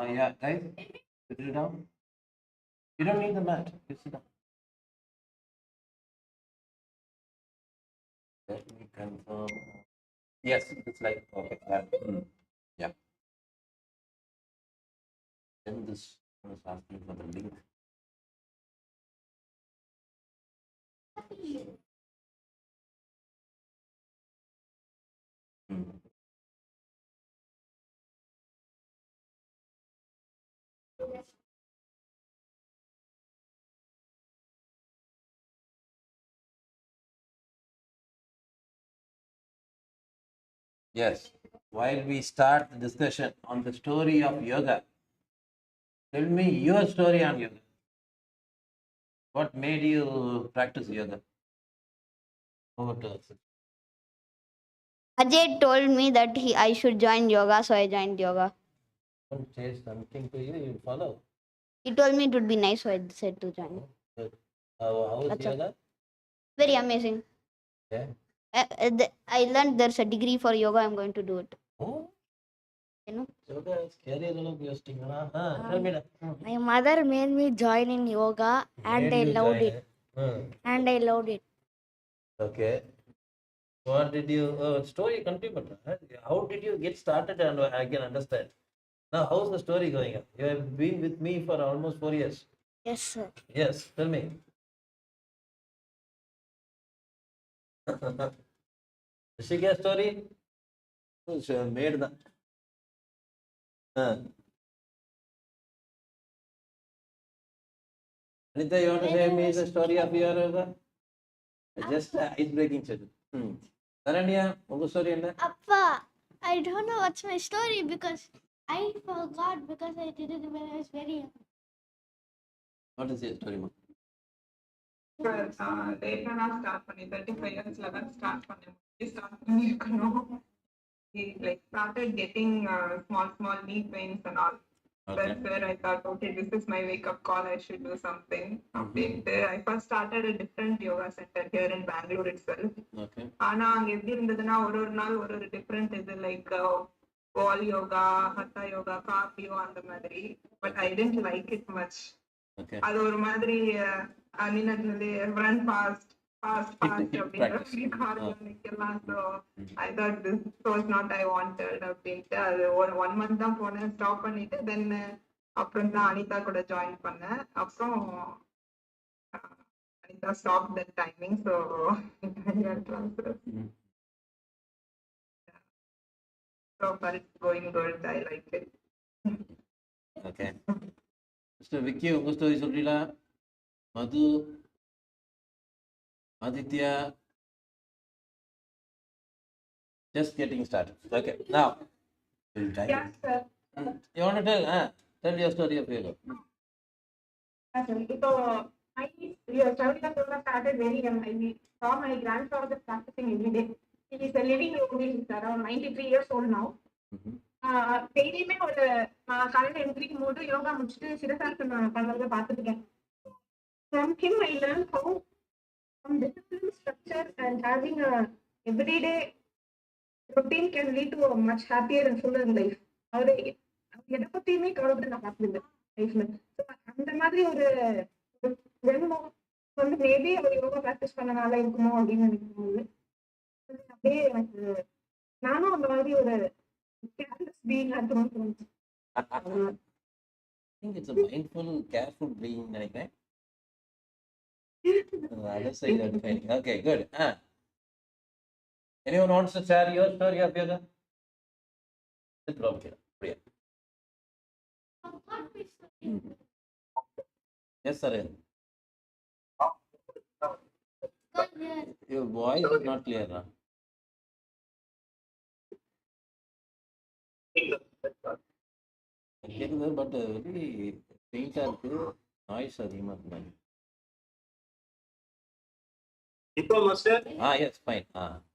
Yeah, guys, sit it down. You don't need the mat. You sit down. Let me confirm. Yes, it's like okay. Yeah. Then this one is asking for the link. Yes. While we start the discussion on the story of yoga, tell me your story on yoga. What made you practice yoga? Over to us. Ajay told me that I should join yoga, so I joined yoga. Don't say something to you, you follow. He told me it would be nice, so I said to join. Good. How is That's all. yoga? Very amazing. Yeah. I learned there's a degree for yoga. I'm going to do it. Oh, You know. yoga is career யோசிச்சிங்க. Tell me that. My mother made me join in yoga, and I loved it. And I loved it. Okay. What did you story continue? How did you get started? And I can understand. Now, how's the story going on? You have been with me for almost 4 years. Yes, sir. Yes, tell me. Rishika story? Made that. Anita, you want to say me the story of your just ice breaking session. Naranya, what story is that? Appa, I don't know what's my story because I forgot because I did it when I was very young. What is your story, ma? Later நான் start பண்ணி 35 yearsல தான் start பண்ணேன். Start பண்ணிருக்கணும். He like started getting small knee pains and all. Okay. That's where I thought, okay, this is my wake-up call. I should do something. I first started a different yoga center here in Bangalore itself. Okay. ஆனா அங்க எப்படி இருந்ததுன்னா ஒரு நாள் ஒரு different இது like wall yoga, hatha yoga, cardio அந்த மாதிரி. But I didn't like it much. Okay. அது ஒரு மாதிரி அனினதுல run fast அப்படின்ற நிக்கலாம். So I thought this was not I wanted அப்படின்ட்டு அது ஒரு 1 month தான் போனேன், ஸ்டாப் பண்ணிட்டு then அப்புறம் தான் அனிதா கூட ஜாயின் பண்ணேன். அப்புறம் Anitha stop that timing, so so far it's going good. I like it. Okay. Mr. Vicky, உங்க ஸ்டோரி சொல்றீங்களா? மது, Aditya, just getting started. Okay, now. Yes, sir. You want to tell your story of yoga. So my journey of yoga started very young. I saw my grandfather practicing every day. He is a living yogi. He's around 93 years old now. டெய்லியுமே ஒரு நான் காலையில எந்திரிக்கும் போது யோகா முடிச்சுட்டு சிரசாசனம் பண்றதை பார்த்துருக்கேன். From him I learned how some discipline, structure and having a everyday routine can lead to a much happier and fuller life. அவரு எதை பத்தியுமே கவலைப்பட்டு நான் பார்த்ததில்லை லைஃப்ல. அந்த மாதிரி ஒரு ஜென்மம் வந்து மேபி அவர் யோகா ப்ராக்டிஸ் பண்ணனால இருக்குமோ அப்படின்னு நினைக்கும் போது அப்படியே எனக்கு நானும் அந்த மாதிரி ஒரு careless being ஆகணும்னு தோணுச்சு. I think it's a mindful, careful being, நினைக்கிறேன். Other side of the okay, good. Anyone wants to share your story of yoga? Yes, sir. Your voice is not clear, huh? கேக்குது, but very பெயிண்டா இருக்கு, noise அதிகமா இருக்கு. இப்போ master S fine.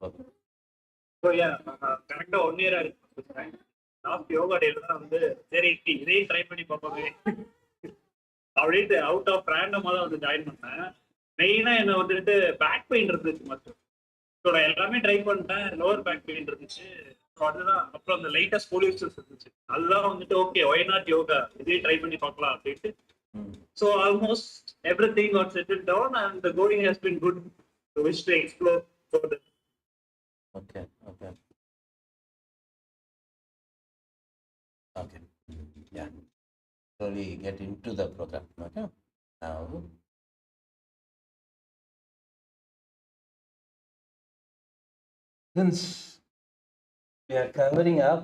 Okay. So yeah கரெக்டாக 1 year இருக்கு. Last yoga டேல தான் வந்து சரி இதையும் ட்ரை பண்ணி பார்ப்போமே அப்படின்ட்டு அவுட் ஆஃப் ரேண்டமாக தான் வந்து ஜாயின் பண்ணேன். மெயினாக என்ன வந்துட்டு பேக் பெயின் இருந்துச்சு மாஸ்டர். ஸோ நான் எல்லாமே ட்ரை பண்ணிட்டேன், லோவர் பேக் பெயின் இருந்துச்சு. ஸோ அதுதான் அப்புறம் அந்த லைட்டஸ்ட் போலியோஸ்டர்ஸ் இருந்துச்சு, அதுதான் வந்துட்டு ஓகே ஒய் நாட் யோகா, இதே ட்ரை பண்ணி பார்க்கலாம் அப்படின்ட்டு. So almost everything what settle down and the going has been good. Wish to explore further. Okay, okay. Okay. Yeah. Slowly get into the program. Okay. Now, since we are covering up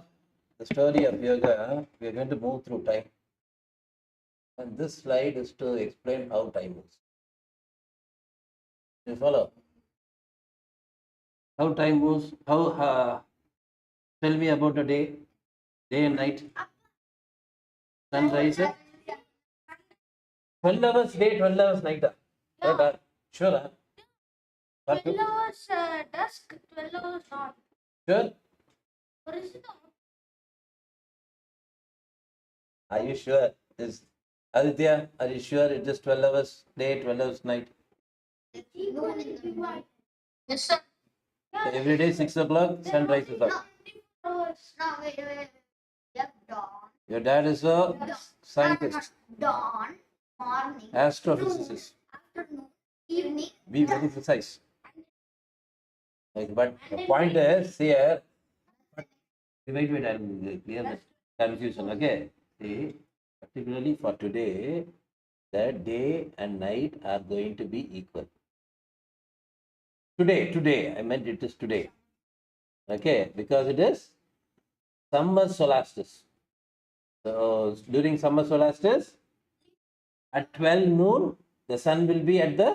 the story of yoga, we are going to move through time. And this slide is to explain how time moves. You follow? How time moves? How? Tell me about a day and night. Sunrise. 12 hours day, 12 hours night. Sure. 12 hours dusk, 12 hours dawn. Sure. What is it? Are you sure? Is Aditya, are you sure it is 12 hours day, 12 hours night? Yes, sir. So every day 6 o'clock, sun rises up. Hours. No, wait. Yep, dawn. Your dad is a scientist, Dawn, morning, astrophysicist. afternoon, evening. Be very precise. But the point is here, wait, I'll clear this confusion, okay? See, particularly for today, the day and night are going to be equal. Today, I meant it is today. Okay, because it is summer solstice. So during summer solstice, at 12 noon, the sun will be at the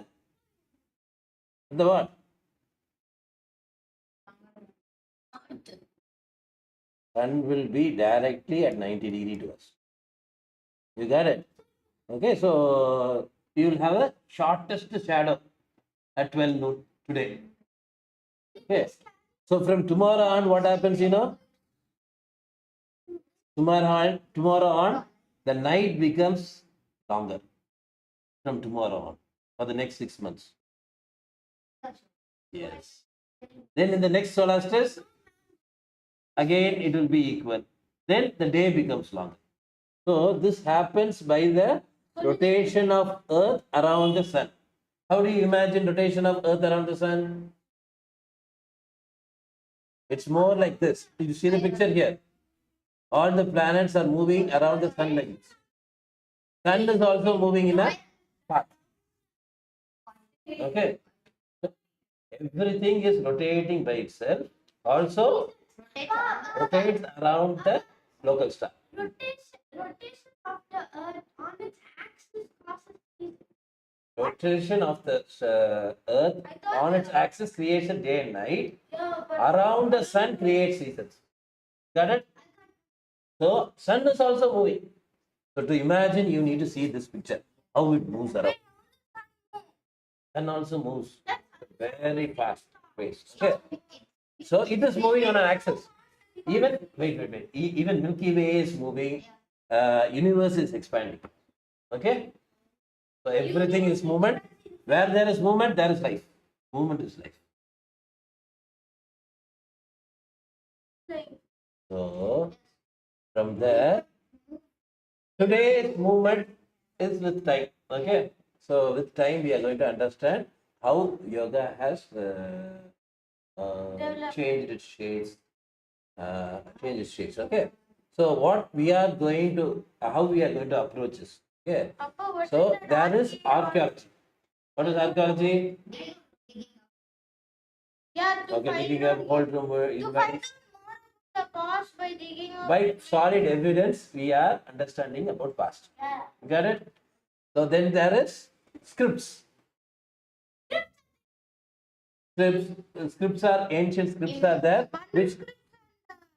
what? Sun will be directly at 90 degree to us. You got it? Okay, so you will have a shortest shadow at 12 noon today. Okay, so from tomorrow on, what happens, you know? Tomorrow on, the night becomes longer from tomorrow on for the next 6 months. Yes. Then in the next solstice, again it will be equal. Then the day becomes longer. So this happens by the rotation of Earth around the sun. How do you imagine rotation of Earth around the sun? It's more like this. You see the picture here. All the planets are moving around the sun like this. Sun is also moving in a path. Okay. So everything is rotating by itself. Also rotates around the local star. Rotation of the earth on its axis crosses seasons. Rotation of the Earth on its axis creates a day and night. Yeah, but Around the sun creates seasons. Got it? So sun is also moving. So to imagine, you need to see this picture, how it moves around. Sun also moves very fast pace. Okay. So it is moving on an axis. Even wait. Even Milky Way is moving. Universe is expanding. Okay. So everything is movement. Where there is movement, there is life. Movement is life. So from there, today's movement is with time. Okay. So with time, we are going to understand how yoga has changed its shades. Okay. So what we are going to, how we are going to approach this. Okay. Papa, what So is that there is archaeology. What is archaeology? Yeah, to Okay, find digging out up old rumor. to find out more of the past by digging up. By solid evidence, we are understanding about past. Yeah. Got it? So then there is scripts. Scripts are ancient scripts are there. Which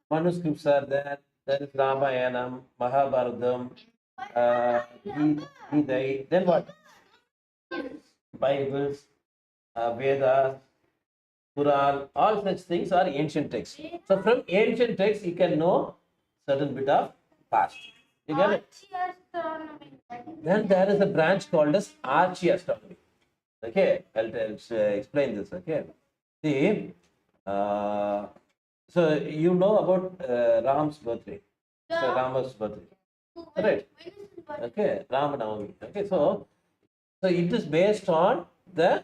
manuscripts are there? There is Ramayanam, Mahabharatam, Gita. Then what? Bibles, Vedas, Quran, all such things are ancient texts. So from ancient texts, you can know certain bit of past. You get it? Astronomy. Then there is a branch called as archaeastronomy. Okay, I'll explain this. Okay, See, so you know about Ram's birthday, so Rama's birthday, right? Okay, Ram Navami. Okay, so it is based on the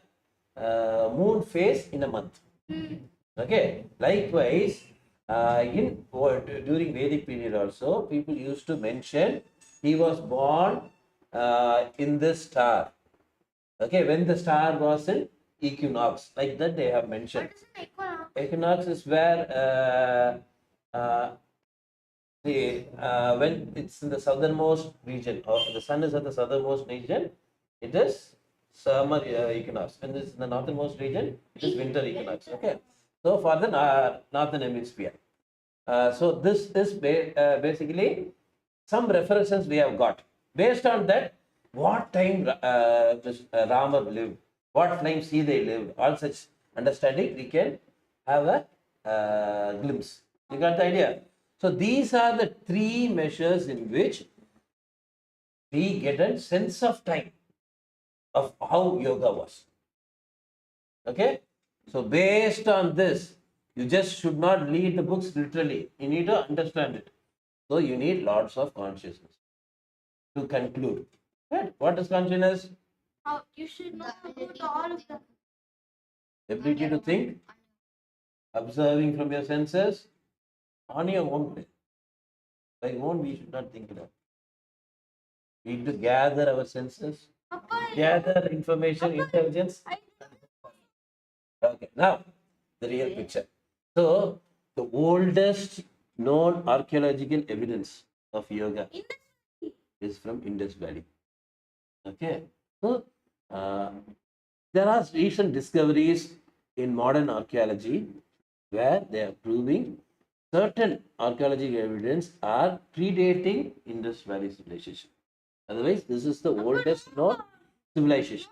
moon phase in a month. Okay, likewise, during Vedic period also, people used to mention he was born in this star. Okay, when the star was in equinox, like that they have mentioned. Equinox is where when it's in the southernmost region, or the sun is at the southernmost region, it is summer equinox. When it's in the northernmost region, it is winter equinox. Okay, so for the northern hemisphere. So this is basically some references we have got. Based on that, what time Rama lived, what time Sita lived, all such understanding, we can have a glimpse. You got the idea? So these are the three measures in which we get a sense of time of how yoga was. Okay? So based on this, you just should not read the books literally. You need to understand it. So you need lots of consciousness to conclude. Right? What is consciousness? You should know about all of them. Ability to think, observing from your senses, on your own way. By own, we should not think it up. We need to gather our senses, gather information, intelligence. Okay, now the real picture. So, the oldest known archaeological evidence of yoga is from Indus Valley. Okay, so there are recent discoveries in modern archaeology where they are proving certain archaeological evidence are predating Indus Valley civilization. Otherwise, this is the oldest known civilization.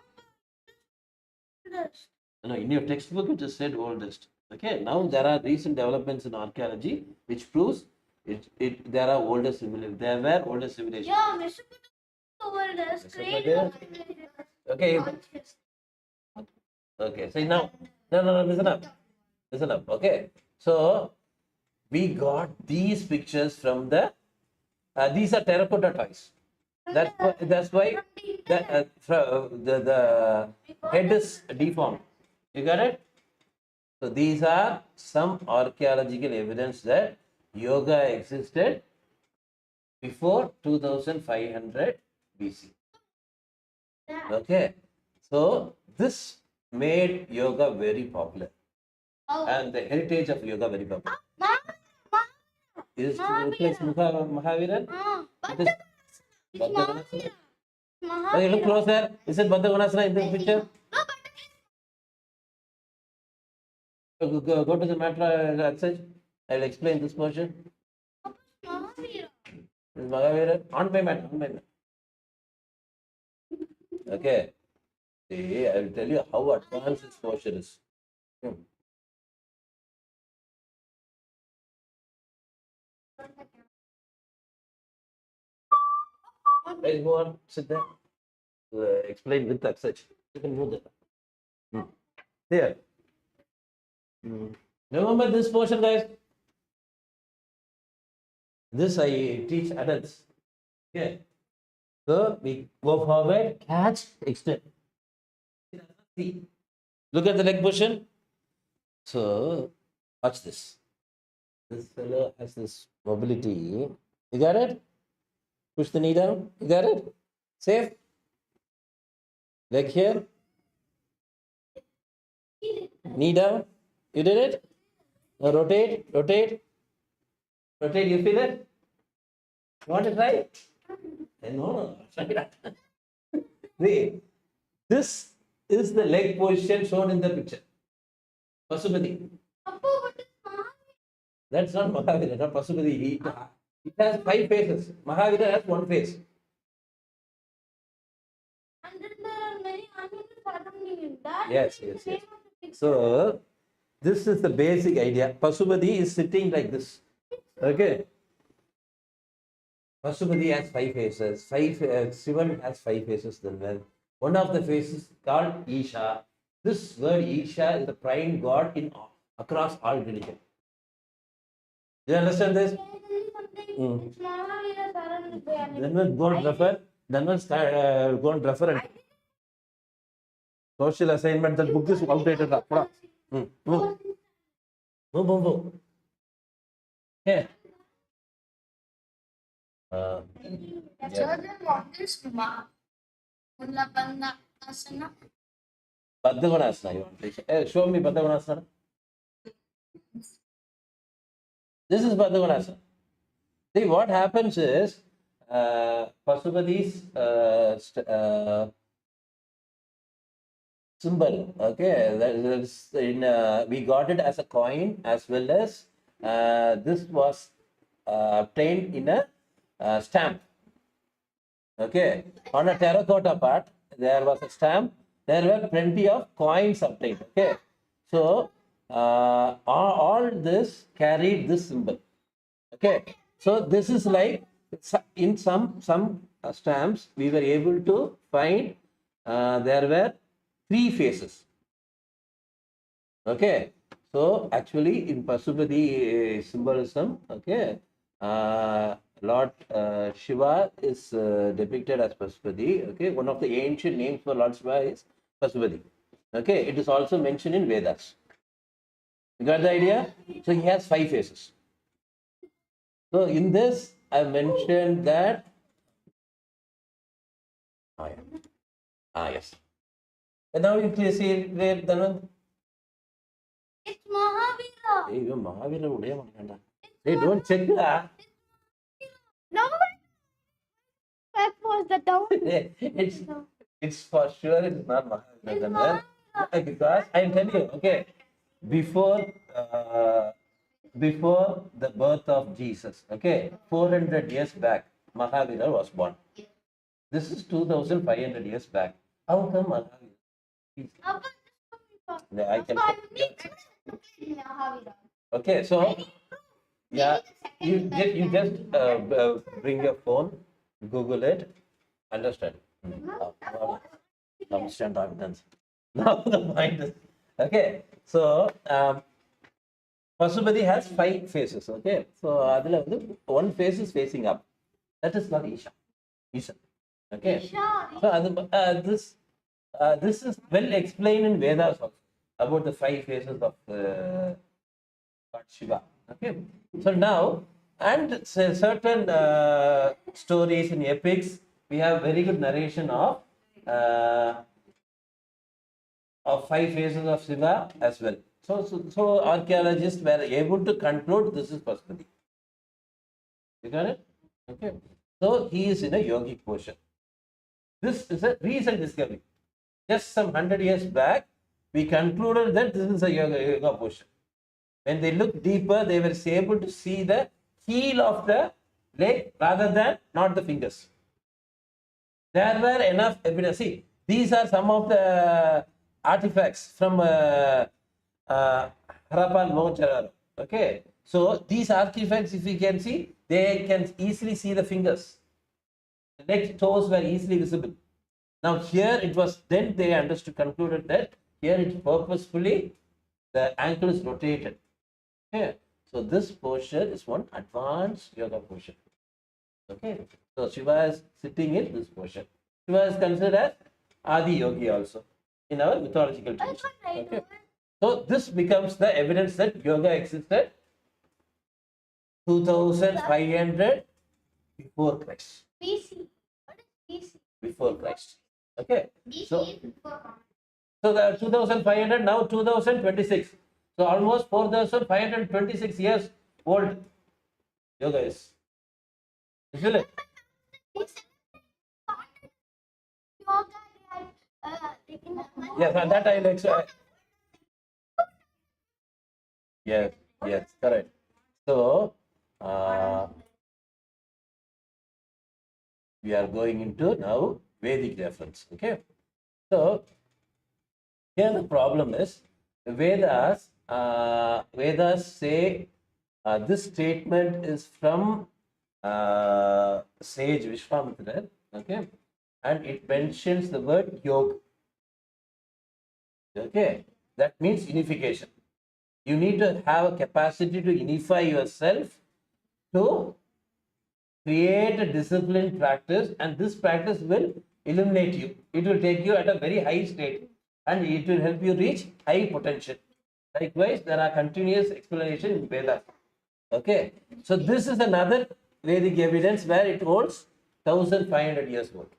No, in your textbook, it just said oldest. Okay, now there are recent developments in archaeology which proves there are older civilizations. There were older civilizations. Yeah, oldest. Mesopotamia. Okay, okay. So now, no, listen up. Listen up. Okay. So we got these pictures from the. These are terracotta toys. That's why the head is deformed. You got it? So these are some archaeological evidence that yoga existed before 2500 BC. Okay. So this made yoga very popular. And the heritage of yoga very popular. Is to replace Mahaviran? It is Baddha. Okay, look closer. Is it Baddha Konasana in this picture? Go to the matter passage. I will explain this portion. This is Mahavira. On my mat. Okay. See, I will tell you how advanced this portion is. Let's go on. Sit there. Explain with that such. You can move there. Here. Remember this portion, guys? This I teach adults. Okay. So we go forward, catch, extend. See. Look at the leg position. So watch this. This fellow has this mobility. You got it? Push the knee down. You got it? Safe. Leg here. Knee down. You did it? Now rotate. You feel it? You want to try? No. See, this is the leg position shown in the picture. Pasupati. That's not Mahavira, not Pasupati. It has 5 faces. Mahavira has 1 face. And then there are many animals surrounding that. Yes. So, this is the basic idea. Pasupati is sitting like this. Okay. Pasupati has 5 faces. Shivan has 5 faces. Then one of the faces called Isha. This word Isha is the prime god in across all religion. Do you understand this? It's Mahavira Saran. Then we'll go and refer. Then we'll start, go and refer and social assignment. That book is outdated. Move. Yeah. Children want this Mullabanda Asana. Padmavanasana. You want to show me Padmavanasana? This is Padmavanasana. See, what happens is, Pasupati's symbol, okay, that is in, we got it as a coin as well as this was obtained in a stamp. Okay, on a terracotta part, there was a stamp. There were plenty of coins obtained. Okay, so all this carried this symbol. Okay, so this is like in some stamps we were able to find there were 3 faces. Okay, so actually in Pasupati symbolism, okay, Lord Shiva is depicted as Pasupati. Okay, one of the ancient names for Lord Shiva is Pasupati. Okay, it is also mentioned in Vedas. You got the idea? So he has 5 faces. So in this, I mentioned that. Yes. And now you can see where Dhanvan. It's Mahavira. Hey, you Mahavira. Hey, don't check that. No. That was the down. It's for sure it's not Mahavira. Because I'm telling you, okay, before the birth of Jesus, okay, 400 years back, Mahavira was born. This is 2,500 years back. How come Mahavira? Yeah, I can. Okay, so yeah, you just bring your phone, Google it, understand. Understand evidence. Now the point is, okay, so Pasupati has 5 faces. Okay, so one face is facing up. That is not Isha. Isha. Okay, so this is well explained in Vedas also about the 5 faces of God Shiva. Okay, so now and certain stories in epics, we have very good narration of 5 faces of Shiva as well. So archaeologists were able to conclude this is Pasupati. You got it? Okay. So he is in a yogic posture. This is a recent discovery. Just some 100 years back, we concluded that this is a yoga posture. When they looked deeper, they were able to see the heel of the leg rather than not the fingers. There were enough evidence. See, these are some of the artifacts from Harappa and Mohenjo-daro. Okay, so these artifacts, if you can see, they can easily see the fingers. The next toes were easily visible. Now here it was, then they concluded that here it purposefully, the ankle is rotated. Okay, so this posture is one advanced yoga posture. Okay, so Shiva is sitting in this posture. Shiva is considered as Adi Yogi also in our mythological tradition. Okay, so this becomes the evidence that yoga existed 2,500 before Christ. BC. What is BC? Before Christ. Okay, so the 2,500 now 2026. So almost 4,526 years old yoga is. Isn't it? Yes, and that I'll explain. Yes, correct. So we are going into now Vedic reference. Okay, so here the problem is the Vedas say this statement is from sage Vishwamitra. Okay, and it mentions the word yoga. Okay, that means unification. You need to have a capacity to unify yourself to create a disciplined practice, and this practice will illuminate you. It will take you at a very high state and it will help you reach high potential. Likewise, there are continuous explanation in Vedas. Okay, so this is another Vedic evidence where it holds 1500 years old.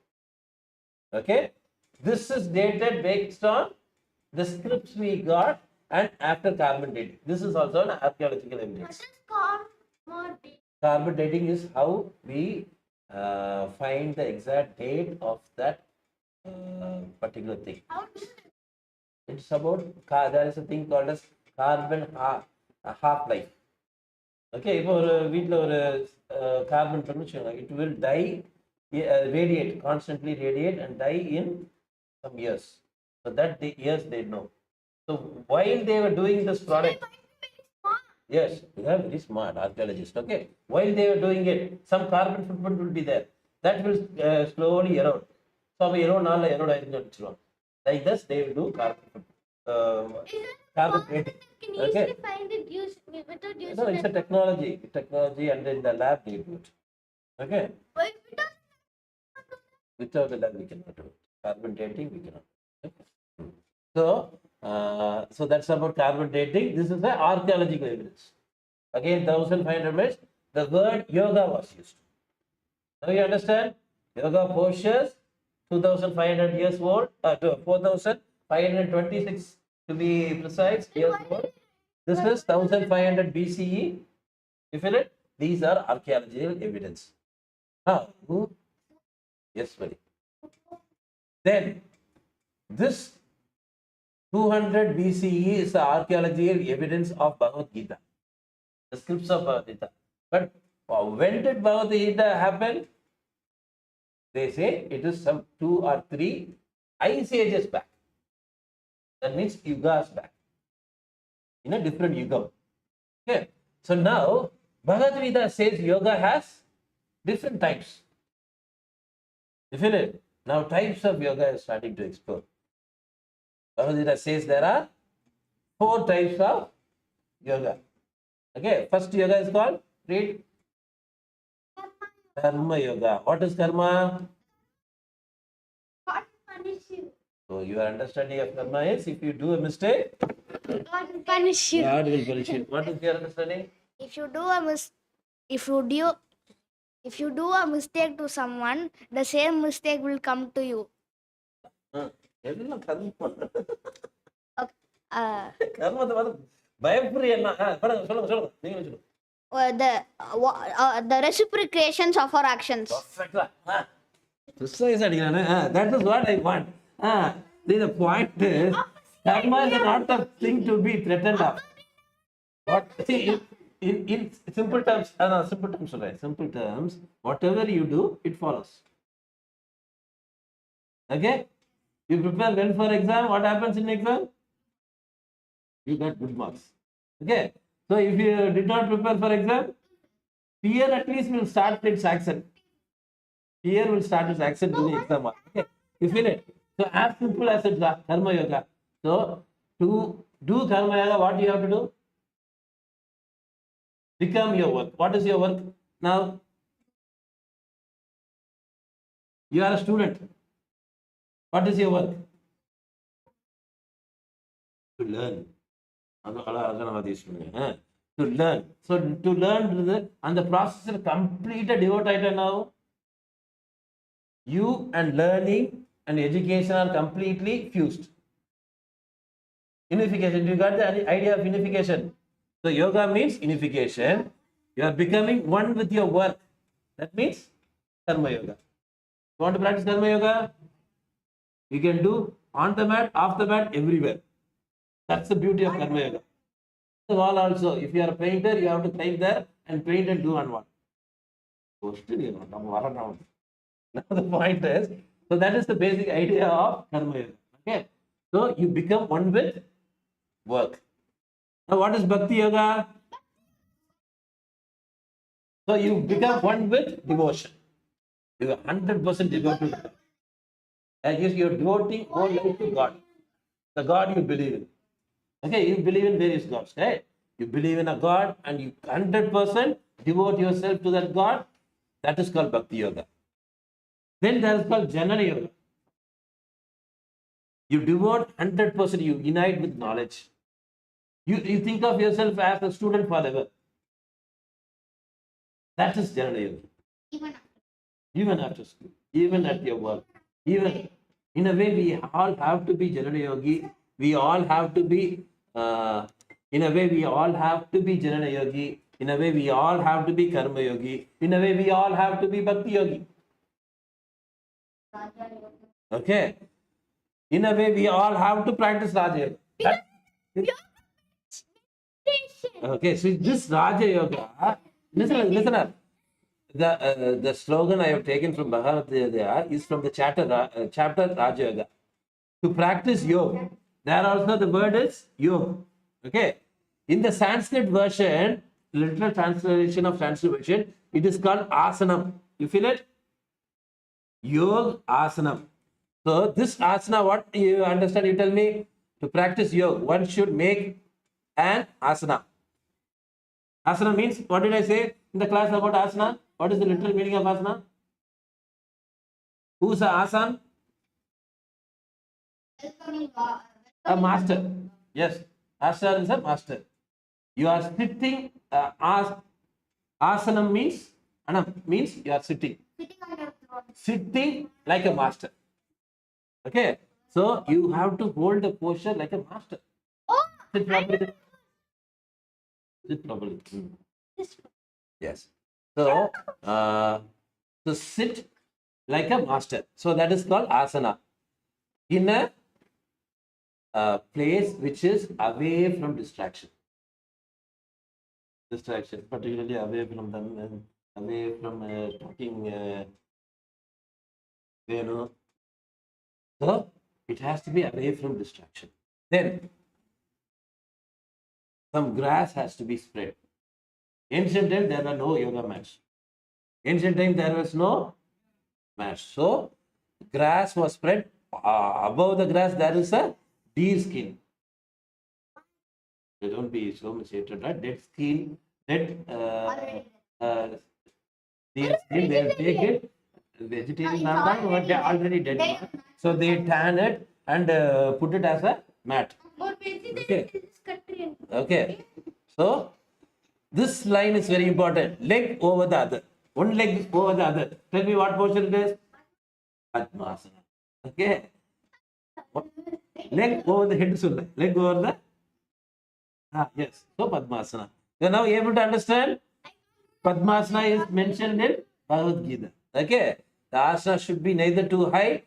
Okay, this is dated based on the scripts we got and after carbon dating. This is also an archaeological What evidence. is called more deep? Carbon dating is how we find the exact date of that particular thing. How do you It's about there is a thing called as carbon half life. Okay, இப்போ ஒரு வீட்டில் ஒரு carbon வச்சுக்கோங்க, it will die, radiate, constantly radiate and die in some years. So that the years they know. So while they were doing this product, yes, they are very smart archaeologists. Okay, while they were doing it, some carbon footprint will be there. That will slowly erode. So erode நாள்ல erode ஆயிருன்னு வச்சுருவாங்க. Like this, they will do carbon dating. can Okay. easily find it without using No, it's a technology, and in the lab they do it. Okay, without the lab we cannot do it. Carbon dating we cannot. Okay. So that's about carbon dating. This is the archaeological evidence. Again, 1500 minutes. The word yoga was used. Now you understand? Yoga postures, 2500 years old, 4526 to be precise years old. This is 1500 BCE. You feel it? These are archaeological evidence. Yes, buddy. Then this 200 BCE is the archaeological evidence of Bhagavad Gita, the scripts of Bhagavad Gita. But when did Bhagavad Gita happen? They say it is some 2 or 3 ice ages back. That means yugas back. In a different yugam. Okay. So now Bhagavad Gita says yoga has different types. You feel it? Now types of yoga is starting to explore. Bhagavad Gita says there are 4 types of yoga. Okay, first yoga is called, read, karma yoga. What is karma? God punish you. So your understanding of karma is if you do a mistake, God will punish you. God will punish you. What is your understanding? If you do a mistake to someone, the same mistake will come to you. எல்லாம் கர்மா. Uh, கர்மத்தை பார்த்து பயப்படுறீன்னா சொல்லுங்க நீங்களும் சொல்லுங்க. The reciprocations of our actions. Perfect. Precise அடிக்கிறானே. That is what I want. The point is, karma is not a thing to be threatened of. What? See, in simple terms, simple terms, whatever you do, it follows. Okay? You prepare well for exam, what happens in exam? You get good marks. Okay? So if you did not prepare for exam, fear at least will start its action. Fear will start its action to the exam. Okay? You feel it? So as simple as it's karma yoga. So to do karma yoga, what do you have to do? Become your work. What is your work now? You are a student. What is your work? To learn. To learn. So to learn, and the process is completely devoted now. You and learning and education are completely fused. Unification. You got the idea of unification? So yoga means unification. You are becoming one with your work. That means karma yoga. You want to practice karma yoga? You can do on the mat, off the mat, everywhere. That's the beauty of karma yoga. The wall also. If you are a painter, you have to paint there and paint and do on what? Now the point is, so that is the basic idea of karma yoga. Okay. So you become one with work. Now what is bhakti yoga? So you become one with devotion. You are 100% devoted to God. That is, you're devoting all life to God. The God you believe in. Okay, you believe in various gods, right? You believe in a God and you 100% devote yourself to that God. That is called Bhakti Yoga. Then there is called Jnana Yoga. You devote 100%, you unite with knowledge. You think of yourself as a student forever. That is Jnana Yoga. Even after school, even at your work, even in a way, we all have to be Jnana Yogi. We all have to be, in a way, we all have to be Jnana Yogi. In a way, we all have to be Karma Yogi. In a way, we all have to be Bhakti Yogi. Okay. In a way, we all have to practice Raja Yoga. Okay, so this Raja Yoga, listen up. The slogan I have taken from Bhagavad Gita is from the chapter Raja Yoga. To practice yoga, there also the word is yoga. Okay. In the Sanskrit version, literal translation of Sanskrit version, it is called asanam. You feel it? Yoga asanam. So this asana, what you understand? You tell me. To practice yoga, one should make an asana. Asana means, what did I say in the class about asana? What is the literal meaning of asana? Who's a asan? A master. Yes, asana is a master. You are sitting. Asanam means, anam means you are sitting. Sitting like a master. Okay, so you have to hold the posture like a master. Sit properly. Sit properly. Yes. So, to sit like a master. So that is called asana. In a place which is away from distraction. Distraction, particularly away from them and away from talking. So it has to be away from distraction. Then some grass has to be spread. Ancient time there were no yoga mats. Ancient time there was no mats. So grass was spread. Above the grass there is a deer skin. They don't be so much hatred, right? Dead skin, dead deer skin. They will take it. Vegetarian now, but they are already dead. Now. So they tan it and put it as a mat. Okay. Okay. So this line is very important. Leg over the other. One leg over the other. Tell me what position it is? Padmasana. Okay. Leg over the head. Leg over the. Yes. So Padmasana. You are now able to understand? Padmasana is mentioned in Bhagavad Gita. Okay. The asana should be neither too high,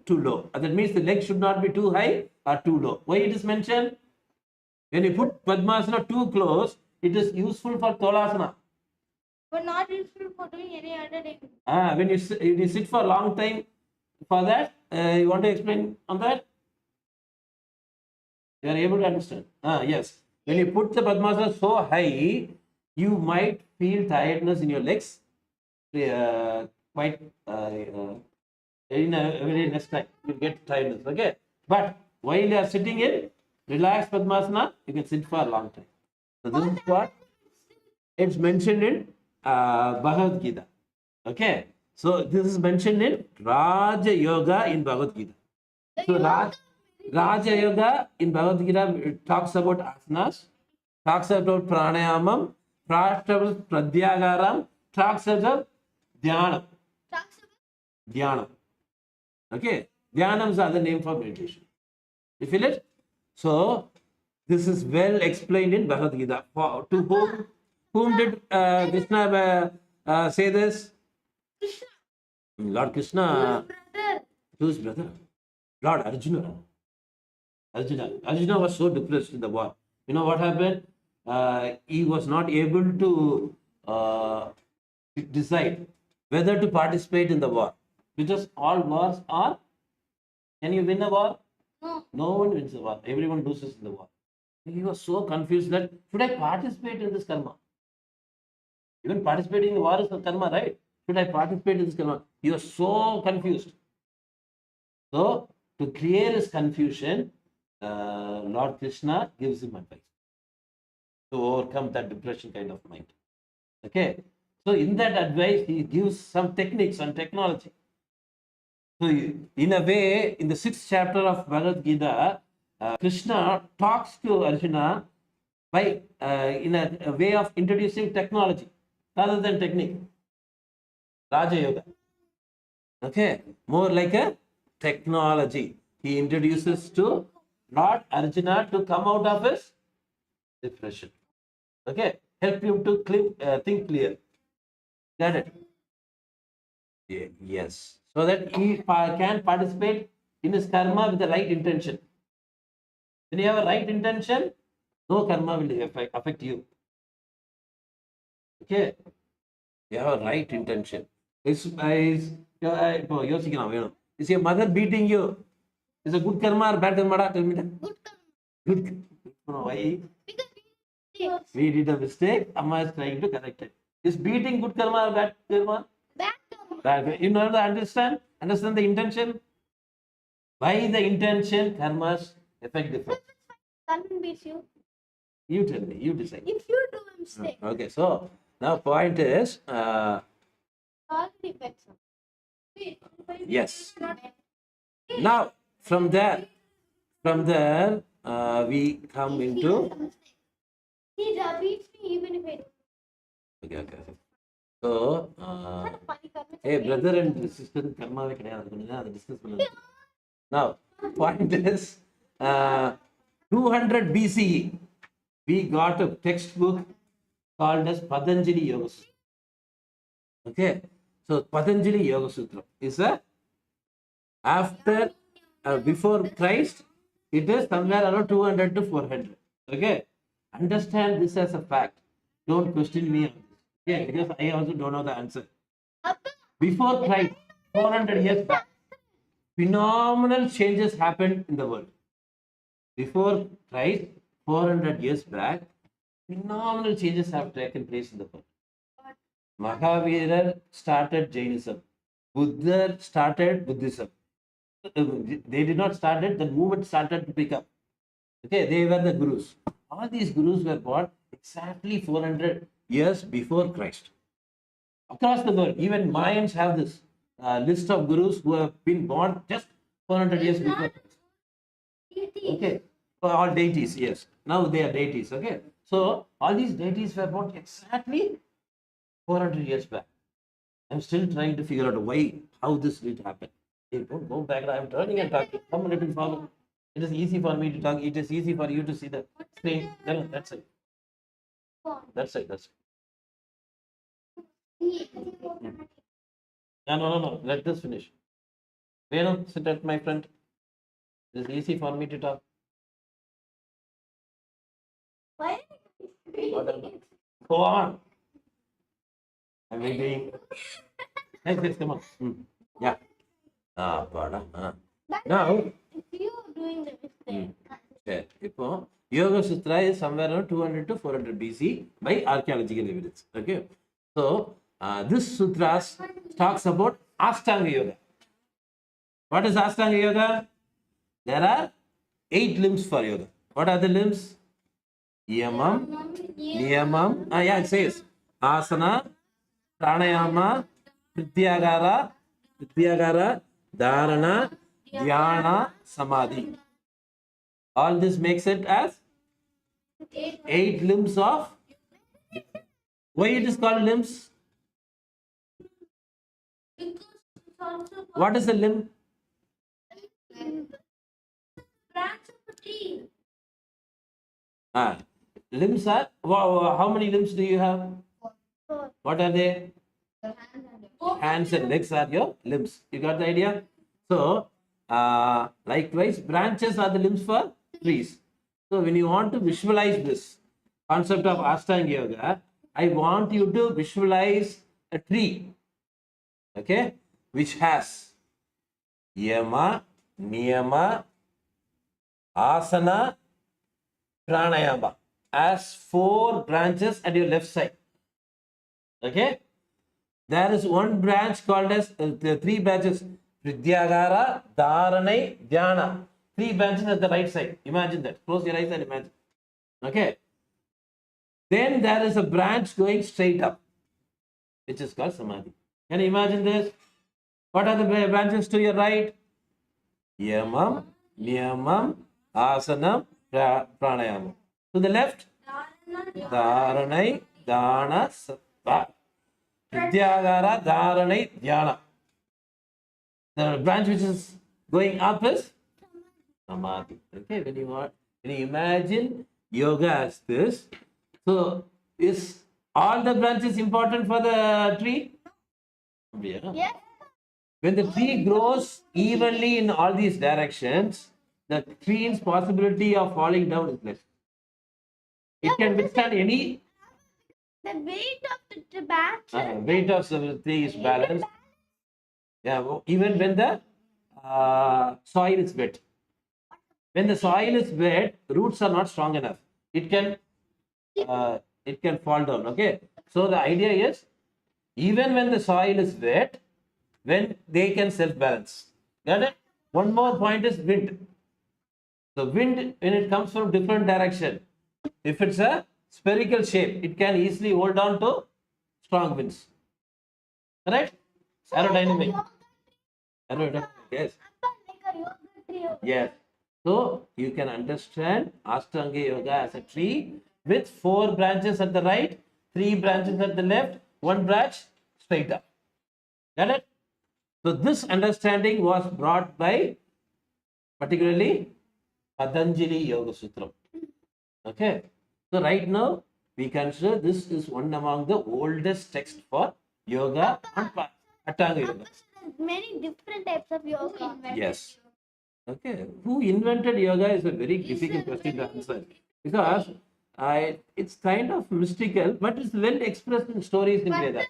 too low. That means the leg should not be too high or too low. Why it is mentioned? When you put Padmasana too close, it is useful for Tolasana. But not useful for doing any other thing. When you sit for a long time for that, you want to explain on that? You are able to understand? Yes. When you put the Padmasana so high, you might feel tiredness in your legs. Quite in a very next time you get tiredness. Okay, but while you are sitting in relaxed Padmasana, you can sit for a long time. So this is what it's mentioned in Bhagavad Gita. Okay, so this is mentioned in Raja Yoga in Bhagavad Gita. So Raja Yoga in Bhagavad Gita it talks about asanas, talks about pranayamam, talks about pratyagaram, talks about Dhyanam. Dhyanam. Okay. Dhyanam is another name for meditation. You feel it? So, this is well explained in Bhagavad Gita. To whom did Krishna say this? Krishna. Lord Krishna. Brother. To his brother. Lord Arjuna. Arjuna was so depressed in the war. You know what happened? He was not able to decide whether to participate in the war. Because all wars are, can you win a war? No. No one wins a war. Everyone loses in the war. He was so confused that, should I participate in this karma? Even participating in the war is a karma, right? Should I participate in this karma? He was so confused. So, To clear his confusion, Lord Krishna gives him advice to overcome that depression kind of mind. Okay, so in that advice, he gives some techniques and technology. So, in a way, in the 6th chapter of Bhagavad Gita, Krishna talks to Arjuna by in a way of introducing technology rather than technique. Raja Yoga. Okay, more like a technology. He introduces to Lord Arjuna to come out of his depression. Okay, help him to think clear. Got it? Yes. So that he can participate in his karma with the right intention. When you have a right intention, no karma will affect you. Okay? You have a right intention. Is your mother beating you? Is a good karma or bad karma? Tell me that. Good Good. Why? because We did a mistake. Amma is trying to correct it. Is beating good karma or bad karma? bad karma. Bad karma. You know the understand? Understand the intention? Why the intention karmas affect different? Someone beats you. You tell me. You decide. If you do a mistake, Okay. So now point is already better. yes. Now from there we come into He beats me even if I do. okay. So Funny karma. hey brother and sister karma discuss now point is 200 BCE we got a textbook called as Patanjali Yoga Sutra. Okay, so Patanjali Yoga Sutra is a after before Christ, it is somewhere around 200 to 400. Okay, understand this as a fact. Don't question me on this. Yeah, because I also don't know the answer. Before Christ, 400 years back, phenomenal changes happened in the world. Before Christ, 400 years back, phenomenal changes have taken place in the world. Mahavira started Jainism. Buddha started Buddhism. They did not start it, the movement started to pick up. Okay, they were the gurus. All these gurus were born exactly 400 years before Christ. Across the world, even Mayans have this list of gurus who have been born just 400 years before Christ. Okay, all deities, yes. Now they are deities, okay. So all these deities were born exactly 400 years back. I'm still trying to figure out why, how this did happen. Hey, don't go back. I'm turning and talking. Come a little forward. It is easy for me to talk. It is easy for you to see the screen. No, that's it. That's it. That's it. No. Let this finish. Venu, sit at my front. It is easy for me to talk. Why? Whatever. Go on. I'm waiting. Yes, come on. Yeah. Now, If you're doing the mistake, sure. Ipo, Yoga Sutra is somewhere around 200 to 400 BC by archaeological evidence. Okay. So, this sutras talks about Ashtanga Yoga. What is Ashtanga Yoga? There are 8 limbs for yoga. What are the limbs? Yamam, Niyamam, yeah, it says Asana, Pranayama, Pratyagara, Dharana, Dhyana, Samadhi. All this makes it as 8 limbs of. Why it is called limbs? What is a limb? branch of a tree. Limbs are. How many limbs do you have? What are they? Hands and legs are your limbs. You got the idea? So, likewise, branches are the limbs for trees. So, when you want to visualize this concept of Ashtanga Yoga, I want you to visualize a tree, okay, which has Yama, Niyama, Asana, Pranayama as 4 branches at your left side. Okay, there is one branch called as the 3 branches. Vidyagara, Dharanai, Dhyana. 3 branches at the right side. Imagine that. Close your eyes and imagine. Okay. Then there is a branch going straight up, which is called Samadhi. Can you imagine this? What are the branches to your right? Yamam, Niyamam, Asanam, Pranayamam. To the left? Dharanai, Dhana, Sattva. Vidyagara, Dharanai, Dhyana. The branch which is going up is Samadhi. Okay, when you imagine yoga as this, so is all the branches important for the tree? Yeah. Yes. When the tree grows evenly in all these directions, the tree's possibility of falling down is less. It can withstand any The weight of the branch. weight of the tree is balanced. Yeah, even when the soil is wet. When the soil is wet, roots are not strong enough. It can fall down. Okay. So the idea is, even when the soil is wet, when they can self-balance. Got it? One more point is wind. The wind, when it comes from different direction, if it's a spherical shape, it can easily hold on to strong winds. Correct? Aerodynamic. Aerodynamic. Yes. Like a yoga tree. Yes. So you can understand Ashtanga Yoga as a tree with 4 branches at the right, 3 branches at the left, 1 branch straight up. Got it? So this understanding was brought by particularly Patanjali Yoga Sutram. Okay. So right now we consider this is one among the oldest texts for yoga and Ashtanga Yoga. There's many different types of yoga. Yes. Okay. Who invented yoga is a very difficult question to answer, because it's kind of mystical, but it's well expressed in stories in Vedas.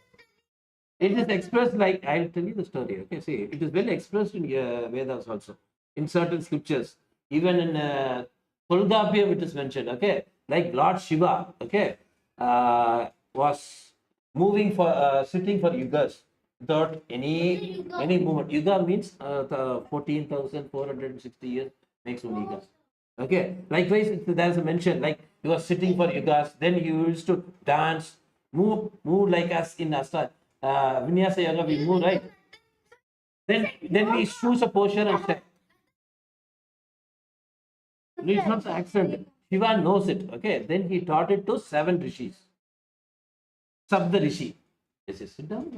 It is expressed like, I'll tell you the story. Okay, see, it is well expressed in Vedas also, in certain scriptures. Even in Tolgapiyam it is mentioned. Okay, like Lord Shiva. Okay, was moving for sitting for yugas without any movement. Yuga means 14,460 years makes one yuga. Okay, likewise there's a mention like you are sitting for yugas, then you used to dance, move like us in Asta. Vinyasa yoga, we move, right? Then we choose a posture and step. It's not an accident. Shiva knows it. Okay, then he taught it to 7 rishis. Sabda rishi. Yes, sit down.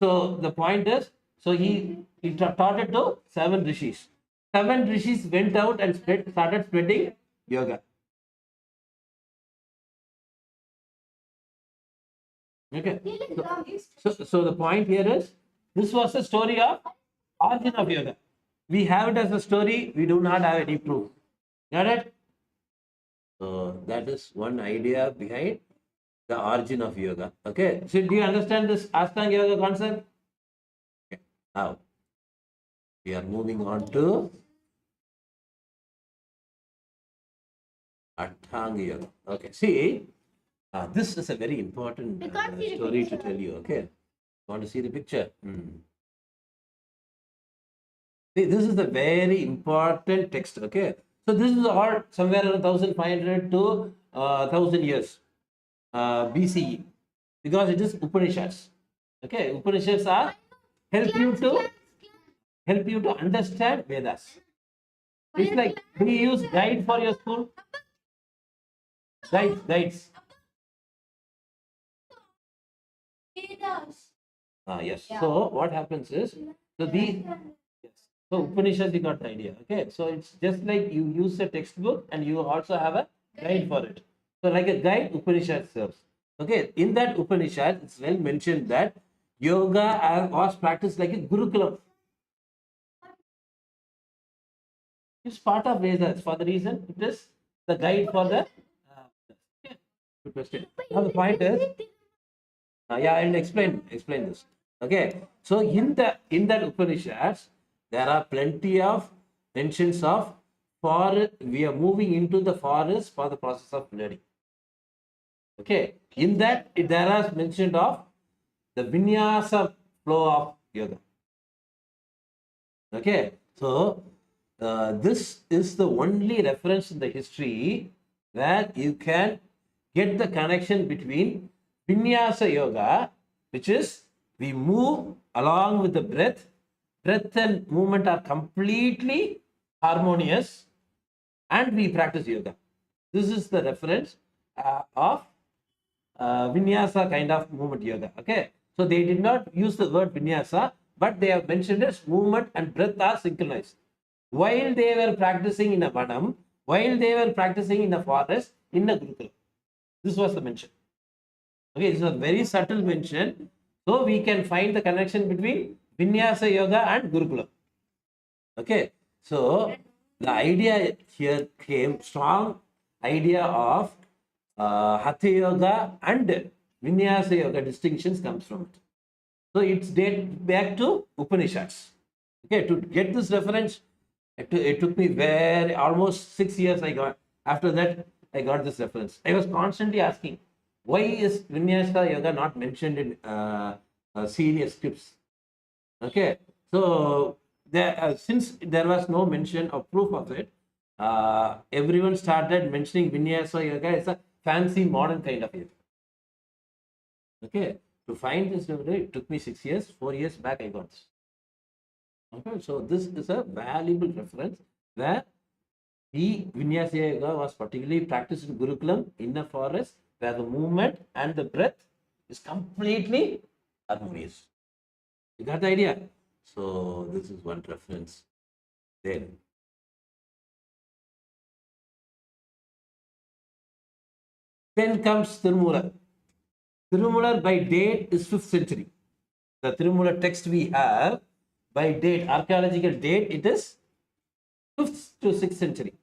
So the point is, so he taught it to 7 rishis. 7 rishis went out and started spreading yoga. Okay. So the point here is, this was the story of origin of yoga. We have it as a story. We do not have any proof. Got it? So that is one idea behind the origin of yoga. Okay. So do you understand this Ashtanga Yoga concept? Okay. Now we are moving on to Ashtanga Yoga. Okay. See, this is a very important story to tell you. Okay. Want to see the picture? See, this is a very important text. Okay. So this is all somewhere around 1500 to 1000 years BCE, because it is Upanishads. Okay. Upanishads are help you to understand Vedas. It's like, do you use guide for your school? Guides. Yes. Yeah. So what happens is, so Upanishads, you got the idea. Okay. So it's just like you use a textbook and you also have a guide for it. So like a guide, Upanishad serves. Okay. In that Upanishad, it's well mentioned that yoga was practiced like a Gurukulam. It's part of Vedas. For the reason it is the guide for the. Good question. Now the point is, yeah, I will explain this. Okay, so in that Upanishads, there are plenty of mentions of we are moving into the forest for the process of learning. Okay, in that there are mentioned of the vinyasa flow of yoga. Okay, so this is the only reference in the history where you can get the connection between vinyasa yoga, which is we move along with the breath. Breath and movement are completely harmonious, and we practice yoga. This is the reference of vinyasa kind of movement yoga. Okay, so they did not use the word vinyasa, but they have mentioned as movement and breath are synchronized. While they were practicing in a vanam, while they were practicing in a forest, in a gurukula. This was the mention. Okay, this is a very subtle mention. So we can find the connection between vinyasa yoga and gurukula. Okay, so the idea here came, strong idea of hatha yoga and vinyasa yoga distinctions comes from it. So it's dates back to Upanishads. Okay, to get this reference, it took me almost 6 years. I got after that I got this reference. I was constantly asking, why is vinyasa yoga not mentioned in serious scripts? Okay, so there, since there was no mention or proof of it, everyone started mentioning vinyasa yoga as a fancy modern kind of yoga. Okay, to find this, it took me 6 years. 4 years back, I got this. Okay, so this is a valuable reference where the vinyasa yoga was particularly practiced in Gurukulam in a forest where the movement and the breath is completely harmonious. You got the idea? So this is one reference there. Then comes Tirumula. Tirumula by date is 5th century. The Tirumula text we have by date, archaeological date, it is 5th to 6th century.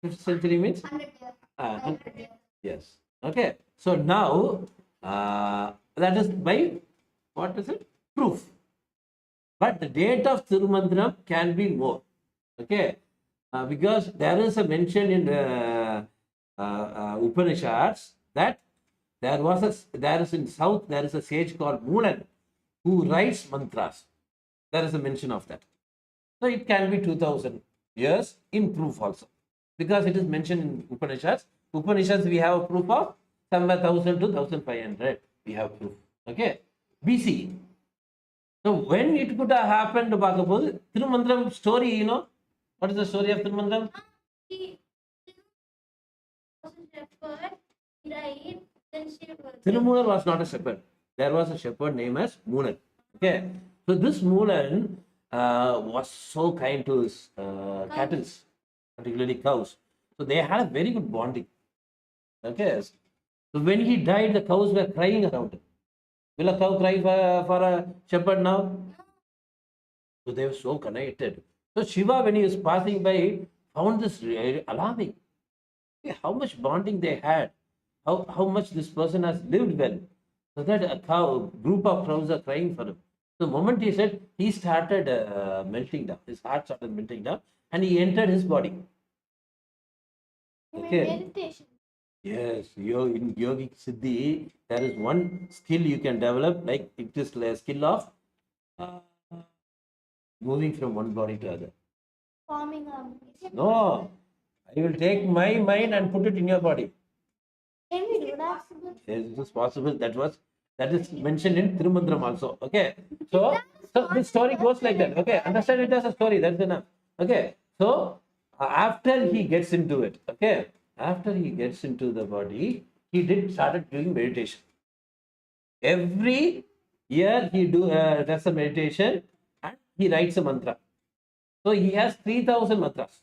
5th century means? 100 years. Yes. Okay. So now that is by what is it? Proof. But the date of Tirumandram can be more. Okay. Because there is a mention in Upanishads that there is in south, there is a sage called Mulan who writes mantras. There is a mention of that. So it can be 2000 years in proof also. Because it is mentioned in Upanishads. Upanishads we have a proof of somewhere 1000 to 1500. We have proof. Okay. BC. So when it could have happened to Bhagavad, Tirumandram story, you know, what is the story of Tirumandram? He was a shepherd, he died, then she was. Tirumoolar was not a shepherd. There was a shepherd named as Moolan. Okay. So this Moolan was so kind to his cattle, particularly cows. So they had a very good bonding. Okay. So when he died, the cows were crying around him. Will a cow cry for a shepherd now? So they were so connected. So Shiva, when he was passing by, found this really alarming. How much bonding they had, how much this person has lived well. So that a group of cows are crying for him. So the moment he said, he started melting down. His heart started melting down, and he entered his body. Okay. Meditation. Yes, in yogic siddhi, there is one skill you can develop, like it is a skill of moving from one body to other. Forming No, I will take my mind and put it in your body. Can we do that? Yes, it is possible. That is mentioned in Tirumandram also. Okay, so this story goes like that. Okay, understand it as a story. That's enough. Okay, so after he gets into it, okay, after he gets into the body, he started doing meditation. Every year he does a meditation and he writes a mantra. So he has 3000 mantras.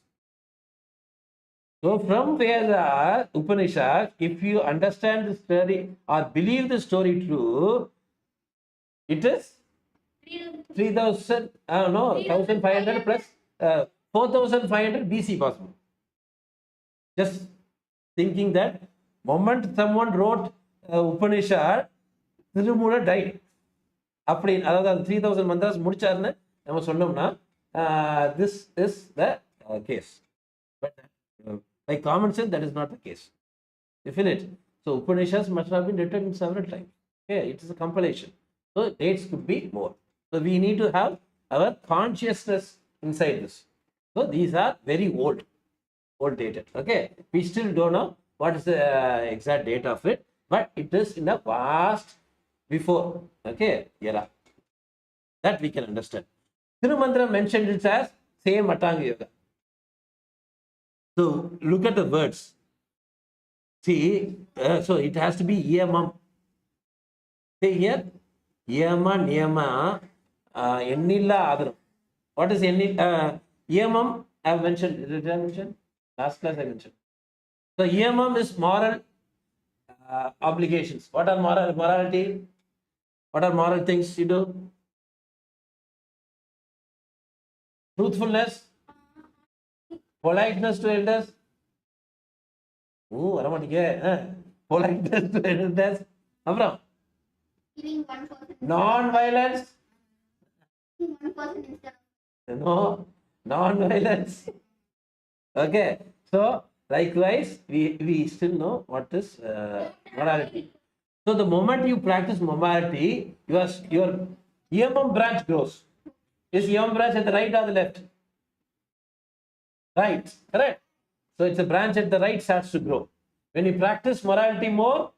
So from where the Upanishad, if you understand the story or believe the story true, it is 3000, no, 1500 plus 4500 BC possible. Just thinking that moment someone wrote Upanishad, Tirumula died. அப்படி அதாவது அந்த 3000 மந்திராஸ் முடிச்சாருன்னு நம்ம சொன்னோம்னா this is the case. But by common sense, that is not the case. You feel it? So Upanishads must have been written several times. Okay, it is a compilation. So dates could be more. So we need to have our consciousness inside this. So these are very old dated. Okay, we still don't know what is the exact date of it, but it is in the past before. Okay, era that we can understand. Tirumandra mentioned it as same Atanga Yoga. So look at the words. See, so it has to be Yamam. Say here, Yama, Niyama, Ennilla Adharam. What is Yamam? I have mentioned. Did I mention? Last class I mentioned. So Yamam is moral obligations. What are morality? What are moral things you do? Truthfulness, politeness to elders. Politeness to elders. Abram. Killing one person. Non-violence. Killing one person instead of. No, non-violence. Okay, so likewise, we still know what is morality. So the moment you practice morality, your Yamam branch grows. Is Yamam branch at the right or the left? Right, correct. So it's a branch at the right starts to grow. When you practice morality more,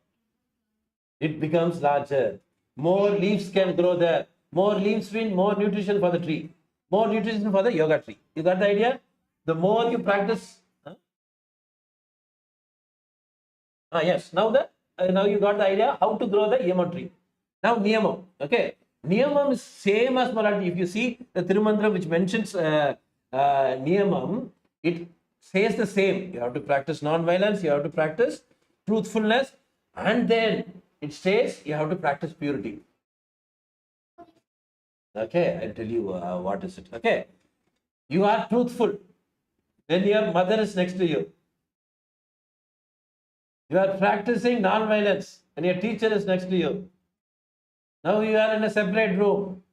it becomes larger. More leaves can grow there. More leaves mean more nutrition for the tree. More nutrition for the yoga tree. You got the idea? The more you practice. Yes. Now you got the idea how to grow the yamam tree. Now niyamam. Okay. Niyamam is same as morality. If you see the Tirumantra which mentions niyamam, it says the same. You have to practice non-violence. You have to practice truthfulness, and then it says you have to practice purity. Okay, I'll tell you what is it. Okay, you are truthful when your mother is next to you. You are practicing non-violence and your teacher is next to you. Now you are in a separate room.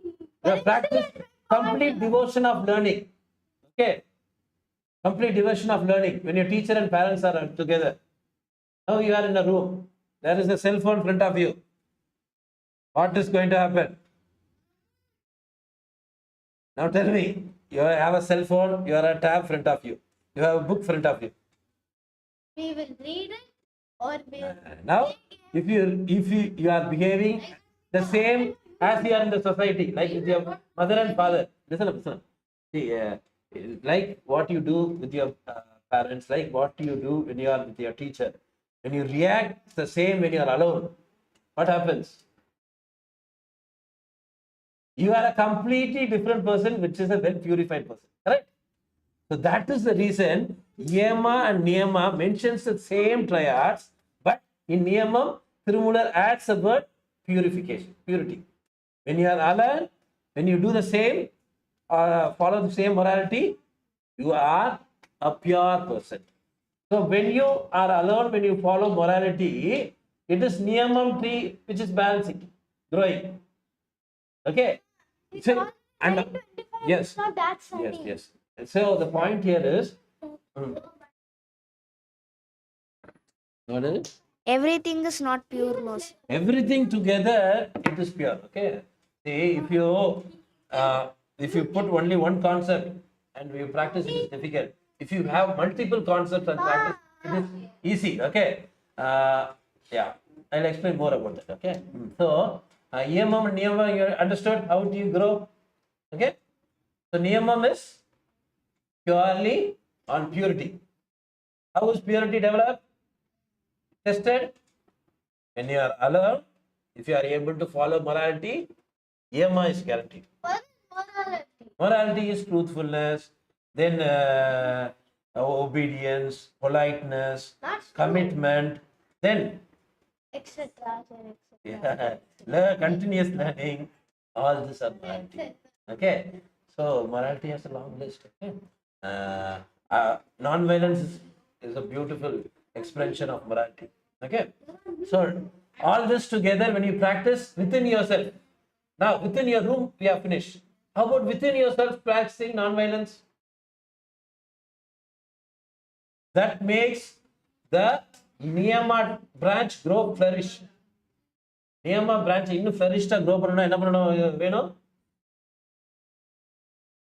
You have practiced complete devotion of learning. Okay, complete devotion of learning when your teacher and parents are together. Now you are in a room. There is a cell phone in front of you. What is going to happen? Now tell me, you have a cell phone, you have a tab in front of you. You have a book in front of you. We will read it or we will. Now, if you are behaving the same as you are in the society, like with your mother and father, listen. See, like what you do with your parents, like what you do when you are with your teacher. When you react the same when you are alone, what happens? You are a completely different person, which is a well purified person. Correct? So that is the reason Yama and Niyama mentions the same triads, but in Niyamam, Tirumular adds the word purification, purity. When you are alone, when you do the same, follow the same morality, you are a pure person. So when you are alone, when you follow morality, it is Niyamam tree which is balancing, growing. Okay. It's So, all and right to identify, yes, it's not that sunny. yes. So the point here is, what is it? Everything is not pure, no, sir. Everything together, it is pure. Okay. See, if you put only one concept and you practice, it is difficult. If you have multiple concepts and practice, it is easy. Okay. Yeah, I'll explain more about that. Okay. So, Yamam and Niyamam, you understood how do you grow? Okay. So, Niyamam is purely on purity. How is purity developed? Tested when you are alone. If you are able to follow morality, Yama is guaranteed. What is morality? Morality is truthfulness, then obedience, politeness, That's true. commitment, then Etc. etc. continuous learning. All this are morality. Okay, so morality has a long list. Okay, non-violence is a beautiful expression of morality. Okay, so all this together when you practice within yourself. Now within your room we have finished. How about within yourself practicing non-violence? That makes the Niyama branch grow, flourish. Niyama branch இன்னும் ஃபிளரிஷ்டா grow பண்ணணும், என்ன பண்ணணும் வேணும்?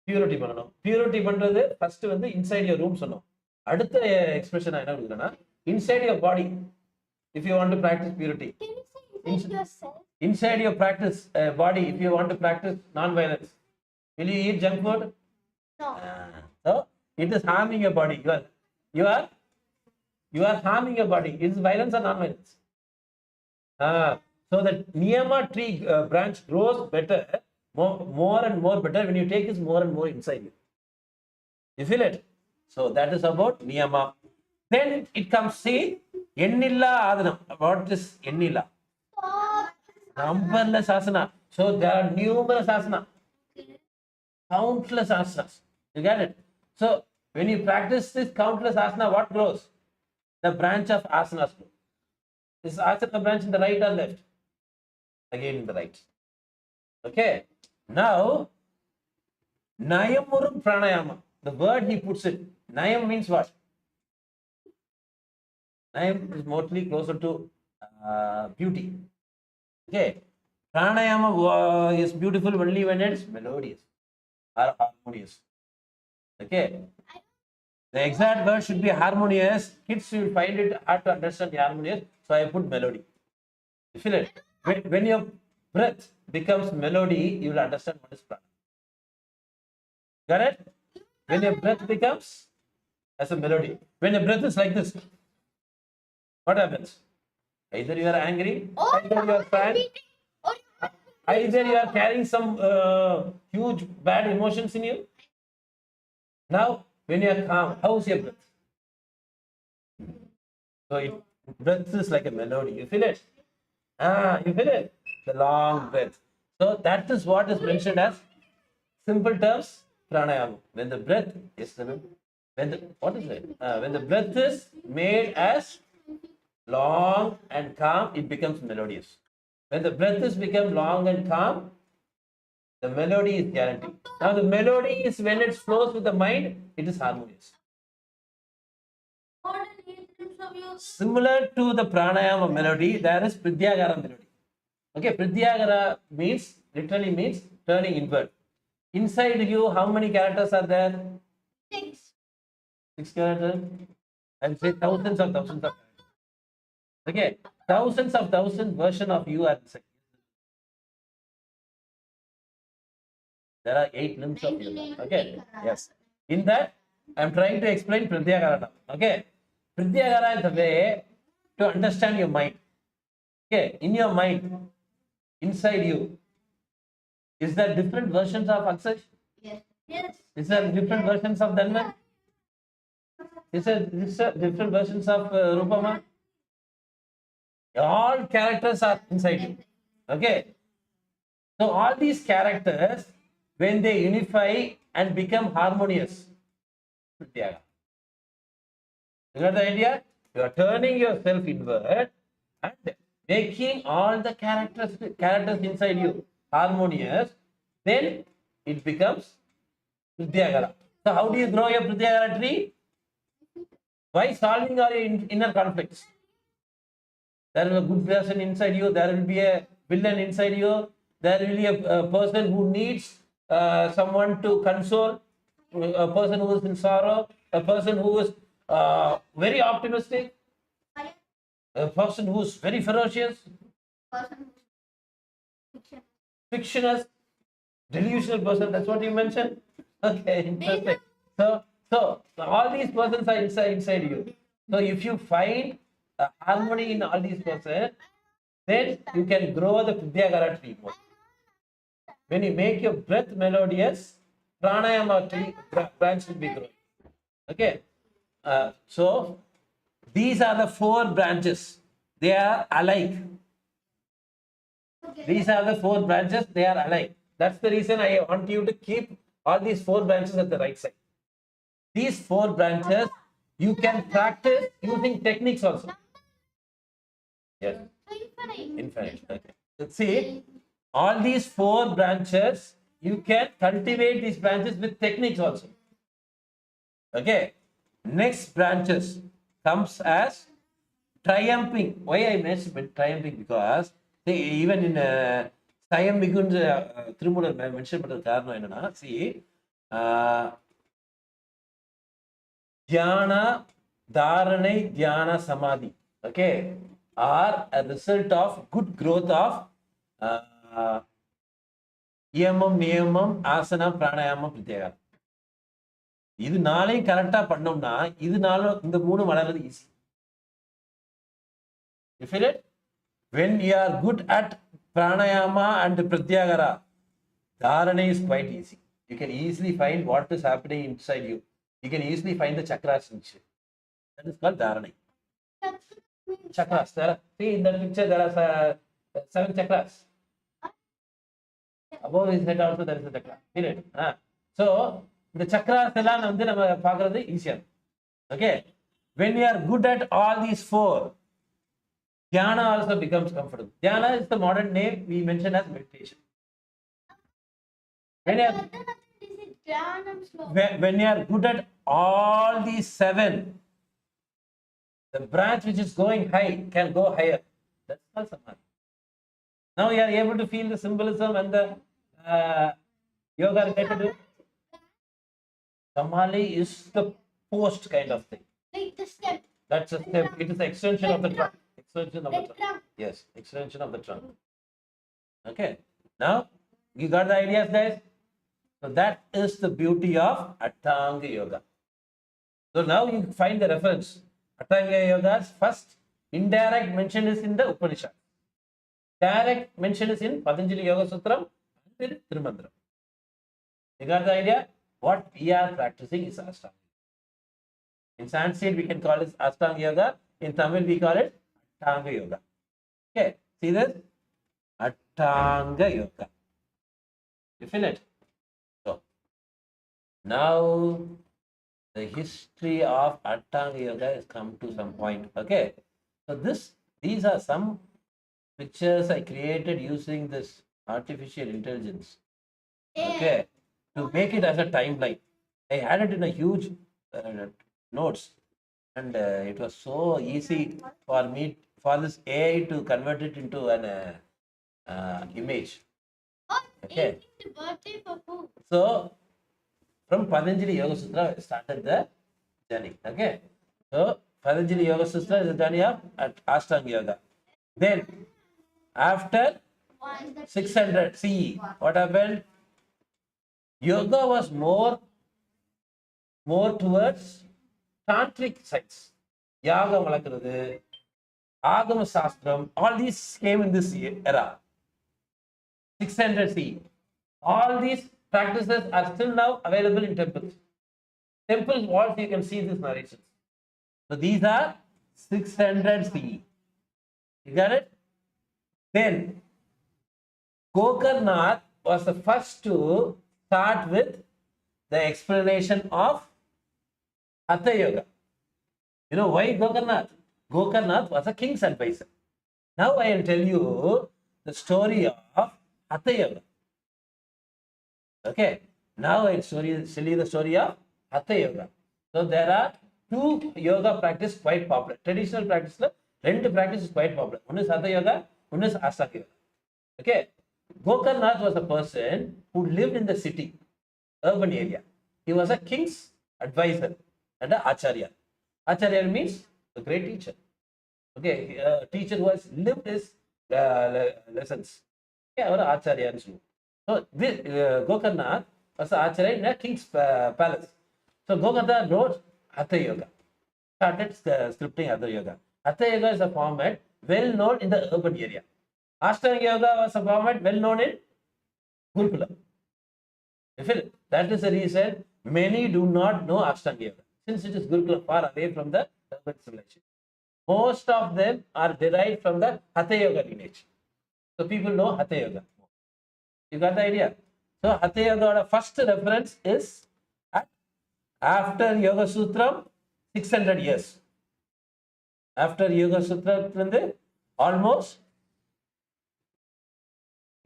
Purity பண்ணணும். Purity பண்றது first வந்து inside your room சொன்னோம். அடுத்த எக்ஸ்பிரஷன் என்ன கொடுக்குறேன்னா inside your body. If you want to practise purity, Can you say inside yourself? inside your practice body, if you want to practice non-violence, will you eat junk food? No. So it is harming your body. You are harming your body. It is violence or non-violence? So that niyama tree branch grows better, more and more better when you take it more and more inside you. You feel it? So that is about niyama. Then it comes, see, ennilla adhanam. What is ennilla? Numberless asana. So there are numerous asana, countless asanas. You get it? So when you practice this countless asana, what grows? The branch of asanas grows. Is asana branch in the right or left? Again in the right. Okay. Now, Nayamurum pranayama. The word he puts it. Nayam means what? Nayam is mostly closer to beauty. Okay. Pranayama is beautiful only when it's melodious or harmonious. Okay. The exact word should be harmonious. Kids will find it hard to understand the harmonious, so I put melody. You feel it? When your breath becomes melody, you will understand what is prana. Got it? When your breath becomes as a melody. When your breath is like this, what happens? Either you are angry, either you are sad, either you are carrying some huge bad emotions in you. Now, when you are calm, how is your breath? So breath is like a melody. You feel it? You feel it? The long breath. So that is what is mentioned as simple terms pranayama. When the breath is when the breath is made as long and calm, it becomes melodious. When the breath is become long and calm, the melody is guaranteed. Now the melody is when it flows with the mind, it is harmonious. Similar to the pranayama melody, there is Prityagara melody. Okay, Prityagara literally means turning inward. Inside you, how many characters are there? 6. 6 characters. I will say thousands of characters. Okay, thousands of versions of you are inside. There are 8 limbs of you. Okay, yes. In that, I am trying to explain Pratyagara now. Okay, Pratyagara is the way to understand your mind. Okay, in your mind, inside you, is there different versions of Aksash? Yes. Is there different versions of Dhanman? Is there different versions of Rupama? All characters are inside you. Okay. So all these characters, when they unify and become harmonious, Pratyagara. You got the idea? You are turning yourself inward and making all the characters inside you harmonious, then it becomes Pratyagara. So how do you grow your Pratyagara tree? By solving all your inner conflicts. There is a good person inside you, there will be a villain inside you, there will be a person who needs someone to console, a person who is in sorrow, a person who is very optimistic, a person who is very ferocious, fictionist, delusional person. That's what you mentioned. Okay, interesting. So all these persons are inside you. So if you find harmony in all these persons, then you can grow the Pratyagara tree more. When you make your breath melodious, pranayama tree branch will be growing. Okay. So these are the 4 branches. They are alike. These are the 4 branches. They are alike. That's the reason I want you to keep all these 4 branches at the right side. These 4 branches you can practice using techniques also. Yes. Infinite. Okay. Let's see. All these 4 branches, you can cultivate these branches with techniques also. Okay. Next branches comes as triumphing. Why I mentioned triumphing? Because See, even in Sayam Migun's Thirumular mention பண்றது காரணம் என்னன்னா, see, Dhyana, Dharanai, Dhyana, Samadhi, okay, are a result of good growth of Yamam, Niyamam, Asana, Pranayama, Pratyahara. இது நாளையும் கரெக்டா பண்ணோம்னா இது நாளும் இந்த மூணு வளர்றது easy. You feel it? When you are good at pranayama and pratyahara, dharana is quite easy. You can easily find what is happening inside you. You can easily find the chakras inside. That is called dharana. Chakras. See in that picture there are 7 chakras. Above his head also there is a chakra. Feel it? So the chakras எல்லாம் வந்து நம்ம பார்க்கிறது ஈஸியா. Okay. When you are good at all these 4, Dhyana also becomes comfortable. Dhyana is the modern name we mention as meditation. When you are good at all these 7, the branch which is going high can go higher. That's called Samadhi. Now you are able to feel the symbolism and the yoga related to Samadhi is the post kind of thing. Like the step. That's a step. It is the extension of the trunk. Extension of the Like trunk. trunk. Yes, extension of the trunk. Okay. Now you got the ideas, guys. So that is the beauty of Ashtanga Yoga. So now you find the reference. Ashtanga Yoga's first indirect mention is in the Upanishad. Direct mention is in Patanjali Yoga Sutram and in Tirumandram. You got the idea? What we are practicing is Ashtanga. In Sanskrit, we can call it Ashtanga Yoga. In Tamil, we call it Ashtanga Yoga. Okay, see this? Ashtanga Yoga. You feel it? So, now the history of Ashtanga Yoga has come to some point. Okay, so these are some pictures I created using this artificial intelligence. Okay, to make it as a timeline. I had it in a huge notes, and it was so easy for me, for this AI to convert it into an image. Oh, Okay. 18th birthday for who? So from Patanjali Yoga Sutra I started the journey. Okay, so Patanjali Yoga Sutra is the journey of Ashtanga Yoga. Then after 600 CE, what happened? Yoga was more towards tantric sites. Yaga Malakradu, Agama Sastram, all these came in this era. 600 CE. All these practices are still now available in temples. Temple walls, you can see these narrations. So these are 600 CE. You got it? Then Gokarnath was the first to start with the explanation of Hatha Yoga. You know why Gokarnath? Gokarnath was a king's advisor. Now I will tell you the story of Hatha Yoga. Okay. Now I will tell you the story of Hatha Yoga. So there are 2 yoga practices quite popular. Traditional practice, 2 practices quite popular. One is Hatha Yoga, one is Ashtanga Yoga. Okay. Gokarnath was a person who lived in the city, urban area. He was a king's advisor and an acharya. Acharya means a great teacher. Okay, a teacher who has lived his lessons. Okay, or acharya. So this Gokarnath was an acharya in a king's palace. So Gokarnath wrote Hatha Yoga, started scripting Hatha Yoga. Hatha Yoga is a format well known in the urban area. Ashtanga Yoga was a format well known in Gurukula. You feel it? That is the reason many do not know Ashtanga Yoga, since it is Gurukula, far away from the urban civilization. Most of them are derived from the Hatha Yoga lineage. So people know Hatha Yoga. You got the idea? So Hatha Yoga first reference is after Yoga Sutram, 600 years. After Yoga Sutra, almost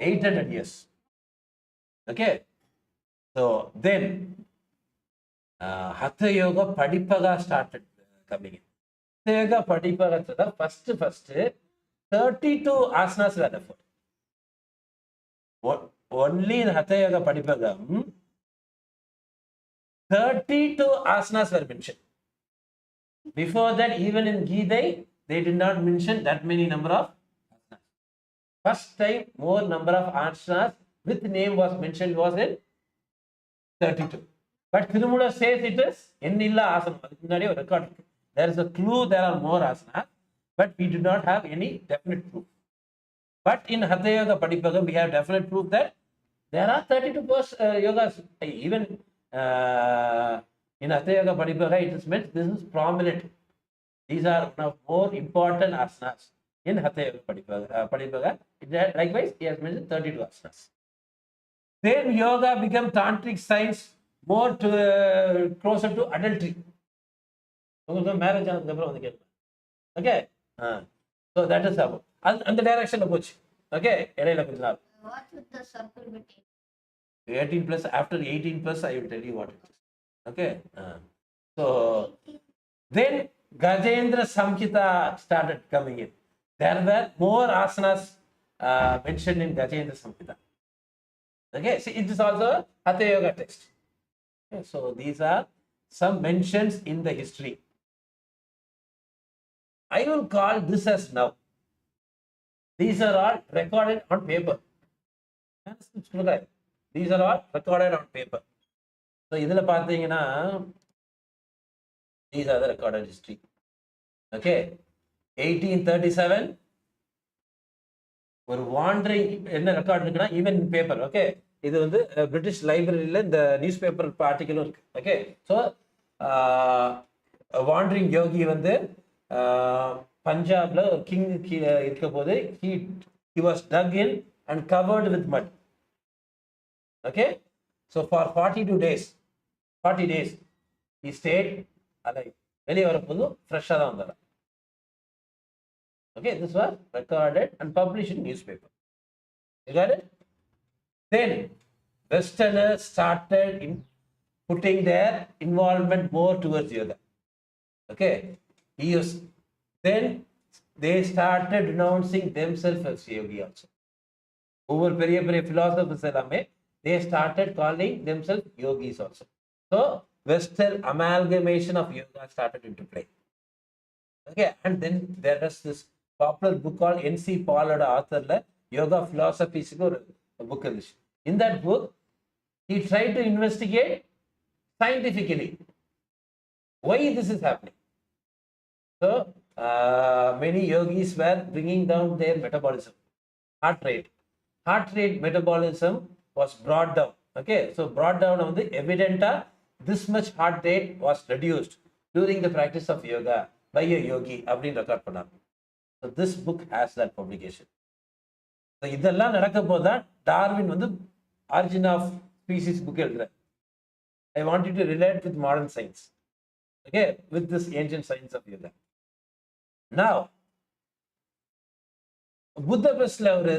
800 years. Okay. So then Hatha Yoga Padipaga started coming in. Hatha Yoga Padipaga, first 32 asanas were referred. Only in Hatha Yoga Padipagam, 32 asanas were mentioned. Before that, even in Gita, they did not mention that many number of asanas. First time, more number of asanas with name was mentioned was in 32. But Tirumula says it is Ennilla asana. There is a clue there are more asanas, but we do not have any definite proof. But in Hatha Yoga Padipagam, we have definite proof that there are 32 yogas. Even in Hatha Yoga Padipagam, it is meant this is prominent. These are one of more important asanas in Hatha Yoga Padipagam. Likewise, he has mentioned 32 asanas. Then yoga became tantric science more to closer to adultery. Marriage. Okay. So that is how. And the direction of which. Okay. What with the circle between? 18 plus, after 18 plus, I will tell you what it is. Okay. So then Gajendra Samhita started coming in. There were more asanas mentioned in Gajendra Samhita. Okay. See, it is also a Hatha Yoga text. Okay. So these are some mentions in the history. I will call this as now. These are all recorded on paper. These are all recorded on paper. So, these are the recorded history. Okay. 1837. ஒரு wandering என்ன record இருக்குன்னா even in paper. Okay. இது வந்து British லைப்ரரியில இந்த news paper ஆர்டிக்கலும் இருக்கு. Okay. So wandering யோகி வந்து பஞ்சாப்ல ஒரு கிங் இருக்க போது he was dug in and covered with mud. Okay. So for 40 days he stayed alive. வெளியே வரும்போது ஃப்ரெஷ்ஷாக தான் வந்தார். Okay, this was recorded and published in newspaper. You got it? Then Westerners started in putting their involvement more towards yoga. Okay, then they started denouncing themselves as yogi also. Over பெரிய philosophers எல்லாமே they started calling themselves yogis also. So Western amalgamation of yoga started into play. Okay, and then there is this popular book called N.C. Pollard author Yoga Philosophies book. In that book, he tried to investigate scientifically why this is happening. So many yogis were bringing down their metabolism, heart rate metabolism was brought down. Okay, so brought down on the evident this much heart rate was reduced during the practice of yoga by a yogi. Record panna. So this book has that publication. So இதெல்லாம் நடக்க போதான் Darwin வந்து origin of species book எழுதுறார். I want you to relate with modern science. Okay, with this ancient science of yoga. Now Budapestல ஒரு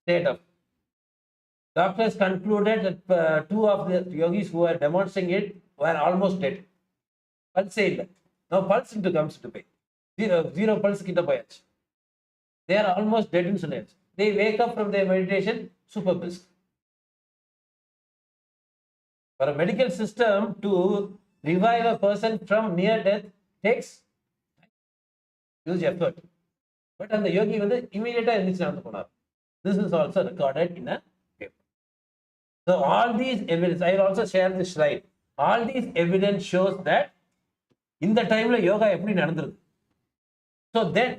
state of doctors concluded that two of the yogis who were demonstrating it were almost dead. Pulse illa. Now pulse comes into play. Zero pulse kitta poyachu. They are almost dead in sollachu. They wake up from their meditation super brisk. For a medical system to revive a person from near death takes huge effort. But on the yogi வந்து immediately எந்திரிச்சு நடந்து போனார். This is also recorded in a paper. So all these evidence, I will also share this slide. All these evidence shows that in the time yoga எப்படி நடந்திருக்கு. So then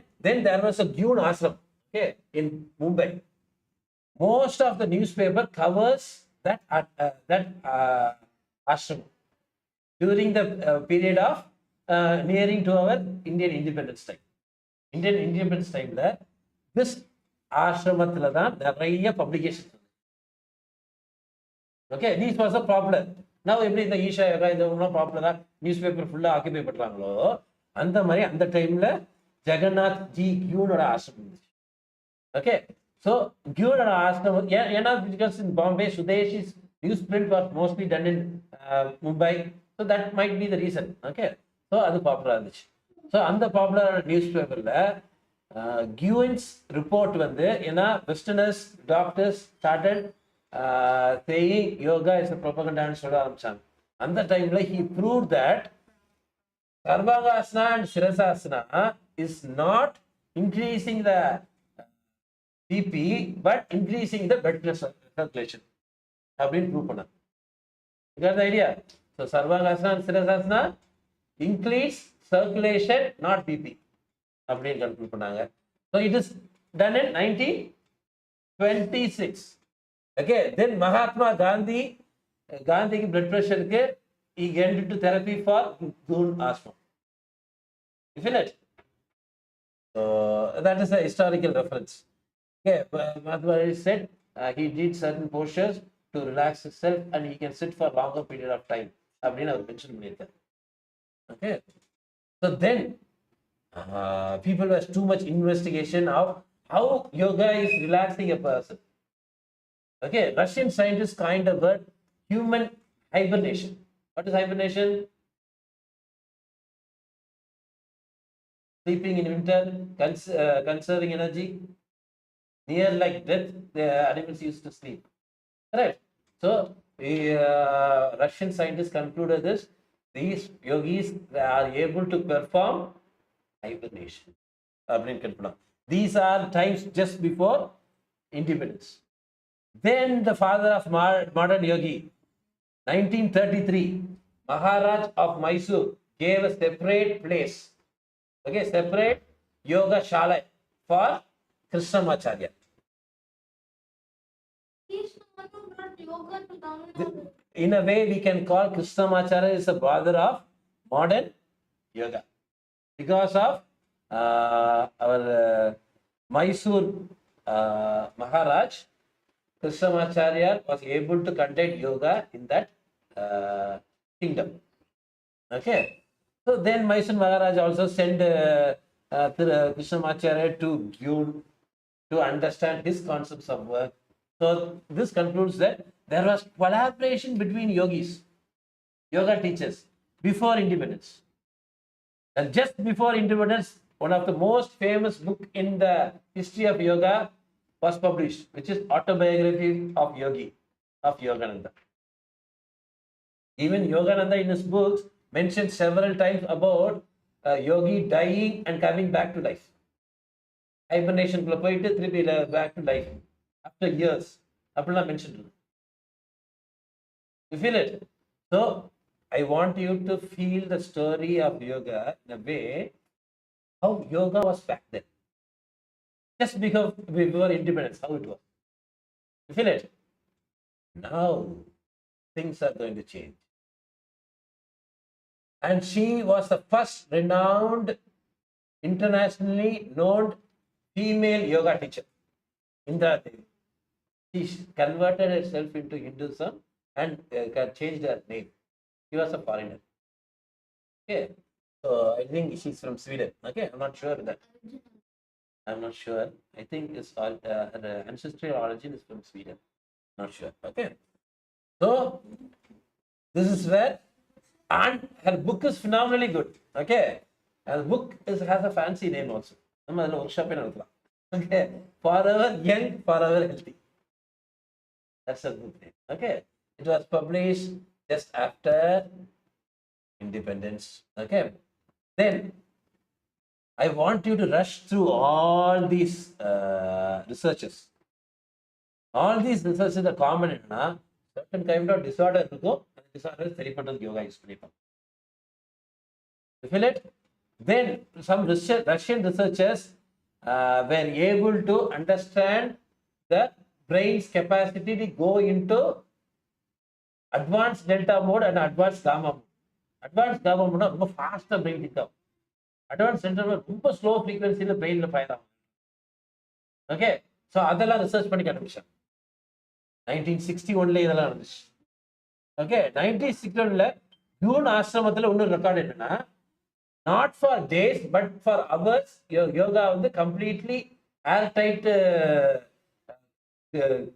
there was a Gyun ashram, okay, in Mumbai. Most of the newspaper covers that ashram during the period of nearing to our Indian independence time. Indian independence time this ashramatla தான் நிறைய publications. Okay, these was a popular. Now எப்படி இந்த ஈஷா யோகா இந்த பாப்புலரா news paper ஃபுல்லா ஆக்கிபை பண்றாங்களோ அந்த மாதிரி அந்த டைம்ல ஜெகநாத் ஜி கியூனோட ஆசிரமம் இருந்துச்சு. ஓகே, ஸோ கியூனோட ஆசிரமம் ஏன்னா because in Bombay Swadeshi's news print was mostly done in Mumbai, so that might be the reason. Okay, so அது பாப்புலராக இருந்துச்சு. ஸோ அந்த பாப்புலரான நியூஸ் பேப்பரில் Guin's report வந்து ஏன்னா westerners doctors started saying yoga is a propaganda ன்னு சொல்ல ஆரம்பிச்சாங்க. அந்த டைம்ல he proved that sarvangasana and sirasasana is not increasing the BP but increasing the blood pressure circulation அப்படின்னு prove பண்ணாங்க. You got the idea? So sarvangasana and sirasasana increase circulation not BP அப்படின்னு conclude பண்ணாங்க. So it is done in 1926. Okay, then Mahatma Gandhiக்கு blood pressure க்கு he went into therapy for Gun asthma. You feel it? So that is a historical reference. Okay, Mahatma said he did certain postures to relax himself and he can sit for longer period of time. அப்படின்னு அவர் mention பண்ணியிருக்காரு. Okay, so then people was too much investigation of how yoga is relaxing a person. Okay, Russian scientists coined the word human hibernation. What is hibernation? Sleeping in winter, conserving energy. Near like death, the animals used to sleep. Correct. So Russian scientists concluded this. These yogis are able to perform hibernation. These are times just before independence. Then the father of modern yogi, 1933, Maharaj of Mysore gave a separate place, okay, separate yoga shala for Krishnamacharya. He's the one who brought yoga to Tamil Nadu. In a way, we can call Krishnamacharya is the father of modern yoga because of our Mysore Maharaj. Krishnamacharya was able to conduct yoga in that kingdom. Okay, so then Mysore Maharaj also sent Krishnamacharya to Gyun to understand his concepts of work. So this concludes that there was collaboration between yogis, yoga teachers, before independence. And just before independence, one of the most famous book in the history of yoga was published, which is Autobiography of Yogananda. Even Yogananda in his books mentioned several times about yogi dying and coming back to life. Hibernation back to life after years. Apna mentioned. You feel it? So I want you to feel the story of yoga in a way how yoga was back then. Just because before independence, how it was. You feel it? Now things are going to change. And she was the first renowned, internationally known female yoga teacher. Indra Devi. She converted herself into Hinduism and changed her name. She was a foreigner. Okay, so I think she's from Sweden. Okay, I'm not sure that. I'm not sure. I think it's all her ancestral origin is from Sweden. Not sure. Okay, so this is where, and her book is phenomenally good. Okay, her book has a fancy name also. Okay, forever young, forever healthy. That's a good name. Okay, it was published just after independence. Okay, then I want you to rush through all these researches. All these researches are common in certain kind of disorder. Disorder is very important. Yoga is very important. You feel it? Then some Russian researchers were able to understand the brain's capacity to go into advanced delta mode and advanced gamma mode. Advanced gamma mode is very fast brain think. Advanced delta mode is very slow frequency in the brain fire. Okay, so adala research panni kandupicha 1961 la idala nadந்துச்சு. Okay, 1961 la June ashramathala onnu record enna not for days but for hours yoga வந்து completely airtight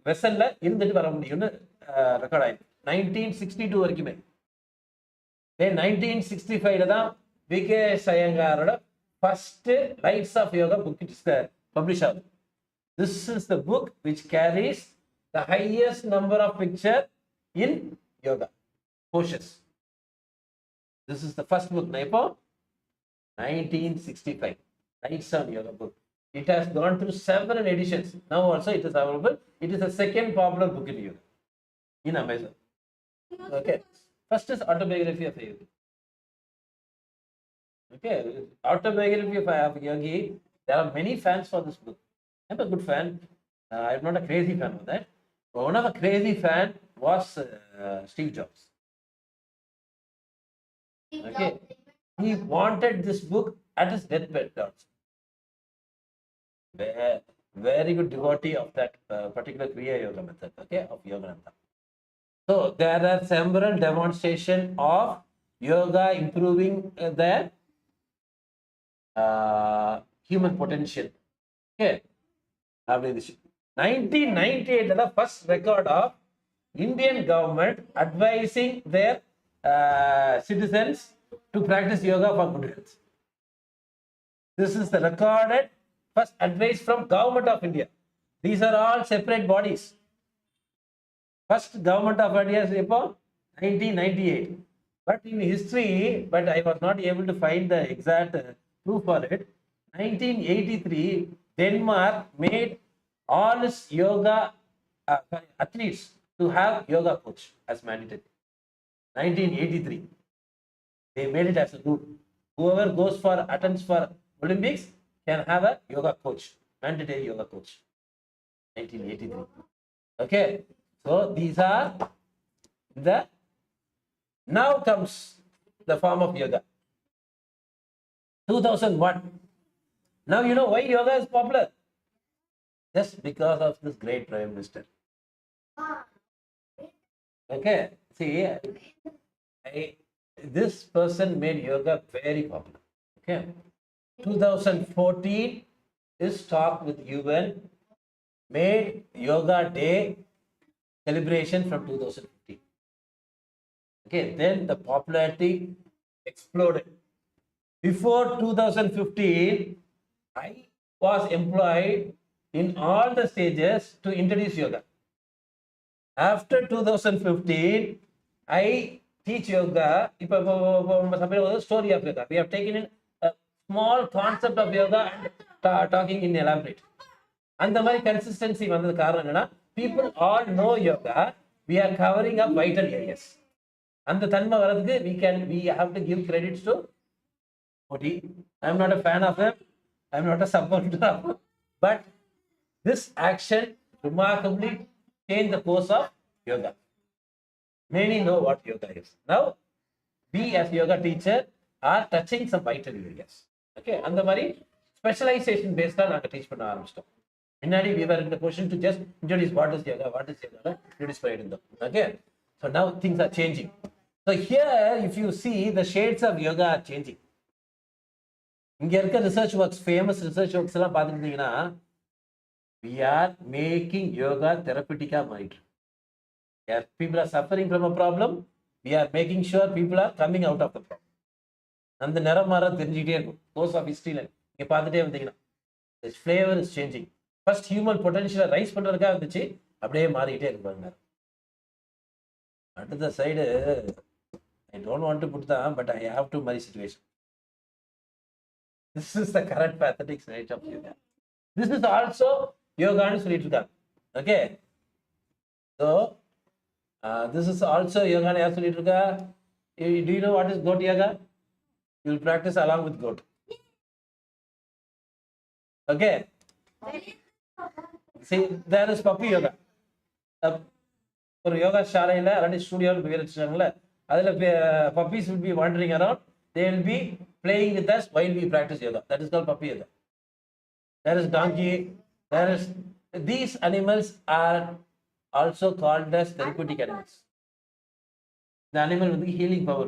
வெசல்ல இருந்துட்டு வர முடியும்னு record ஆயிருக்கு 1962 வரைக்குமே. 1965 தான் VK ஐயங்காரோட first Lights of Yoga book is published out. This is the book which carries the highest number of picture in yoga postures. This is the first book, Naipo, 1965. Lights on Yoga book. It has gone through several editions. Now also it is available. It is the second popular book in yoga in Amazon. Okay. First is Autobiography of a Yogi. Okay. Autobiography of a Yogi. There are many fans for this book. I'm a good fan. I'm not a crazy fan of that. But one of a crazy fan was Steve Jobs. Okay. He wanted this book at his deathbed also. Very good devotee of that particular Kriya Yoga method, okay, of YogaVanam. So there are several demonstrations of yoga improving their human potential. Okay. 1998 is the first record of Indian government advising their citizens to practice yoga for good health. This is the recorded first advice from government of India. These are all separate bodies. First government of India is 1998. But in history, but I was not able to find the exact proof for it. 1983, Denmark made all its yoga athletes to have yoga coach as mandatory. 1983. They made it as a rule. Whoever goes for attends for Olympics can have a yoga coach, mandatory yoga coach. 1983. Okay. So these are the, now comes the form of yoga. 2001. Now you know why yoga is popular? Just because of this great Prime Minister. Okay. See, this person made yoga very popular. Okay. 2014 is talk with UN, made Yoga Day celebration from 2015. Okay, then the popularity exploded. Before 2015, I was employed in all the stages to introduce yoga. After 2015, I teach yoga. Story of yoga. We have taken in a small concept of yoga and talking in elaborate. And the very consistency on the Karana, people all know yoga. We are covering up vital areas. And the Tanma Varadhe, we have to give credits to Oti. I'm not a fan of him. I'm not a supporter of him. But this action remarkably changed the course of yoga. Many know what yoga is. Now, we as yoga teacher are touching some vital areas. Okay, and the very specialization based on our teach panna aarambishtom. Inadi we were in the position to just introduce what is yoga, introduce pride in them. Okay, so now things are changing. So here, if you see, the shades of yoga are changing. இங்க இருக்க research works, famous research works எல்லாம் பார்த்துக்கிட்டீங்கன்னா, we are making yoga therapeutic. People are suffering from a problem. We are making sure people are coming out of the problem. And the Naramara course of history line. The flavor is changing. First human potential rise பண்றதுக்காக இருந்துச்சு, அப்படியே மாறிட்டே இருப்பாங்க. At the side, I don't want to put that, but I have to my situation. This is the current pathetic state of yoga. This is also yoga and Sri. Okay. So this is also yoga and Sri. Do you know what is goat yoga? You will practice along with goat. Okay. See, there is puppy yoga. For yoga shala already studio puppies will be wandering around. They will be playing with us while we practice yoga. That is called puppy yoga. There is donkey. There is, these animals are also called as therapeutic animals. The animal with the healing power.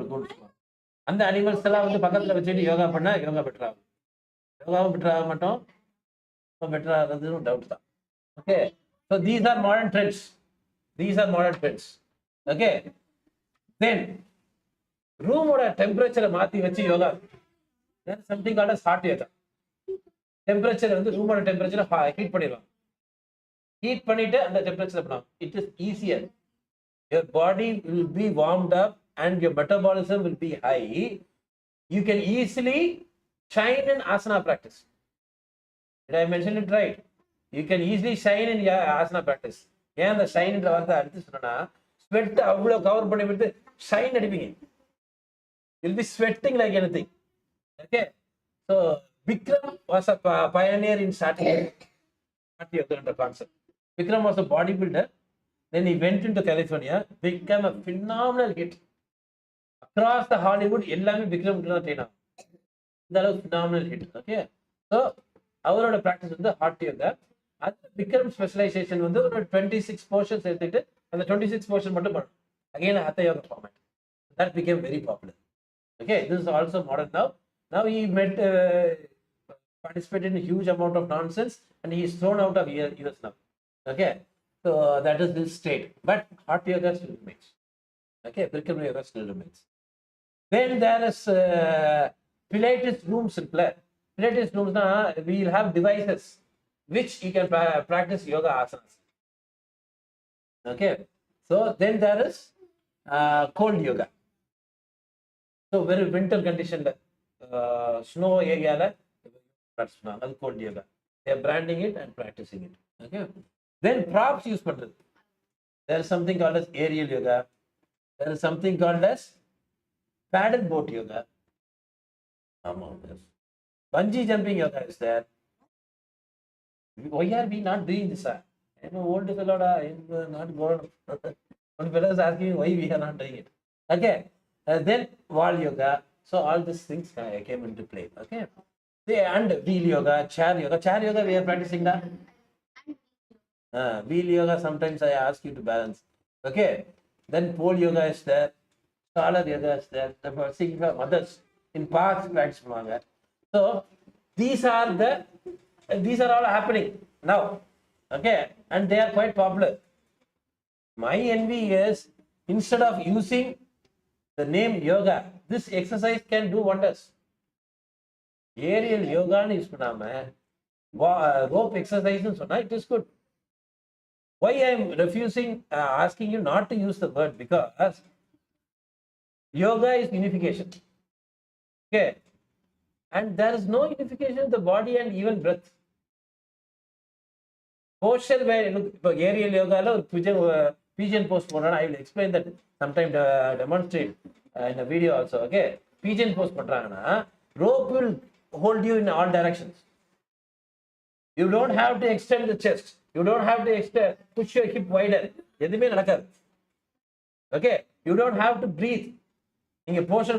And the animals yoga panna yoga better. Yoga better better doubt. Okay. So these are modern trends. These are modern trends. Okay. Then room or temperature mathi vachi yoga. There is something called as hot yoga. Temperature வந்து ரூமோட temperature heat பண்ணிடுவாங்க. Heat பண்ணிட்டு அந்த temperature பண்ணுவாங்க. It is easier. Your body will be warmed up and your metabolism will be high. You can easily shine in asana practice. Did I mention it right? You can easily shine in your asana practice. ஏன் அந்த ஷைன்ன்ற வார்த்தை அடுத்து சொன்னா sweat அவ்வளோ cover பண்ணி விட்டு shine அடிப்பீங்க. You'll be sweating like anything. Okay, so Bikram was a pioneer in starting hot yoga under concept. Bikram was a bodybuilder. Then he went into California, became a phenomenal hit. Across the Hollywood, எல்லாமே Bikram கிட்ட தான் train ஆகும். இந்த அளவுக்கு phenomenal hit. Okay, so அவரோட practice வந்து hot yoga. அது Bikram specialization வந்து ஒரு 26 portions எடுத்துட்டு அந்த 26 portion மட்டும் பண்ணணும். Again, hatha yoga format. That became very popular. Okay, this is also modern now. Now he participated in a huge amount of nonsense and he is thrown out of US now. Okay, so that is this state. But hot yoga still remains. Okay, Bikram yoga still remains. Then there is Pilates rooms in play. Pilates rooms, we will have devices which you can practice yoga asanas. Okay, so then there is cold yoga. So very winter condition, snow area, that's cold yoga. They are branding it and practicing it. Okay. Then props use pandrathu. There is something called as aerial yoga. There is something called as paddle boat yoga. Bungee jumping yoga is there. Why are we not doing this? I'm an old fellow, I'm not grown. One fellow is asking why we are not doing it. Okay. Then wall yoga. So all these things came into play. Okay. And wheel yoga, chair yoga. Chair yoga we are practicing now. Wheel yoga sometimes I ask you to balance. Okay. Then pole yoga is there. Scholar yoga is there. Seeing from others in parks practice. So these are all happening now. Okay. And they are quite popular. My envy is instead of using the name yoga, this exercise can do wonders. Aerial yoga is rope exercise, it is good. Why I am refusing, asking you not to use the word? Because yoga is unification. Okay, and there is no unification of the body and even breath. Posture where aerial yoga or pigeon pose, I will explain that sometime, demonstrate in a video also. Okay, pigeon pose rope will hold you in all directions. You don't have to extend the chest. You don't have to push your hip wider. Okay, you don't have to breathe. In a portion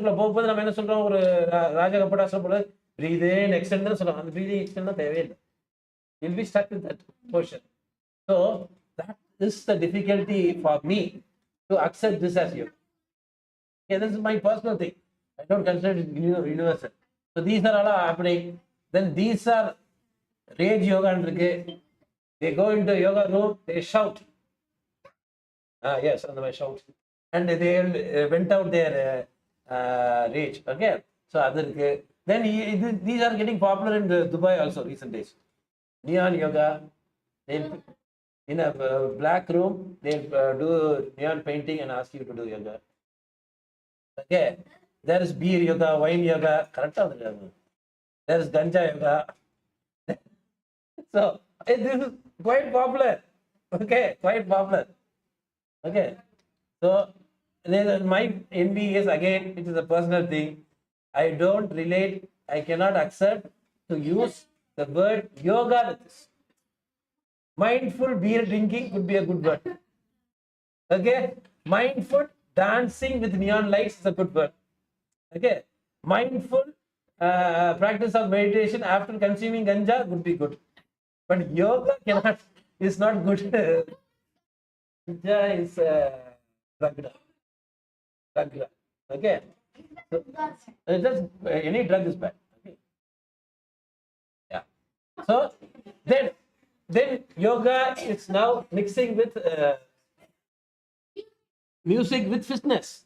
breathe in, extend, breathing extend. You'll be stuck with that portion. So that is the difficulty for me to accept this as yoga. Okay, this is my personal thing. I don't consider it universal. So these are all happening. Then these are rage yoga. They go into yoga room, they shout. Yes, and they shout. And they went out their rage. Okay, so then these are getting popular in Dubai also recent days. Neon yoga. They, in a black room, they do neon painting and ask you to do yoga. Okay, there is beer yoga, wine yoga. There is ganja yoga. So this is quite popular. Okay, quite popular. Okay, so my envy is, again, it is a personal thing. I don't relate, I cannot accept to use the word yoga with this. Mindful beer drinking could be a good word. Okay, mindful dancing with neon lights is a good word. Okay, mindful practice of meditation after consuming ganja would be good. But yoga is not good. Ganja is drug. Okay, so just any drug is bad. Okay. Yeah. So then yoga is now mixing with music with fitness.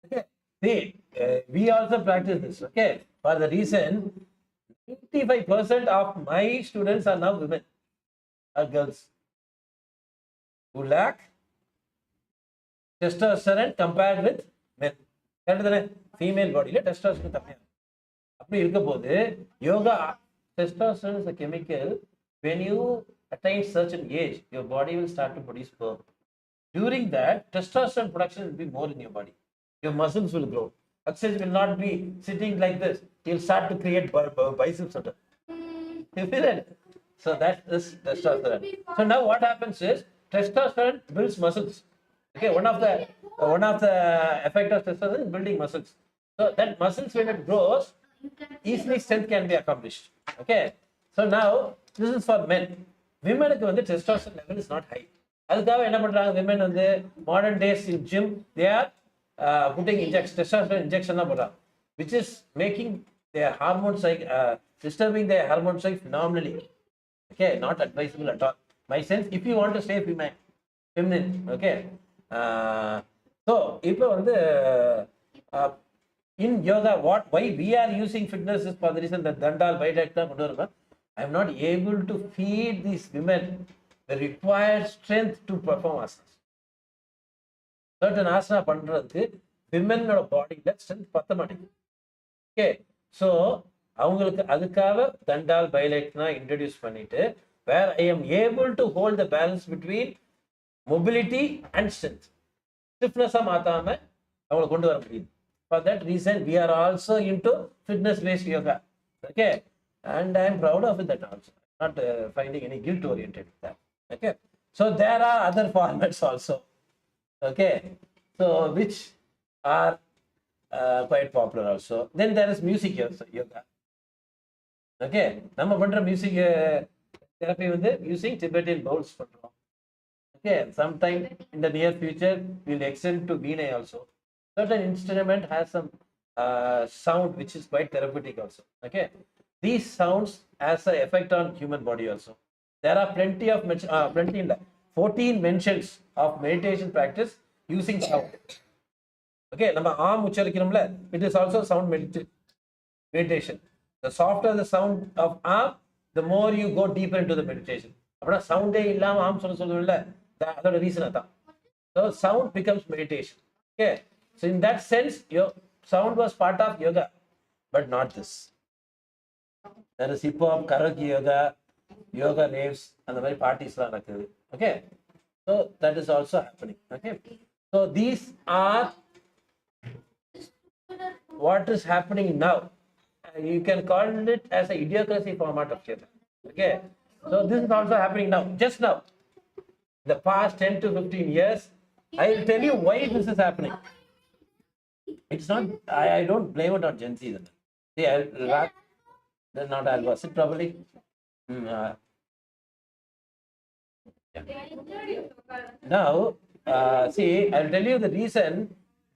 Okay. See, we also practice this, okay? For the reason, 55% of my students are now women or girls who lack testosterone compared with men. Female body, testosterone கம்மியா அப்படி இருக்கும்போது yoga, testosterone is a chemical. When you attain certain age, your body will start to produce sperm. During that, testosterone production will be more in your body. Your muscles will grow. Exercise will not be sitting like this. You'll start to create biceps. You feel it? So that is testosterone. So now what happens is testosterone builds muscles. Okay, one of the effect of testosterone is building muscles. So that muscles, when it grows, easily strength can be accomplished. Okay. So now this is for men. Women the testosterone level is not high. அதுக்காக என்ன பண்றாங்க women modern days in gym they are putting testosterone injection which is making their hormone cycle disturbing their hormone cycle phenomenally. Okay, not advisable at all. My sense, if you want to stay feminine, okay. So இப்போ in yoga, why we are using fitness is for the reason that dandal bicep I am not able to feed these women the required strength to perform asanas. Certain asana பண்றதுக்கு women body strength பத்த மாட்டேங்குது. Okay, so அவங்களுக்கு அதுக்காக தண்டால் பைலைட்னா introduce பண்ணிட்டு where I am able to hold the balance between mobility and strength. Stiffness மாத்தாம அவங்களை கொண்டு வர முடியுது. For that reason, we are also into fitness-based yoga. Okay, and I am proud of that also. Not finding any guilt oriented with that. Okay, so there are other formats also. Okay, so which are quite popular also. Then there is music yoga. Okay, நம்ம பண்ற music therapy using Tibetan bowls பண்றோம். Okay, sometime in the near future we will extend to Veena also. Certain instrument has some sound which is quite therapeutic also. Okay, these sounds has an effect on human body also. There are plenty 14 mentions of meditation practice using sound. Okay, நம்ம ஆம் உச்சரிக்கிறோம்ல, it is also sound meditation. The softer the sound of arm, the more you go deeper into the meditation. அப்படின்னா சவுண்டே இல்லாம ஆம் சொல்லுவோம்ல, அதோட reason அதான். So sound becomes meditation. Okay, so in that sense your sound was part of yoga, but not this. There is hip hop, karaoke yoga raves and the very parties la nakkudu. Okay, so that is also happening. Okay, so these are what is happening now. You can call it as a idiocracy format of yoga. Okay, so this is also happening now, just now. In the past 10 to 15 years, I will tell you why this is happening. It's not, I don't blame it on Gen Z. See, then not Alva. Sit properly. Yeah. Now, see, I'll tell you the reason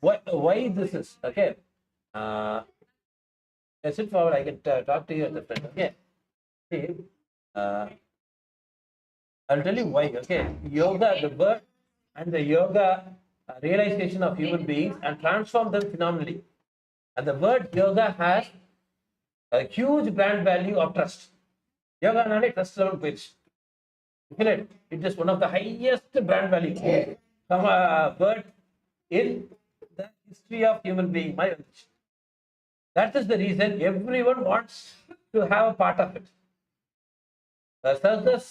why this is. Okay. Sit forward. I can talk to you at the front. Okay. See, I'll tell you why. Okay. Yoga, the word, and the yoga realization of human beings and transform them phenomenally. And the word yoga has a huge brand value of trust. Yoga nale trust level page. You feel it? It is one of the highest brand value from a word in the history of human being. That is the reason everyone wants to have a part of it. The circus,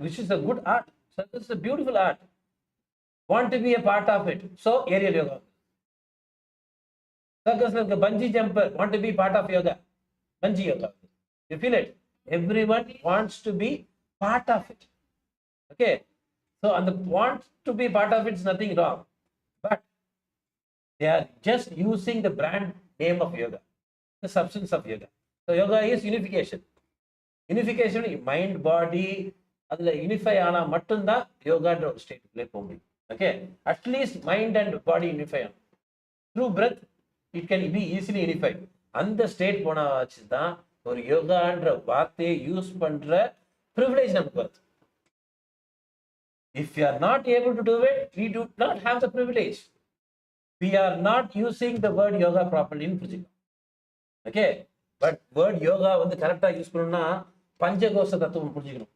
which is a good art, circus is a beautiful art, want to be a part of it. So aerial yoga. Circus like a bungee jumper want to be part of yoga. Bungee yoga. You feel it? Everyone wants to be part of it. Okay. So on the want to be part of it is nothing wrong. But they are just using the brand name of yoga, the substance of yoga. So yoga is unification. Unification mind, body, adla unify ஆனா மட்டும்தான் யோகான்ற ஒரு ஸ்டேட்டுக்குள்ளே போக முடியும். Okay, at least mind and body unify. Through breath, it can be easily unified. அந்த state போனாச்சு தான் ஒரு யோகான்ற வார்த்தையை use பண்ற privilege நமக்கு வருது. If you are not able to do it, we do not have the privilege. we are not using the word yoga properly in புரிஞ்சுக்கணும். Okay, but word yoga வந்து கரெக்டா யூஸ் பண்ணணும்னா பஞ்சகோஷ தத்துவம் புரிஞ்சுக்கணும்.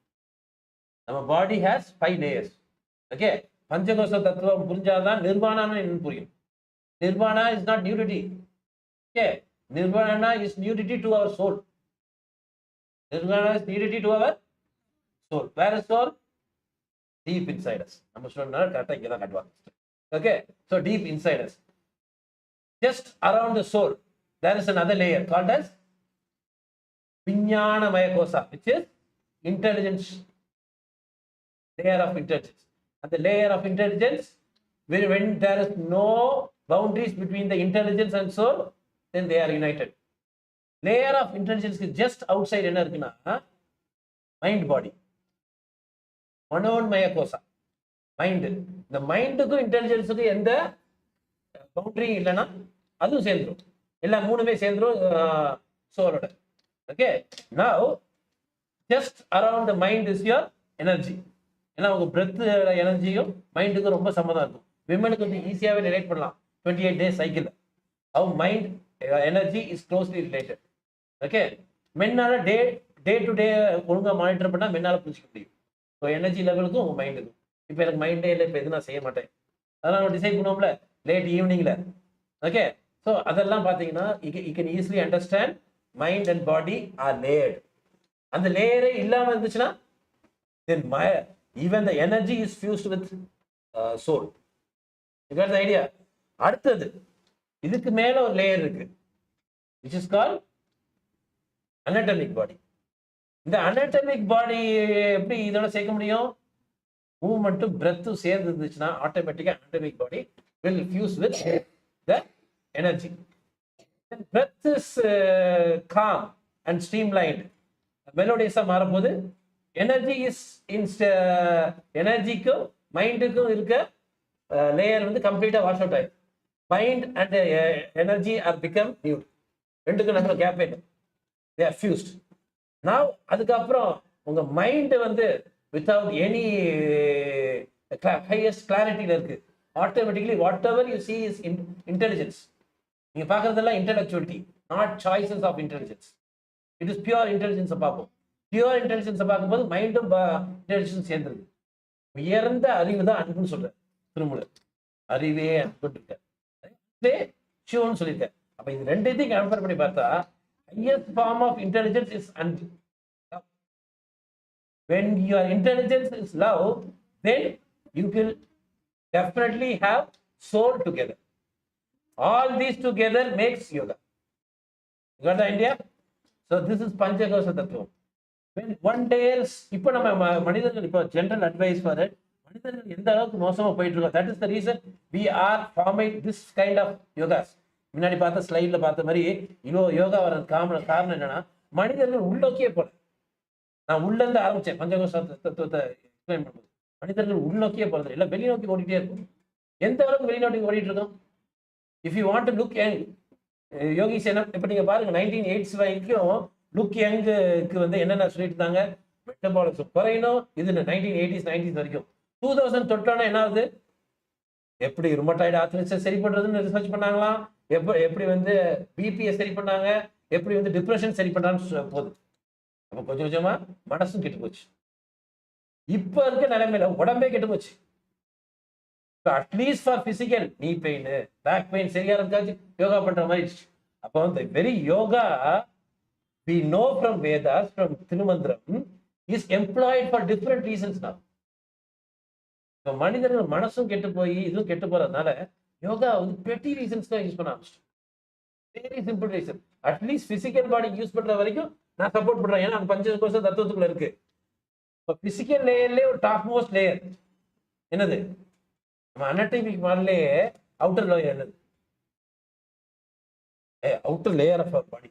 நம்ம பாடி has 5 layers. Okay, பஞ்சகோஷ தத்துவம் புரிஞ்சாதான் நிர்வாணம்னு என்னன்னு புரியும். Nirvana is not nudity. Okay, nirvana is nudity to our soul. Nirvana is nudity to our soul. Where is soul? Deep inside us. நம்ம சொன்னா கரெக்டா இங்க தான் காட்டுவாங்க. Okay, so deep inside us, just around the soul, there is another layer called as Vijnanamaya Kosa, which is intelligence, layer of intelligence. And the layer of intelligence, when there is no boundaries between the intelligence and soul, then they are united. Layer of intelligence is just outside என்ன இருக்குன்னா mind body. மனோன்மய kosa, mind. இந்த மைண்டுக்கும் இன்டெலிஜென்ஸுக்கும் எந்த பவுண்டரியும் இல்லைன்னா அதுவும் சேர்ந்துடும். எல்லாம் மூணுமே சேர்ந்துடும் சோலோட. Okay, now just around the mind is your energy. ஏன்னா உங்க பிரெத் எனர்ஜியும் மைண்டுக்கும் ரொம்ப சம்மதம் இருக்கும். விமனுக்கு வந்து ஈஸியாகவே ரிலேட் பண்ணலாம் 28 days cycle. How mind energy is closely related. Okay, மென்னால டே டு டே ஒழுங்காக மானிட்டர் பண்ணால் மென்னால் புரிஞ்சிக்க முடியும். ஸோ எனர்ஜி லெவலுக்கும் உங்கள் மைண்டுக்கும். இப்போ எனக்கு மைண்டே இல்லை, இப்போ எது நான் செய்ய மாட்டேன், அதெல்லாம் நம்ம டிசைட் பண்ணுவோம்ல லேட் ஈவினிங்கில். ஓகே, ஸோ அதெல்லாம் பார்த்தீங்கன்னா you can easily understand mind and body are layered. அந்த லேயரே இல்லாமல் இருந்துச்சுன்னா then even the energy is fused with soul. You got the idea. அடுத்தது இதுக்கு மேலே ஒரு லேயர் இருக்கு, which is called anatomic body. இந்த anatomic body எப்படி இதோட சேர்க்க முடியும்? மூவ்மெண்ட்டும் பிரெத்தும் சேர்ந்து இருந்துச்சுன்னா ஆட்டோமேட்டிக்கா anatomic body will fuse with the energy. When breath is calm and streamlined, melodious-ஆ மாறும்போது எனர்ஜி இஸ் எனர்ஜிக்கும் மைண்டுக்கும் இருக்க லேயர் வந்து கம்ப்ளீட்டா வாஷ் அவுட் ஆயிடும். Mind and energy are become nude. ரெண்டுக்கும் நம்ம கேப் இல்லை, தே ஆர் ஃபியூஸ்ட். நான் அதுக்கப்புறம் உங்க மைண்ட் வந்து வித்தவுட் எனி ஹையஸ்ட் கிளாரிட்டியில இருக்கு. Automatically whatever you see is intelligence. நீங்க பாக்குறதெல்லாம் intellectuality, not choices of intelligence. It is pure இன்டெலிஜென்ஸை பார்ப்போம். பியூர் இன்டெலிஜென்ஸை பார்க்கும்போது மைண்டும் இன்டெலிஜென்ஸ் சேர்ந்துருக்கு. உயர்ந்த அறிவு தான் அன்புன்னு சொல்றேன் திருமூலர். அறிவே அன்புன்னு இருக்க, சிவன்னு சொல்லியிருக்கேன். அப்ப இது ரெண்டையும் கம்பேர் பண்ணி பார்த்தா highest form of intelligence is love. When your intelligence is love, then you will definitely have soul together. All these together makes yoga. You got the idea? So this is Panchakosha Tattvam. When one day else, இப்போ நம்ம மனிதர்கள் இப்போ general advice for it, மனிதர்கள் எந்த அளவுக்கு மோசமா போயிட்டு இருக்கோம். That is the reason we are forming this kind of yogas. முன்னாடி பார்த்த ஸ்லைட்ல பார்த்த மாதிரி இவ்வளோ யோகா வர்றது காரணம் என்னன்னா மனிதர்கள் உள்நோக்கியே போல. நான் உள்ள இருந்து ஆரம்பிச்சேன் பஞ்சகோஷ தத்துவத்தை எக்ஸ்பிளைன் பண்ணும்போது, மனிதர்கள் உள்நோக்கியே போறது இல்லை, வெளிநோக்கி ஓடிட்டே இருக்கும். எந்த அளவுக்கு வெளிநோக்கி ஓடிட்டு இருக்கோம்? If you want to look young, yogis என்ன இப்போ நீங்க பாருங்க 1980s வரைக்கும் லுக் யங்குக்கு வந்து என்னென்ன சொல்லிட்டு இருந்தாங்க, மெட்டபாலிசம் குறையணும். இது 1980s 90s வரைக்கும். 2000 தொட்டோன்னா என்ன ஆகுது? எப்படி ருமட்டாய்டு ஆர்த்ரைட்டிஸை சரி பண்றதுன்னு ரிசர்ச் பண்ணாங்களாம், எப்படி வந்து பிபியை சரி பண்ணாங்க, எப்படி வந்து டிப்ரெஷன் சரி பண்றான்னு போகுது. அப்போ கொஞ்சம் கொஞ்சமா மனசும் கெட்டு போச்சு. இப்ப இருக்க நிலைமையில உடம்பே கெட்டு போச்சு. அட்லீஸ்ட் ஃபார் பிசிக்கல் நீ பெயின் பேக் பெயின் சரியா இருக்காச்சு யோகா பண்ற மாதிரி. அப்போ வந்து very yoga we know from Vedas, from Tirumandram, is employed for different reasons now. இப்போ மனிதர்கள் மனசும் கெட்டு போய் இதுவும் கெட்டு போறதுனால யோகா வந்து பெட்டி ரீசன்ஸ் தான் யூஸ் பண்ண ஆரம்பிச்சிட்டோம். Very simple reason. At least physical body use பண்ற வரைக்கும் நான் சப்போர்ட் பண்றேன். ஏன்னா அந்த பஞ்சகோஷ தத்துவத்துக்குள்ள இருக்கு. இப்போ பிசிக்கல் லேயர்லேயே ஒரு டாப் மோஸ்ட் லேயர் என்னது? நம்ம அனடாமிக் மாடல்லேயே அவுட்டர் லேயர் என்னது? Outer layer of our body,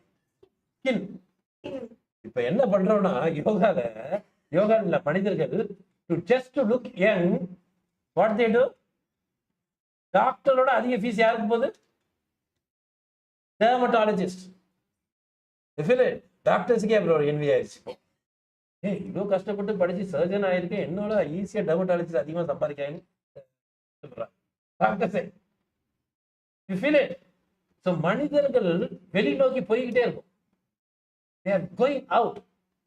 skin. இப்ப என்ன பண்றோம்னா யோகால மனிதர்கள் just to look young, what they do? டாக்டரோட அதிக ஃபீஸ் யாருக்கு போகுது? டெர்மட்டாலஜிஸ்ட். டாக்டர்ஸுக்கே அப்புறம் ஒரு என்வி ஆயிடுச்சு. இவ்வளோ கஷ்டப்பட்டு படிச்சு சர்ஜன் ஆயிருக்கேன், என்னோட ஈஸியா டெர்மட்டாலஜிஸ்ட் அதிகமாக சம்பாதிக்காங்க டாக்டர்ஸே. You feel it. ஸோ மனிதர்கள் வெளிநோக்கி போய்கிட்டே இருக்கும். They are going out.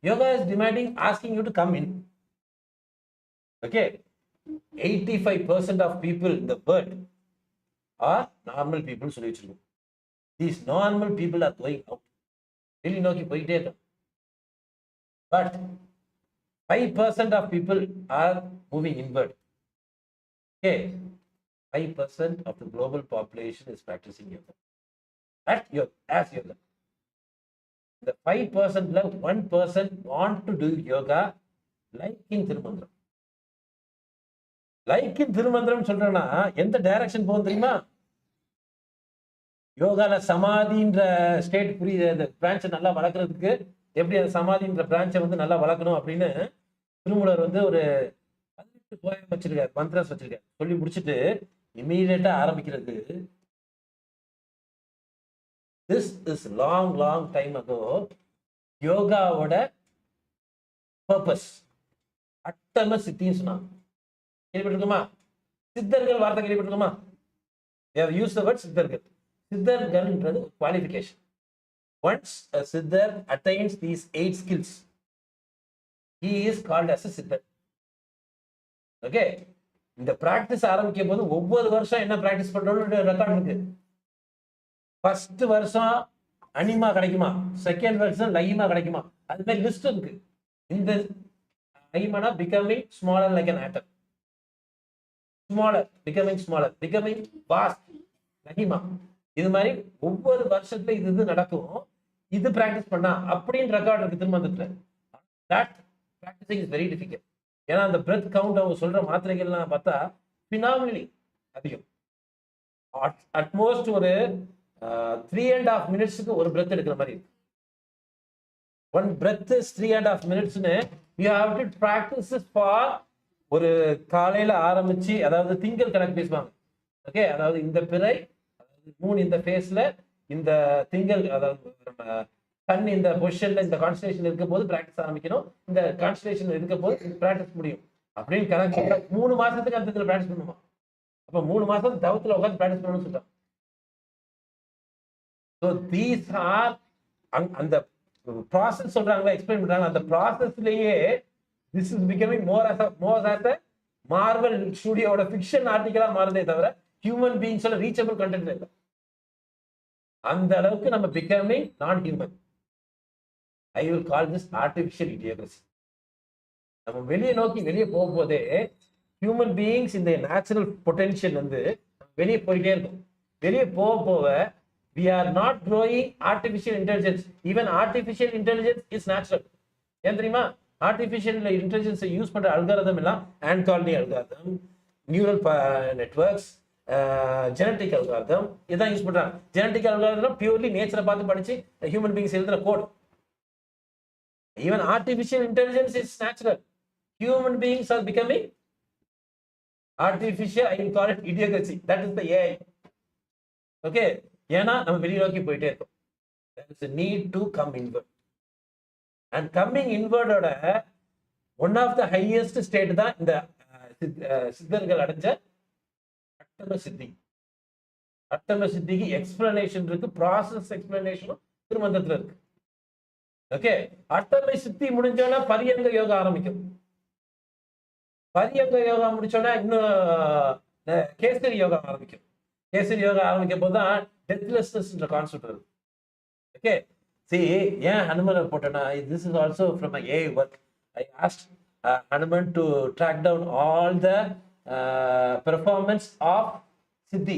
Yoga is demanding, asking you to come in. Okay. 85% of people in the world are normal people. These normal people are going out. வெளிநோக்கி போய்கிட்டே இருக்கும். But 5% of people are moving inward. Okay. 5% of the global population is practicing yoga. As yoga. The 5% left, 1% want to do yoga like in Tirumandram. Like in Tirumandram சொல்றேன்னா எந்த direction போகும் தெரியுமா? யோகால சமாதின்ற state புரியுது. பிரான்ச்சை நல்லா வளர்க்கறதுக்கு எப்படி அந்த சமாதின்ற பிரான்ச்சை வந்து நல்லா வளர்க்கணும் அப்படின்னு திருமூலர் வந்து ஒரு 18 போயம் வச்சிருக்காரு, மந்திரஸ் வச்சிருக்காரு. சொல்லி முடிச்சுட்டு இமீடியட்டா ஆரம்பிக்கிறது. This is long time ago. யோகாவோட பர்பஸ் அட்டம சித்தின்னு சொன்னாங்க. கேள்விப்பட்டிருக்கோமா? சித்தர்கள் வார்த்தை கேள்விப்பட்டிருக்கோமா? They have used the word சித்தர்கள். சித்தர்கள்ன்றது qualification. Once a siddhar attains these 8 skills, he is called as a siddhar. Okay. இந்த பிராக்டிஸ் ஆரம்பிக்கும் போது ஒவ்வொரு வருஷம் என்ன பிராக்டிஸ் பண்றோம்னு ரெக்கார்ட் இருக்கு. ஃபர்ஸ்ட் வருஷம் அனிமா கிடைக்குமா, செகண்ட் வருஷம் லைமா கிடைக்குமா, அது மாதிரி லிஸ்ட் இருக்கு. இந்த லைமானா becoming smaller like an atom, smaller becoming vast, லைமா. இது மாதிரி ஒவ்வொரு வருஷத்துல இது நடக்கும். இது பிராக்டிஸ் பண்ணா அப்படின்னு ரெக்கார்ட் இருக்கு திருமந்தத்துல. That practising is very difficult. ஏன்னா அந்த பிரெத் கவுண்ட் அவங்க சொல்ற மாத்திரைகள்லாம் பார்த்தா பினாமினலி அதிகம். அட்மோஸ்ட் ஒரு 3.5 மினிட்ஸுக்கு ஒரு பிரெத் எடுக்கிற மாதிரி இருக்கு. ஒன் பிரெத் இஸ் 3.5 மினிட்ஸ்னு you have to practise for. ஒரு காலையில ஆரம்பிச்சு, அதாவது திங்கள் கணக்கு பேசுவாங்க. ஓகே, அதாவது இந்த பிறை 3 இந்த ஃபேஸ்ல இந்த திங்கள், அதாவது கண் இந்த பொசிஷன்ல இந்த கான்சன்ட்ரேஷன் இருக்கும் போது பிராக்டிஸ் ஆரம்பிக்கணும், இந்த கான்சன்ட்ரேஷன் இருக்கும் போது பிராக்டிஸ் முடியும் அப்படின்னு கணக்கு. 3 மாசத்துக்கு அந்த இதில் பிராக்டிஸ் பண்ணுமா? அப்ப 3 மாசம் தவத்துல உட்காந்து பிராக்டிஸ் பண்ணணும்னு சொல்லிட்டான். So these are அந்த ப்ராசஸ் சொல்றாங்களா, எக்ஸ்பிளைன் பண்றாங்க. அந்த ப்ராசஸ்லயே this is becoming more as a Marvel ஸ்டுடியோட ஃபிக்ஷன் ஆர்டிகலா மாறுதே தவிர ஹியூமன் பீயிங்ஸோட ரீச்சபிள் கண்டென்ட் இல்லை. அந்த அளவுக்கு நம்ம becoming non human. I will call this artificial idiocracy. நம்ம வெளியே போகும்போதே ஹியூமன் பீயிங்ஸ் இந்த நேச்சுரல் பொட்டென்ஷியல் வந்து வெளியே போயிட்டே இருக்கும். வெளியே போக we are not growing artificial intelligence. Even artificial intelligence is natural. ஏன் தெரியுமா? artificial intelligence யூஸ் பண்ற அல்காரிதம் எல்லாம் ant colony algorithm, neural networks, genetic algorithm இதான் யூஸ் பண்றாங்க. ஜெனட்டிக் அல்காரிதம் பியூர்லி நேச்சரை பார்த்து படிச்சு ஹியூமன் பீயிங்ஸ் எழுதுற code. Even artificial intelligence is natural. Human beings are becoming artificial. I will call it idiocracy. That is the AI. Okay. ஏன்னா நம்ம வெளியே நோக்கி போயிட்டே இருக்கோம். There is a need to come inward. And coming inward-ஓட one of the highest state தான் இந்த சித்தர்கள் அடைஞ்ச அட்டம சித்தி. அட்டம சித்திக்கு எக்ஸ்பிளனேஷன் இருக்கு, ப்ராசஸ் எக்ஸ்பிளனேஷனும் திருமந்தத்துல இருக்கு. ஓகே, அட்டம சித்தி முடிஞ்சோன்னா பரியங்க யோகா ஆரம்பிக்கும். பரியங்க யோகா முடிச்சோன்னா இன்னும் கேசரி யோகா ஆரம்பிக்கும். கேசரி யோகா ஆரம்பிக்கும் போது தான் டெத்லெஸ்னஸ்ன்ற கான்செப்ட் வருது. ஓகே, see, ஏன் ஹனுமனை போட்டேன்னா, this is also from my AI work. I asked Hanuman to track down all the performance of சித்தி.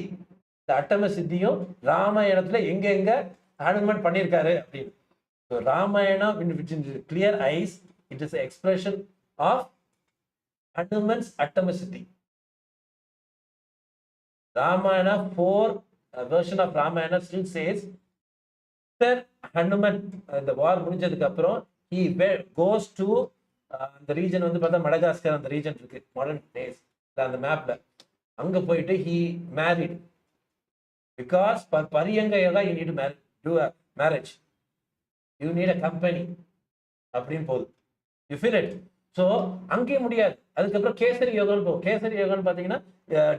இந்த அட்டம சித்தியும் ராமாயணத்துல எங்க ஹனுமன் பண்ணியிருக்காரு அப்படின்னு. So Ramayanam which is clear eyes, it is an expression of Hanuman's அட்டம சித்தி. Ramayana 4 version of Ramayana still says that Hanuman the war முடிஞ்சதுக்கு அப்புறம் he goes to the region வந்து பார்த்தா மடகாஸ்கர் அந்த ரீஜன் இருக்கு மாடர்ன் டேஸ் அந்த மேப்ல. அங்க போயிட்டு he married because for pariyanga yoga you need to do a marriage, you need a company அப்படின்னு போகுது. You feel it? ஸோ அங்கேயும் முடியாது. அதுக்கப்புறம் கேசரி யோகான்னு போகும். கேசரி யோகான்னு பார்த்தீங்கன்னா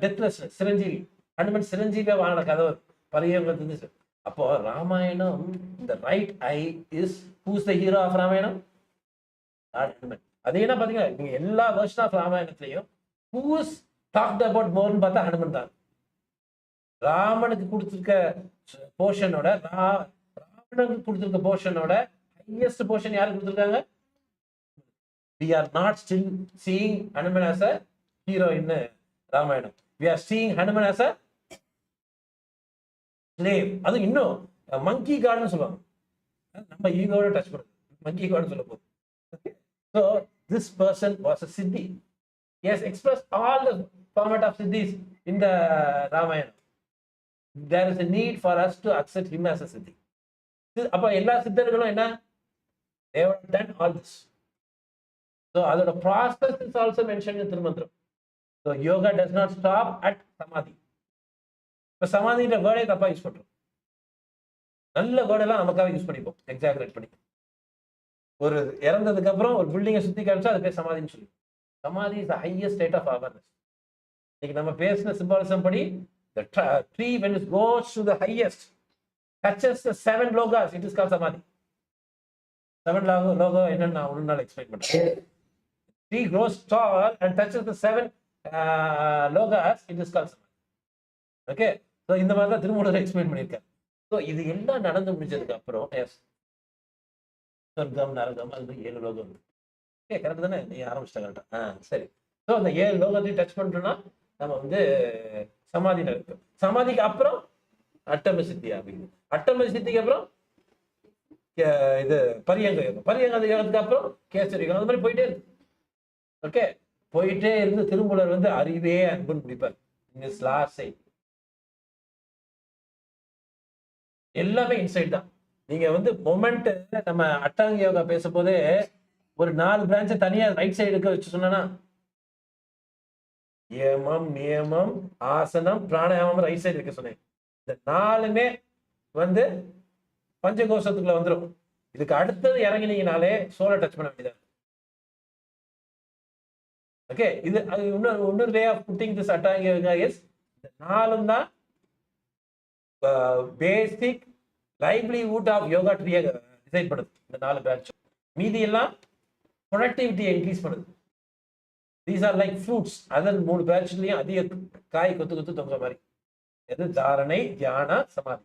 டெத்லெஸ் சிரஞ்சீவி. ஹனுமன் சிரஞ்சீவியா வாங்கின கதை பரியங்கிறது. அப்போ Ramayanam, the right eye is who's the hero of Ramayanam? Hanuman. அது என்ன பாத்தீங்கன்னா நீங்க எல்லா வெர்ஷன் ஆஃப் ராமாயணத்திலையும் who's talked about moreன்னு பார்த்தா ஹனுமன் தான். ராமனுக்கு கொடுத்திருக்க போர்ஷனோட ராவணனுக்கு கொடுத்திருக்க போர்ஷனோட ஹையஸ்ட் போர்ஷன் யாருக்கு கொடுத்திருக்காங்க? We are not still seeing Hanuman as a hero in Ramayanam. We are seeing Hanuman as a slave. அது இன்னும் மங்கி கார்டுன்னு சொல்லுவாங்க. நம்ம ஈகோட டச் பண்ணுது மங்கி கார்டு சொல்ல போகுது. So this person was a siddhi. He has expressed all the format of siddhis in the Ramayana. There is a need for us to accept him as a siddhi. அப்ப எல்லா சித்தர்களும் என்ன? They have done all this. So அதோட process is also mentioned in Thirumanthiram. So yoga does not stop at samadhi. இப்ப சமாதின்ற வேர்டே தப்பா use பண்றோம். நல்ல வேர்டெல்லாம் நமக்காக யூஸ் பண்ணிப்போம், எக்ஸாகரேட் பண்ணி. ஒரு இறந்ததுக்கு அப்புறம் ஒரு பில்டிங்கை சுத்தி காமிச்சா அது பேர் சமாதின்னு சொல்லி. Samadhi is the highest state of awareness. இன்னைக்கு நம்ம பேசின சிம்பாலிசம் படி the tree when it goes to the highest touches the 7 logas, it is called samadhi. 7 logo என்னன்னு நான் ஒரு நாள் எக்ஸ்பிளைன் பண்றேன். Tree grows tall and touches the 7 logas, it is called samadhi. Okay, so இந்த மாதிரி தான் Thirumoolar explain பண்ணியிருக்காரு. So இது எல்லாம் நடந்து முடிஞ்சதுக்கு அப்புறம் சொர்க்கம் நரகம் அது 7 லோகம். ஓகே, கரெக்ட் தானே? நீ ஆரம்பிச்சிட்ட கரெக்டா? சரி. ஸோ அந்த 7 லோகத்தையும் டச் பண்ணிட்டோம்னா நம்ம வந்து சமாதியில் இருக்கும். சமாதிக்கு அப்புறம் அட்டம சித்தி அப்படிங்குது. அட்டம சித்திக்கு அப்புறம் இது பரியங்க யோகம். பரியங்க யோகத்துக்கு அப்புறம் கேசரி யோகம். அது மாதிரி போயிட்டே இருக்கு. ஓகே, போயிட்டே இருந்து திருமூலர் வந்து அறிவே அன்புன்னு முடிப்பார். எல்லாமே இன்சைட் தான். நீங்க வந்து மொமெண்ட் நம்ம அட்டாங்க யோகா பேசும்போதே ஒரு 4 பிரான்ச்சை தனியா ரைட் சைடுக்கு வச்சு சொன்னா, ஏமம் நியமம் ஆசனம் பிராணாயாமம் ரைட் சைடு இருக்க சொன்னேன். இந்த 4மே வந்து பஞ்சகோஷத்துக்குள்ள வந்துடும். இதுக்கு அடுத்தது இறங்கினீங்கனாலே சோலை டச் பண்ண வேண்டியது. ஓகே, இது இன்னொரு way of putting this ashtanga yoga is, இந்த 4ம் தான் பேசிக் லைவ்லிஹுட் ஆஃப் யோகா ட்ரீயை டிசைட் பண்ணுது. இந்த 4 பிரான்ச் மீதி எல்லாம் ப்ரொடக்டிவிட்டியை இன்க்ரீஸ் பண்ணுது. These are like fruits. அதன் 3 பிரான்ச்லயும் அதிக காய் கொத்து கொத்து தொங்குற மாதிரி. எது? தாரணை, தியான, சமாதி.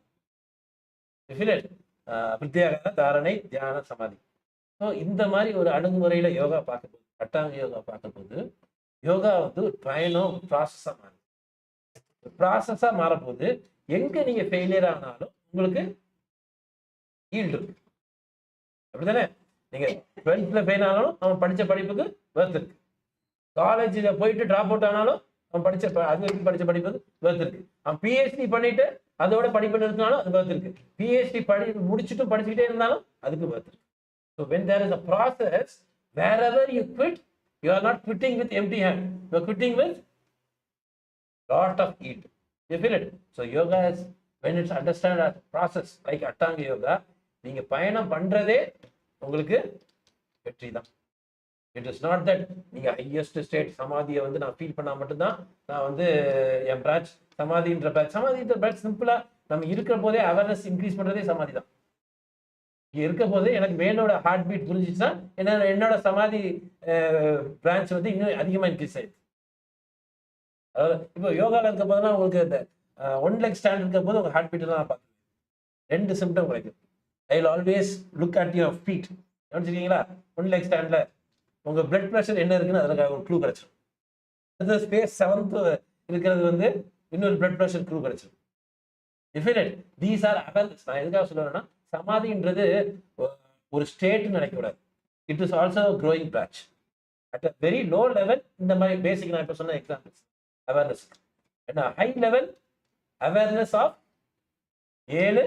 பிரத்யேக தாரணை, தியான, சமாதி. ஸோ இந்த மாதிரி ஒரு அணுகுமுறையில யோகா பார்க்க போகுது, அட்டாங்க யோகா பார்க்க போகுது. யோகா வந்து ஒரு பயணம், ப்ராசஸா மாறுது. ப்ராசஸா மாறப்போகுது. எங்க நீங்க ஃபெயிலியர் ஆனாலும் உங்களுக்கு ஈல்டு இருக்கு. அப்படித்தானே? நீங்க 12th ஃபெயில் ஆனாலும் அவன் படிச்ச படிப்புக்கு வேர்த் இருக்கு. காலேஜில் போயிட்டு ட்ராப் அவுட் ஆனாலும் அவன் படிச்ச படிப்புக்கு வேர்த் இருக்கு. அவன் பிஹெச்டி பண்ணிட்டு அதோட படிப்பு நிறுத்தினாலும் அது வேர்த் இருக்கு. பிஹெச்டி முடிச்சுட்டும் படிச்சுக்கிட்டே இருந்தாலும் அதுக்கு வேர்த் இருக்கு. So when there is a process, wherever you quit, you are not quitting with empty hand. You are quitting with lot of yield. You feel it? So yoga is, when it's understand as process like Atanga yoga, நீங்க பயணம் பண்றதே உங்களுக்கு வெற்றி தான். It is not that நீங்க highest state சமாதியை வந்து நான் ஃபீல் பண்ணா மட்டும்தான் நான் வந்து என் பிரான்ச் சமாதின்ற பிரான்ச் சிம்பிளா நம்ம இருக்கிற போதே அவேர்னஸ் இன்க்ரீஸ் பண்றதே சமாதி தான். இங்க இருக்க போதே எனக்கு வேனோட ஹார்ட் பீட் புரிஞ்சிச்சுன்னா என்னோட சமாதி பிரான்ச் வந்து இன்னும் அதிகமா இன்க்ரீஸ் ஆயிடுது. அதாவது இப்போ யோகால இருக்க போதுனா உங்களுக்கு இந்த 1 leg ஸ்டாண்ட் இருக்க போது உங்க ஹார்ட் பீட் தான் பார்த்து 2 சிம்டம் கிடைக்கும். I will always look at your feet. கவனிச்சிருக்கீங்களா? 1 leg ஸ்டாண்ட்ல உங்க பிளட் ப்ரெஷர் என்ன இருக்குன்னு அதுல ஒரு க்ளூ கிடைச்சிடும். அந்த ஸ்பேஸ் 7th இருக்கிறது வந்து இன்னொரு பிளட் ப்ரெஷர் க்ளூ கிடைச்சிடும். These are awareness. நான் எதுக்காக சொல்லுவேன்னா, சமாதின்றது ஒரு ஸ்டேட்னு நினைக்கக்கூடாது. It is also growing branch. At a very low level இந்த மாதிரி பேசிக் நான் இப்போ சொன்ன எக்ஸாம்பிள்ஸ் அவேர்னஸ். ஏன்னா ஹை லெவல் அவேர்னஸ் ஆஃப் 7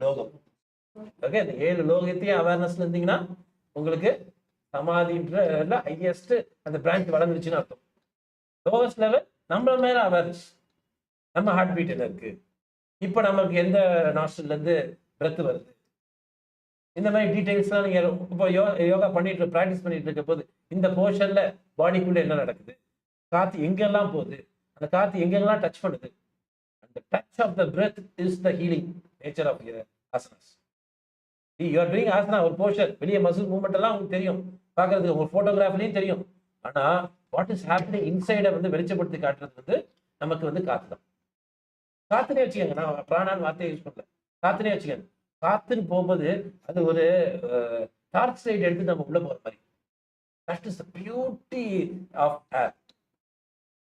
லோகம். ஓகே, இந்த 7 லோகத்தையும் அவேர்னஸ்ல இருந்தீங்கன்னா உங்களுக்கு சமாதின்ற ஹையஸ்ட் அந்த பிரான்ச் வளர்ந்துருச்சுன்னு அர்த்தம். லோவஸ்ட் லெவல் நம்ம மேல அவேர்னஸ், நம்ம ஹார்ட் பீட் என்ன இருக்கு, இப்போ நமக்கு எந்த நாஸ்ட்ரல்ல இருந்து பிரெத் வருது, இந்த மாதிரி டீடைல்ஸ்லாம் நீங்க இப்போ யோகா பண்ணிட்டு ப்ராக்டிஸ் பண்ணிட்டு இருக்க போது இந்த போர்ஷன்ல பாடிக்குள்ள என்ன நடக்குது, காத்து எங்கெல்லாம் போகுது, அந்த காற்று எங்கெங்கெல்லாம் டச் பண்ணுது. அந்த touch of the breath is the healing nature of asanas. You are doing asana, ஒரு போஸ்டர், வெளியே மசில் மூவ்மெண்ட் எல்லாம் உங்களுக்கு தெரியும், பார்க்கறதுக்கு ஒரு ஃபோட்டோகிராஃப்லையும் தெரியும். ஆனா வாட் இஸ் ஹேப்பனிங் இன்சைடை வந்து வெளிச்சப்படுத்தி காட்டுறது வந்து நமக்கு வந்து காற்று தான். காத்துனே வச்சுக்கோங்க, நான் பிராணான்னு வார்த்தையை யூஸ் பண்ணல, காத்துனே வச்சுக்கோங்க. காத்துன்னு போகும்போது அது ஒரு டார்ச் லைட் எடுத்து நம்ம உள்ள போற மாதிரி. That is the beauty of air.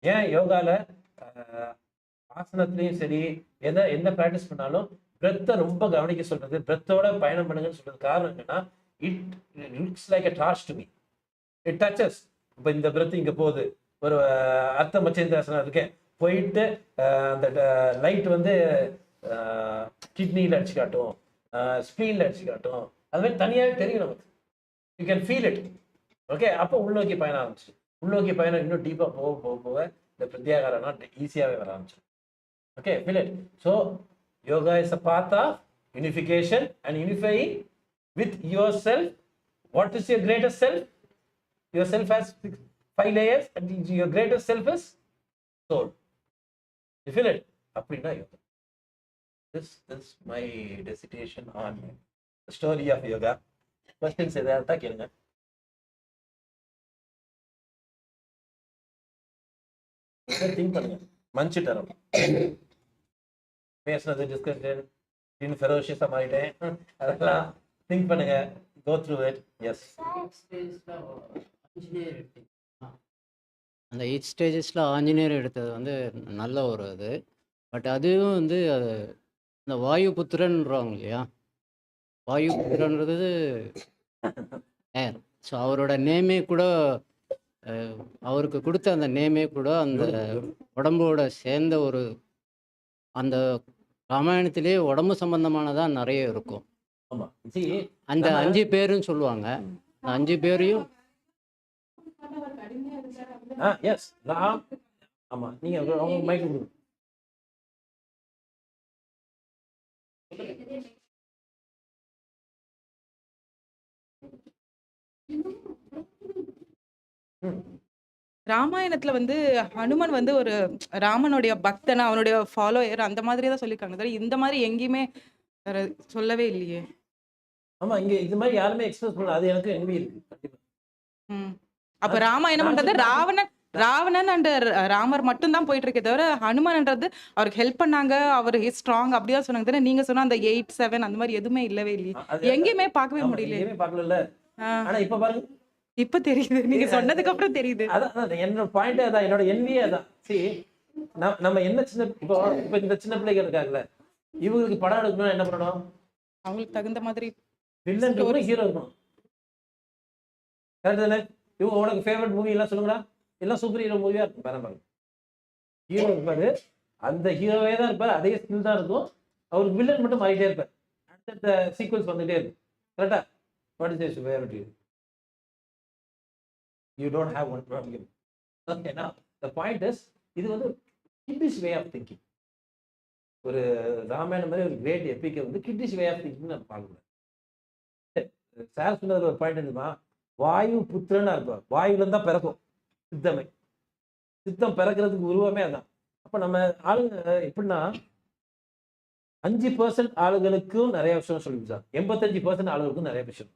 ஏன் யோகால ஆசனத்திலையும் சரி எந்த ப்ராக்டிஸ் பண்ணாலும் பிரெத்தை ரொம்ப கவனிக்க சொல்றது, பிரெத்தோட பயணம் பண்ணுங்கன்னு சொல்றது காரணம் என்னன்னா, it looks like a torch to me, it duchess. இப்போ இந்த பிரெத் இங்க போகுது, ஒரு அர்த்த மச்சேந்திராசனம் இருக்கேன், போயிட்டு அந்த லைட் வந்து கிட்னியில் அடிச்சு காட்டும், ஸ்ப்ளீனில் அடிச்சு காட்டும், அது மாதிரி தனியாகவே தெரியும் நமக்கு. You can feel it. Okay, அப்போ உள்நோக்கி பயணம் ஆரம்பிச்சு, உள்நோக்கி பயணம் இன்னும் டீப்பாக போக போக போக இந்த பிரத்யாகாரம்னா ஈஸியாகவே வர ஆரம்பிச்சு. Okay, feel it. So yoga is a path of unification and unifying with yourself. What is your greatest self? Yourself has 5 layers and your greatest self is soul. You feel it? Appadina yoga. This is my dissertation on the story of yoga. Questions edha kelunga. Think பண்ணுங்க, மஞ்சு தரம் பேசுனது discussion இன்னும் ஃபெரோஷியஸா மாறிட்டேன், அதெல்லாம் think பண்ணுங்க, go through it. S, அந்த 8 ஸ்டேஜஸில் ஆஞ்சநேயர் எடுத்தது வந்து நல்ல ஒரு இது. பட் அதுவும் வந்து அது இந்த வாயு புத்திரன்றாங்க இல்லையா, வாயு புத்திரன்றது ஏர். ஸோ அவரோட நேமே கூட அவருக்கு கொடுத்த அந்த நேமே கூட அந்த உடம்போட சேர்ந்த ஒரு அந்த ராமாயணத்திலே உடம்பு சம்பந்தமானதான் நிறைய இருக்கும். ஆமா, அந்த 5 பேருன்னு சொல்லுவாங்க. அந்த 5 பேரையும் எஸ் ராம். ஆமா, நீங்க அவங்க மைக் கொடுங்க. ராமாயணத்துல வந்து ஹனுமன் வந்து ஒரு ராமனுடைய பக்தனா, அவனுடைய ஃபாலோயர் அந்த மாதிரி தான் சொல்லியிருக்காங்க. தவிர இந்த மாதிரி எங்கேயுமே வேற சொல்லவே இல்லையே. ஆமா, இங்க இது மாதிரி யாருமே எக்ஸ்பிரஸ் பண்ணல, அது எனக்கு envy இருக்கு கண்டிப்பா. அப்ப ராமாயணம்ன்றது ராவணன் அண்ட் ராமர் மட்டும் தான் போயிட்டு இருக்கே தவிர ஹனுமன்ன்றது அவருக்கு ஹெல்ப் பண்ணாங்க, அவர் ஸ்ட்ராங் அப்படிதான் சொன்னாங்க. தவிர நீங்க சொன்ன அந்த 8, 7 அந்த மாதிரி எதுவுமே இல்லவே இல்லையே, எங்கேயுமே பார்க்கவே முடியல. எங்கேயுமே பார்க்கல. ஆனா இப்ப பாருங்க, இப்ப தெரியுது, நீங்க சொன்னதுக்கு அப்புறம் தெரியுது. அதான் என்னோட பாயிண்ட், அதான் என்னோட என்வியே அதான். சரி, நம்ம என்ன சின்ன இப்போ இந்த சின்ன பிள்ளைங்க இருக்காங்கல்ல, இவங்களுக்கு படம் எடுக்கணும், என்ன பண்ணணும்? அவங்களுக்கு தகுந்த மாதிரி வில்லன் இருக்கணும், ஹீரோ இருக்கணும். கரெக்ட் தானே? இவங்க உனக்கு ஃபேவரட் மூவி எல்லாம் சொல்லுங்கடா, எல்லாம் சூப்பர் ஹீரோ மூவியா இருக்கும். பாருங்க, ஹீரோ இருப்பாரு, அந்த ஹீரோவே தான் இருப்பாரு, அதே ஸ்கில் தான் இருக்கும், அவருக்கு வில்லன் மட்டும் மாறிட்டே இருப்பார், அடுத்த சீக்வன்ஸ் வந்துட்டே இருக்கும். கரெக்டா? What is your favourite hero? You don't have one problem. Okay, now the point is, இது வந்து kiddish way of thinking. ஒரு ராமாயணம் மாதிரி ஒரு கிரேட் எபிக்கை வந்து kiddish way of thinking நம்ம பார்க்கக்கூடாது. சார் சொன்னது ஒரு பாயிண்ட் என்னமா, வாயு புத்திரனா இருப்பார், வாயுல தான் பிறக்கும் சித்தமே, சித்தம் பிறக்கிறதுக்கு உருவமே அதான். அப்ப நம்ம ஆளுங்க எப்படின்னா 5% ஆளுகளுக்கும் நிறைய விஷயம் சொல்லிவிட்டாங்க, 85% ஆளுகளுக்கும் நிறைய விஷயம்.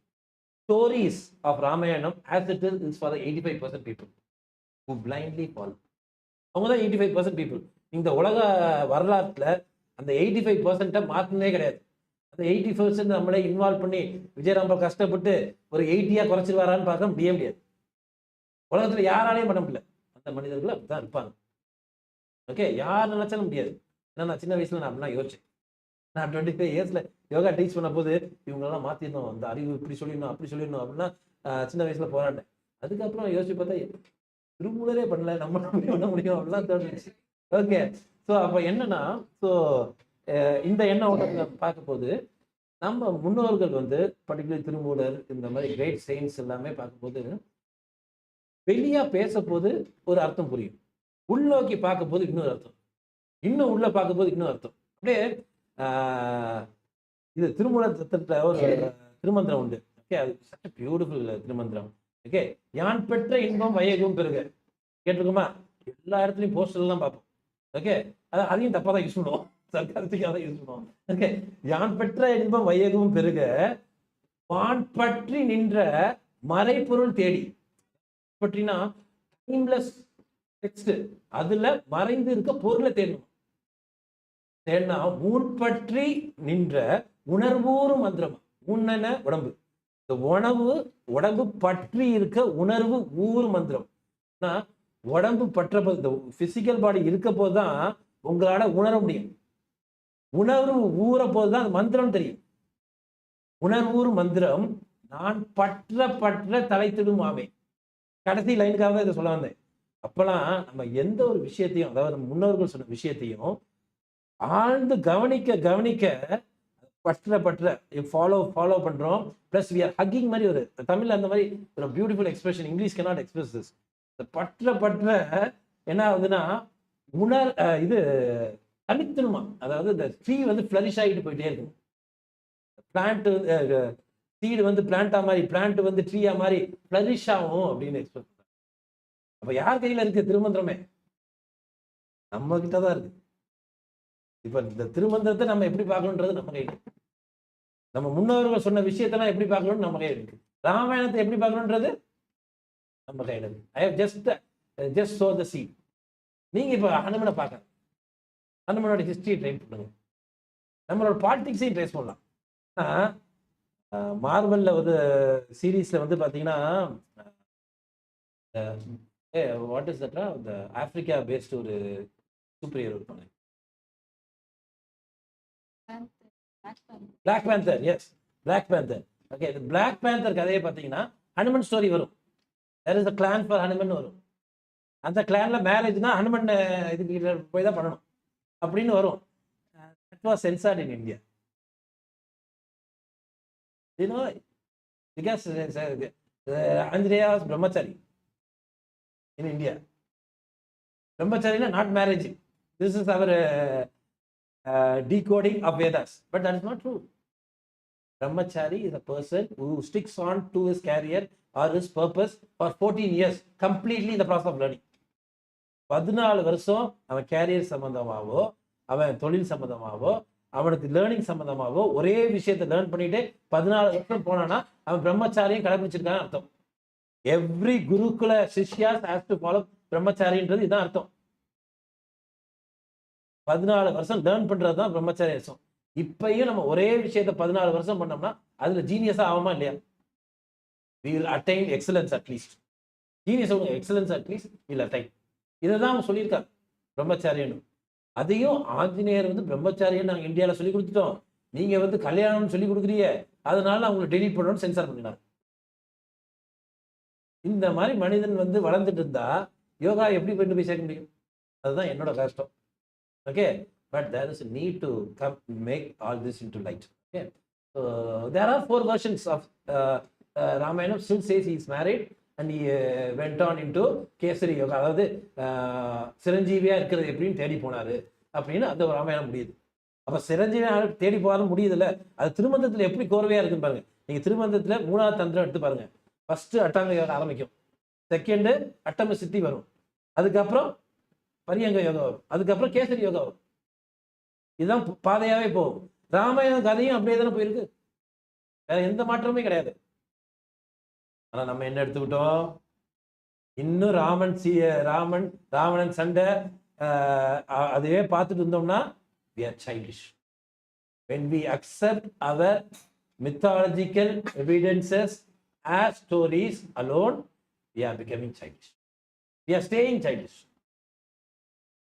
Stories of Ramayana as it is for the 85% people who blindly follow. அவங்க தான் 85% people. இந்த உலக வரலாற்றுல அந்த 85% மாத்தினே கிடையாது. அந்த 80% நம்மளே இன்வால்வ் பண்ணி விஜய் ராம்பல் கஷ்டப்பட்டு ஒரு 80-ஆ குறைச்சிருவாரான்னு பார்க்க முடியாது. உலகத்துல யாராலையும் பண்ண முடியல, அந்த மனிதர்கள் அப்படிதான் இருப்பாங்க. ஓகே, யார் நினைச்சாலும் முடியாது. ஏன்னா நான் சின்ன வயசுல நான் அப்படிலாம் யோசிச்சேன். நான் 25 இயர்ஸ்ல யோகா டீச் பண்ண போது இவங்களெல்லாம் மாத்திடணும், அந்த அறிவு இப்படி சொல்லிடணும் அப்படி சொல்லிடணும் அப்படின்னா சின்ன வயசுல போராட்டேன். அதுக்கப்புறம் யோசிச்சு பார்த்தா திருமூலரே பண்ணல, நம்ம பண்ண முடியும் அப்படிலாம் தோணுச்சு. ஓகே, ஸோ அப்போ என்னன்னா, ஸோ இந்த எண்ணம் ஓட்டத்தை பார்க்க போது நம்ம முன்னோர்கள் வந்து பர்டிகுலர் திருமூலர் இந்த மாதிரி கிரேட் சயின்ஸ் எல்லாமே பார்க்கும்போது வெளியா பேச போது ஒரு அர்த்தம் புரியும், உள்நோக்கி பார்க்க போது இன்னொரு அர்த்தம், இன்னும் உள்ள பார்க்க போது இன்னொரு அர்த்தம். அப்படியே இது திருமூலத்துல ஒரு திருமந்திரம் உண்டு. ஓகே, அது சச் பியூட்டிஃபுல் திருமந்திரம். ஓகே, யான் பெற்ற இன்பம் வையகம் பெறுக, கேட்டிருக்குமா? எல்லா இடத்துலையும் போஸ்டர்லாம் பார்ப்போம். ஓகே, அதையும் தப்பாக தான் யூஸ் பண்ணுவோம், சர்க்காரத்துக்காக தான் யூஸ் பண்ணுவோம். ஓகே, யான் பெற்ற இன்பம் வையகமும் பெருக வான் பற்றி நின்ற மறைப்பொருள் தேடி. பற்றினா டைம்லெஸ் டெக்ஸ்ட், அதுல மறைந்து இருக்க பொருளை தேடணும். தேடினா ஊன் பற்றி நின்ற உணர்வூறு மந்திரம். உன்னென உடம்பு, இந்த உடம்பு பற்றி இருக்க உணர்வு ஊறு மந்திரம். உடம்பு பற்ற போது, இந்த பிசிக்கல் பாடி இருக்க போதுதான் உங்களால உணர முடியும். உணர்வு ஊற போதுதான் அந்த மந்திரம் தெரியும். உணர்வூறு மந்திரம் நான் பற்ற பற்ற தலைத்திடும் ஆமே. கடைசி லைனுக்காக தான் இதை சொல்ல வந்தேன். அப்பெல்லாம் நம்ம எந்த ஒரு விஷயத்தையும், அதாவது முன்னோர்கள் சொன்ன விஷயத்தையும் ஆழ்ந்து கவனிக்க கவனிக்க பற்ற பற்ற ஃபாலோ பண்றோம். பிளஸ் வி ஆர் ஹக்கிங் மாதிரி ஒரு தமிழ்ல அந்த மாதிரி ஒரு beautiful expression, English cannot express this. பற்ற பற்ற என்ன ஆகுதுன்னா இது தனித்துணுமா, அதாவது இந்த ட்ரீ வந்து ஃபிளரிஷ் ஆகிட்டு போயிட்டே இருக்கும். பிளான்ட் சீடு வந்து பிளான்டா மாதிரி, பிளான்ட் வந்து ட்ரீயா மாதிரி ஃபிளரிஷ் ஆகும் அப்படின்னு எக்ஸ்பிரஸ் பண்றாங்க. அப்ப யார் கையில இருக்கு திருமந்திரமே? நம்ம கிட்ட தான் இருக்கு. இப்ப இந்த திருமந்திரத்தை நம்ம எப்படி பார்க்கணுன்றது நம்ம கையில. நம்ம முன்னோர்கள் சொன்ன விஷயத்தெல்லாம் எப்படி பார்க்கணும்னு நம்ம கையில இருக்கு. ராமாயணத்தை எப்படி பார்க்கணுன்றது நம்ம கையில இருக்கு. I have just sow the seed. நீங்க இப்ப ஹனுமனை பார்க்கணும், ஹனுமனோட ஹிஸ்டரியை ட்ரைன் பண்ணுங்க, நம்மளோட பாலிடிக்ஸையும் ட்ரேஸ் பண்ணலாம். மார்வல்ல ஒரு சீரீஸ்ல வந்து பாத்தீங்கன்னா வாட் இஸ் தட்ரா, இந்த ஆப்பிரிக்கா பேஸ்ட் ஒரு சூப்பர் ஹீரோ இருப்பாங்க, Black Panther. Yes, Black Panther. Okay, இந்த பிளாக் பேந்தர் கதையை பார்த்தீங்கன்னா ஹனுமன் ஸ்டோரி வரும். There is a clan for Hanuman வரும். அந்த கிளான்ல மேரேஜ்னா ஹனுமன் இதுக்கு போய் தான் பண்ணணும் அப்படின்னு வரும். That was censored in India. You know, because Andrea was brahmachari in India. Brahmachari is not marriage. This is our decoding of Vedas, but that is not true. Brahmachari is a person who sticks on to his career or his purpose for 14 years, completely in the process of learning. 14 வருஷம் அவன் carrier சம்பந்தமாவோ, அவன் தொழில் சம்பந்தமாவோ, அவனுக்கு learning சம்பந்தமாவோ ஒரே விஷயத்தை learn பண்ணிட்டு 14 வருஷம் போனானா அவன் பிரம்மச்சாரியும் கடைபிடிச்சிருக்கான்னு அர்த்தம். எவ்ரி குருகுல சிஷ்யாஸ் ஹேஸ் டு ஃபாலோ பிரம்மச்சாரின்றது இதுதான் அர்த்தம். 14 வருஷம் லேர்ன் பண்றது தான் பிரம்மச்சாரி அர்த்தம். இப்பயும் நம்ம ஒரே விஷயத்த 14 வருஷம் பண்ணோம்னா அதுல ஜீனியஸா ஆகுமா இல்லையா? we will attain excellence at least. Genius excellence at least will attain. இதை தான் அவன் சொல்லியிருக்காங்க பிரம்மச்சாரியன்னு. அதையும் ஆஞ்சநேயர் வந்து பிரம்மச்சாரியன்னு நாங்கள் இந்தியாவில் சொல்லி கொடுத்துட்டோம், நீங்க வந்து கல்யாணம்னு சொல்லி கொடுக்குறீங்க, அதனால அவங்களை டெலிட் பண்ணணும்னு சென்சார் பண்ணினார். இந்த மாதிரி மனிதன் வந்து வளர்ந்துட்டு இருந்தா யோகா எப்படி கொண்டு போய் சேர்க்க முடியும்? அதுதான் என்னோட கஷ்டம். Okay, but there is need to come make all this into light. Okay, so there are 4 versions of Ramayanam. Still says he is married and he went on into kesari yoga, அதாவது சிரஞ்சீவியா இருக்கிறது எப்படின்னு தேடி போனாரு அப்படின்னு அந்த ராமாயணம் முடியுது. அப்ப சிரஞ்சீவியா தேடி போகாலும் முடியுதுல்ல, அது திருமந்தத்துல எப்படி கோர்வையா இருக்குன்னு பாருங்க. நீங்க திருமந்தத்துல 3வது தந்திரம் எடுத்து பாருங்க. ஃபர்ஸ்ட் அட்டாங்க யோகா ஆரம்பிக்கும், செகண்ட் அட்டம சித்தி வரும், அதுக்கப்புறம் பரியங்க யோகா வரும், அதுக்கப்புறம் கேசரி யோகா வரும். இதுதான் பாதையாவே போகும். ராமாயண கதையும் அப்படியே தானே போயிருக்கு, வேற எந்த மாற்றமுமே கிடையாது. ஆனா நம்ம என்ன எடுத்துக்கிட்டோம், இன்னும் ராவணன் சண்டை அதுவே பார்த்துட்டு இருந்தோம்னா we are childish. When we accept our mythological evidences as stories alone, we are becoming childish. We are staying childish.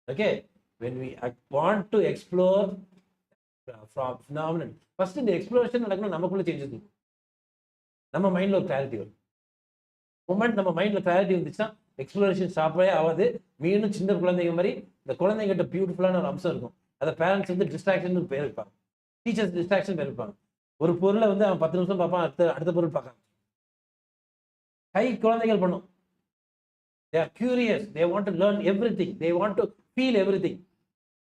Okay, when we want to explore from phenomenon, first இந்த எக்ஸ்ப்ளோரேஷன் நடக்கணும், நமக்குள்ள சேஞ்சஸ் இருக்கும், நம்ம மைண்ட்ல ஒரு clarity வரும். Moment நம்ம மைண்ட்ல கிளாரிட்டி வந்துச்சுன்னா எக்ஸ்ப்ளோரேஷன் ஸ்டாப்பே ஆகாது. மீண்டும் சின்ன குழந்தைங்க மாதிரி இந்த குழந்தைங்கிட்ட பியூட்டிஃபுல்லான ஒரு அம்சம் இருக்கும். அதை பேரண்ட்ஸ் வந்து டிஸ்ட்ராக்ஷன் பேர் வைப்பாங்க, டீச்சர்ஸ் டிஸ்ட்ராக்ஷன் பேர் வைப்பாங்க. ஒரு பொருளை வந்து அவன் 10 நிமிஷம் பார்ப்பான், அடுத்த பொருள் பார்க்காம. கை குழந்தைகள் பண்ணும். They are curious, they want to learn everything, they want to feel everything.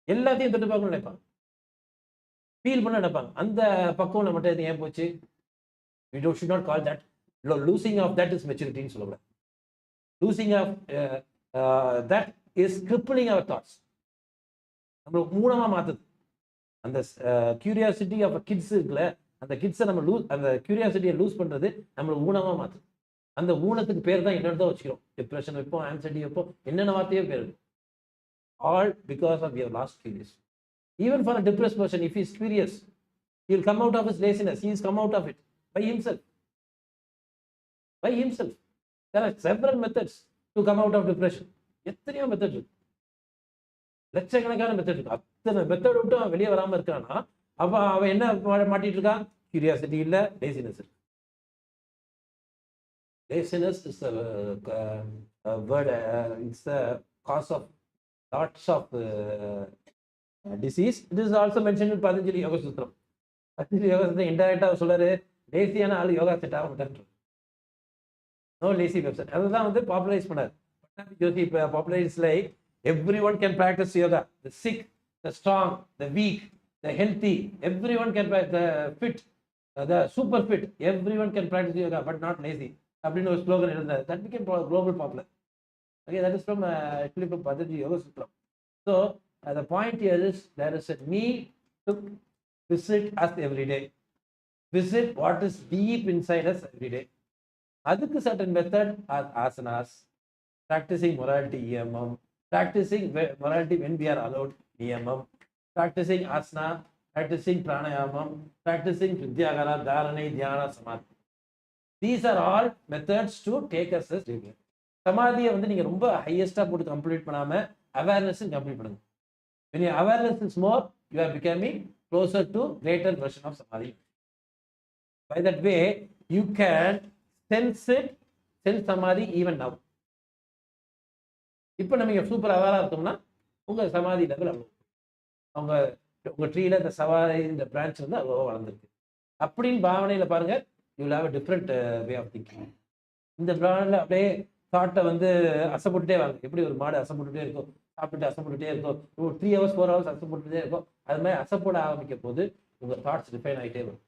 எல்லாத்தையும் தொட்டு பார்க்கணும்னு நினைப்பாங்க, ஃபீல் பண்ண நினைப்பாங்க. அந்த பக்குவம் மட்டும் ஏன் போச்சு? We should not call that. Losing of that is maturity ன்னு சொல்லக்கூடாது. Losing of that is crippling our thoughts. நம்ம ஊனமா மாத்துது. அந்த கியூரியாசிட்டி ஆஃப் கிட்ஸ் இருக்குல்ல, அந்த கிட்ஸை நம்ம அந்த கியூரியாசிட்டியை லூஸ் பண்றது நம்மளை ஊனமா மாத்துது. அந்த ஊனத்துக்கு பேர் தான் என்னென்ன வச்சுக்கிறோம். டிப்ரெஷன் வைப்போம், ஆன்சைட்டி வைப்போம், என்னென்ன வார்த்தையோ பேர். All because of your lost curiosity. Even for a depressed person, if he is curious, he will come out of his laziness. He has come out of it by himself. By himself. There are several methods to come out of depression. எத்தனையோ method இருக்கு, லட்சக்கணக்கான method இருக்கு. அத்தனை method விட்டு அவன் வெளியே வராமல் இருக்கான்னா அப்போ அவன் என்ன மாட்டிட்டு இருக்கான்? கியூரியாசிட்டி இல்லை, லேசினஸ் இருக்கு. Laziness is a word, it's the cause of lots of disease. It is also mentioned in Patanjali Yoga Sutra. Patanjali Yoga Sutra indirectly சொல்றாரு, லேசியான ஆள் யோகா செட் ஆக மாட்டாங்க. No lazy website. அதுதான் வந்து பாப்புலரைஸ் பண்ணார். Joshi popularise like everyone can practice yoga. The sick, the strong, the weak, the healthy, everyone can practice. The fit, the super fit, everyone can practice yoga, but not lazy. அப்படின்னு ஒரு slogan எழுந்தார். That became global popular. Okay, that is from actually from Patanjali Yoga Sutra. So the point here is there is a need to visit us every day. Visit what is deep inside us every day. அதுக்கு certain method are asanas, practicing morality EMM, practicing morality when we are allowed EMM, practicing asana, practicing pranayamam, practicing Vidyagara, Dharane, Dhyana, Samadhi. These are all methods to take us as regular. சமாதியை வந்து நீங்க ரொம்ப ஹையஸ்டா போட்டு complete பண்ணாம awareness complete பண்ணுங்க. When your awareness is more, you are becoming closer to greater version of samadhi. By that way, you can sense it, sense samadhi even now. இப்போ நம்ம super Avera இருக்கோம்னா உங்க சமாதி லெவல் அவ்வளோ, உங்க ட்ரீல இந்த சவாரி இந்த பிரான்ச் வந்து அவ்வளோ வளர்ந்துருக்கு அப்படின்னு பாவனையில பாருங்க. You will have a different way of thinking. இந்த பிராணில் அப்படியே தாட்டை வந்து அசைப்பட்டுட்டே வாங்க. எப்படி ஒரு மாடு அசைப்பட்டுட்டே இருக்கும், சாப்பிட்டு அசைப்பட்டுட்டே இருக்கும், ஒரு 3 hours 4 hours அசைப்பட்டுட்டே இருக்கும். அது மாதிரி அசைப்பட ஆரம்பிக்க போது உங்க தாட்ஸ் ரிஃபைன் ஆகிட்டே வரும்,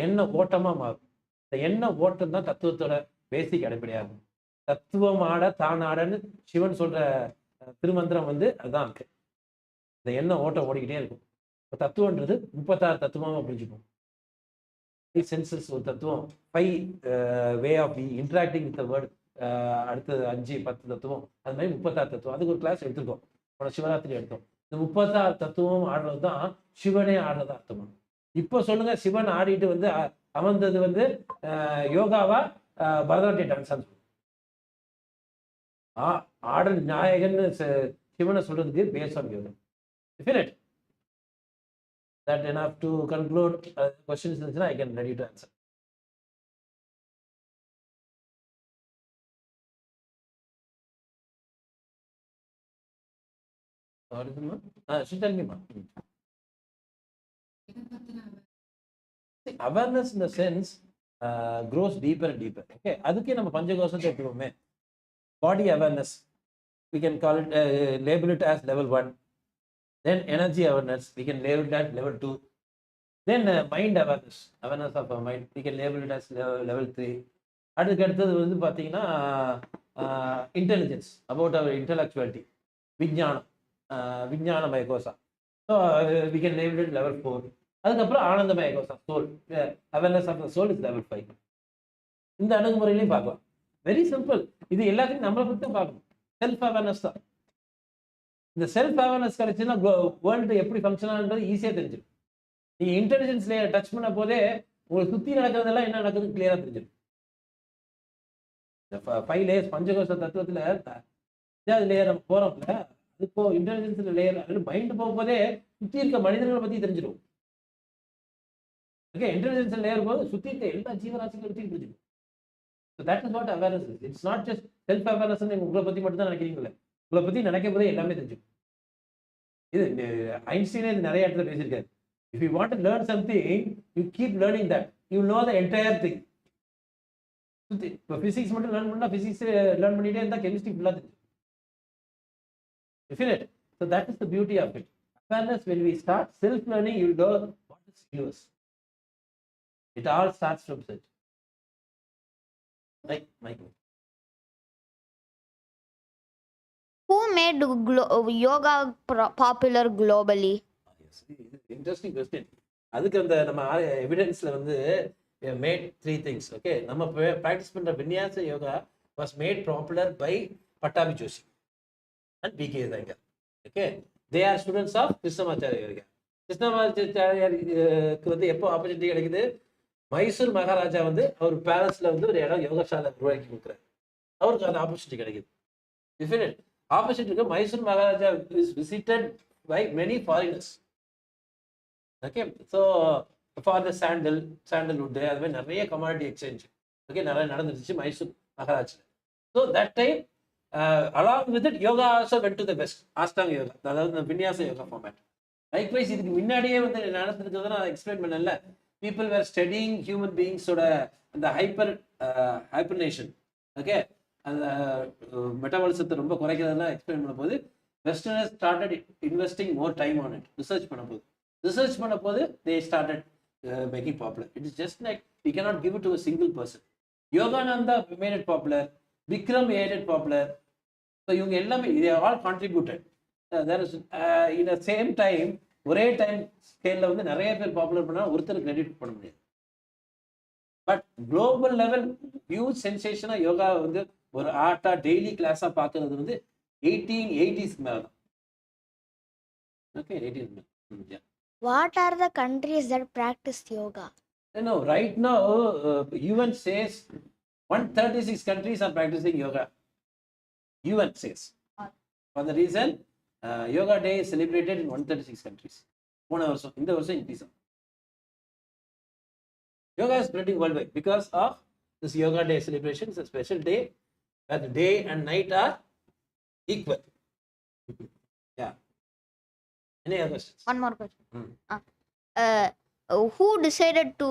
எண்ணெய் ஓட்டமா மாறும். இந்த எண்ணெய் ஓட்டம் தான் தத்துவத்தோட பேசிக் அடிப்படையாகும். தத்துவம் ஆட தான் ஆடன்னு சிவன் சொல்ற திருமந்திரம் வந்து அதுதான் இருக்கு. இந்த எண்ணெய் ஓட்டம் ஓடிக்கிட்டே இருக்கும். இப்போ தத்துவன்றது 36 தத்துவமா புரிஞ்சுக்கும். 5 senses ஒரு தத்துவம், 5 way of interacting with the world, அடுத்தது 5 10 தத்துவம், அது மாதிரி 36 தத்துவம். அதுக்கு ஒரு கிளாஸ் எடுத்துருக்கோம், சிவராத்திரி எடுத்தோம். இந்த 36 தத்துவம் ஆடுறது தான் சிவனே ஆடுறதா அர்த்தமா. இப்போ சொல்லுங்க, சிவன் ஆடிட்டு வந்து அமர்ந்தது வந்து யோகாவா பரதநாட்டிய டான்ஸான்னு சொல்லுங்க. ஆடல் நாயகன் சிவனை சொல்றதுக்கு base on yoga. Definite. That enough to conclude. Questions I can ready to answer. She tell me, ma. Awareness in the sense grows deeper and deeper. Okay, அதுக்கே நம்ம பஞ்சகோஷத்தை எடுத்துக்கோமே. Body awareness, we can call it, label it as level 1. Then energy awareness, we can label it as level 2. Then mind awareness, awareness of our mind, we can label it as level 3. அதுக்கு அடுத்தது வந்து பார்த்தீங்கன்னா intelligence, about our intellectuality, விஞ்ஞானம், vijnanamaya kosha. So we can label it level 4. அதுக்கப்புறம் anandamaya kosha, soul, awareness of the soul is level 5. இந்த அணுகுமுறையிலையும் பார்க்கலாம். Very simple. இது எல்லாத்தையும் நம்மளை பற்றி தான் பார்க்கணும். செல்ஃப் அவேர்னஸ் தான். இந்த செல்ஃப் அவேர்னஸ் கிடைச்சுன்னா வேர்ல்டு எப்படி ஃபங்க்ஷன் ஆகுன்றது ஈஸியாக தெரிஞ்சிடும். நீங்கள் இன்டெலிஜென்ஸ் லேயர் டச் பண்ண போதே உங்களுக்கு சுற்றி நடக்கிறதெல்லாம் என்ன நடக்குதுன்னு கிளியராக தெரிஞ்சிடும். இந்த 5 லேயர்ஸ் பஞ்சகோஷ தத்துவத்தில் 5வது லேயர் நம்ம போகிறோம்ல, அது இப்போ இன்டெலிஜென்ஸ் லேயர் அது மைண்டு போகும்போதே சுற்றி இருக்க மனிதர்களை பற்றி தெரிஞ்சிடும். ஓகே, இன்டெலிஜென்ஸ் லேயர் போது சுற்றி இருக்க எல்லா ஜீவராசிகளை பற்றி தெரிஞ்சிடும். So that is what awareness is. It's not just self awareness. உங்களை பற்றி மட்டும் தான் நினைக்கிறீங்களே, உங்களை பற்றி நினைக்கும் போதே எல்லாமே தெரிஞ்சுக்கும். இது ஐன்ஸ்டீனே இது நிறைய இடத்துல பேசியிருக்காரு. If you want to learn something, you keep learning that, you know the entire thing. இப்போ பிசிக்ஸ் மட்டும் லேர்ன் பண்ணால் பிசிக்ஸ் லேர்ன் பண்ணிட்டே இருந்தால் கெமிஸ்ட்ரி ஃபுல்லாக தெரியும். Definite. So that is the beauty of it. Awareness, when we start self-learning, you will know what is universe. It all starts from such. Right, Michael? Who made yoga popular globally? Interesting question. அதுக்கு அந்த நம்ம எவிடன்ஸ்ல வந்து made 3 things. Okay, நம்ம practice பண்ற vinyasa yoga was made popular by Pattabhi Joshi and B K. Iyengar. Okay, they are students of Krishnamacharya. கிருஷ்ணமாச்சாரியாருக்கு வந்து எப்போ ஆப்பர்ச்சுனிட்டி கிடைக்குது? மைசூர் மகாராஜா வந்து அவர் பேலஸ்ல வந்து ஒரு இடம் யோகசாலை உருவாக்கி கொடுக்குறாரு. அவருக்கு அந்த ஆப்பர்ச்சுனிட்டி கிடைக்குது. டெஃபினட் ஆப்பர்ச்சுனிட்டி இருக்கு. Mysore Maharaja is visited by many foreigners. Okay, so for the sandalwood அது மாதிரி நிறைய கமாடிட்டி எக்ஸ்சேஞ்ச் ஓகே நிறைய நடந்துருச்சு Mysore Maharaj. So that time along with it yoga also went to the best ashtanga yoga, அதாவது இந்த வின்யாச யோகா ஃபார்மேட். லைக்வைஸ் இதுக்கு முன்னாடியே வந்து நடந்துருக்கிறது நான் எக்ஸ்பிளைன் பண்ணல. பீப்புள் வேர் ஸ்டடிங் ஹியூமன் பீயிங்ஸோட அந்த ஹைப்பர்னேஷன். ஓகே, அந்த மெட்டபாலிசத்தை ரொம்ப குறைக்கிறதெல்லாம் எக்ஸ்பிளைன் பண்ண போது westerners started investing more time on it. Research பண்ண போது they started making popular. It is just like we cannot give it to a single person. Yogananda made it popular, Bikram made it popular. So இவங்க எல்லாமே they all contributed. There is in the same time ஒரே time ஸ்கேல்ல வந்து நிறைய பேர் popular பண்ணா ஒருத்தர் credit பண்ண முடியாது. பட் குளோபல் லெவல் ஹியூஜ் சென்சேஷனா யோகா வந்து ஒரு ஆர்ட்டா டெய்லி கிளாஸா பார்க்கறது வந்து 1880s மேல தான். ஓகே, 18 மேல. What are the countries that practice yoga? No, right now UN says 136 countries are practicing yoga. UN says. For the reason yoga day is celebrated in 136 countries. போன வருஷம் இந்த வருஷம் இன்க்ரீஸ் ஆகும். Yoga is spreading worldwide because of this yoga day celebration. It's a special day where the day and night are equal. Yeah. Any other questions? One more question. Who decided to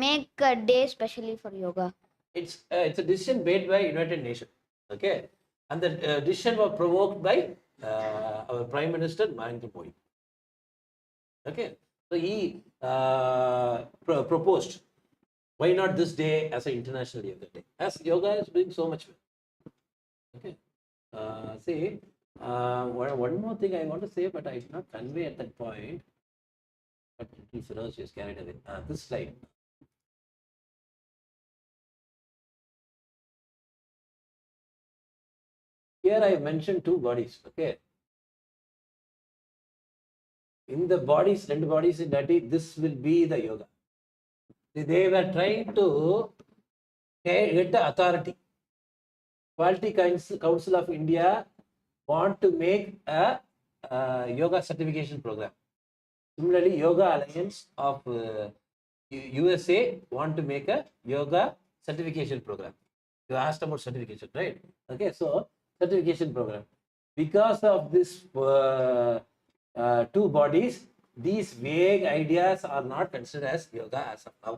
make a day specially for yoga? It's a decision made by United Nations. Okay, and the decision was provoked by our Prime Minister Narendra Modi. Okay, so he proposed, why not this day as an international yoga day, as yoga is doing so much well. Okay, see, one more thing I want to say, but I did not convey at that point. But Feroz is carried away. This slide. Here I mentioned 2 bodies. Okay. In the bodies, 2 bodies in that, this will be the yoga. They were trying to get the authority. Quality Council of India want to make a yoga certification program. Similarly, Yoga Alliance of USA want to make a yoga certification program. You asked about certification, right? Okay, so certification program. Because of this 2 bodies, these vague ideas are not considered as yoga as of now.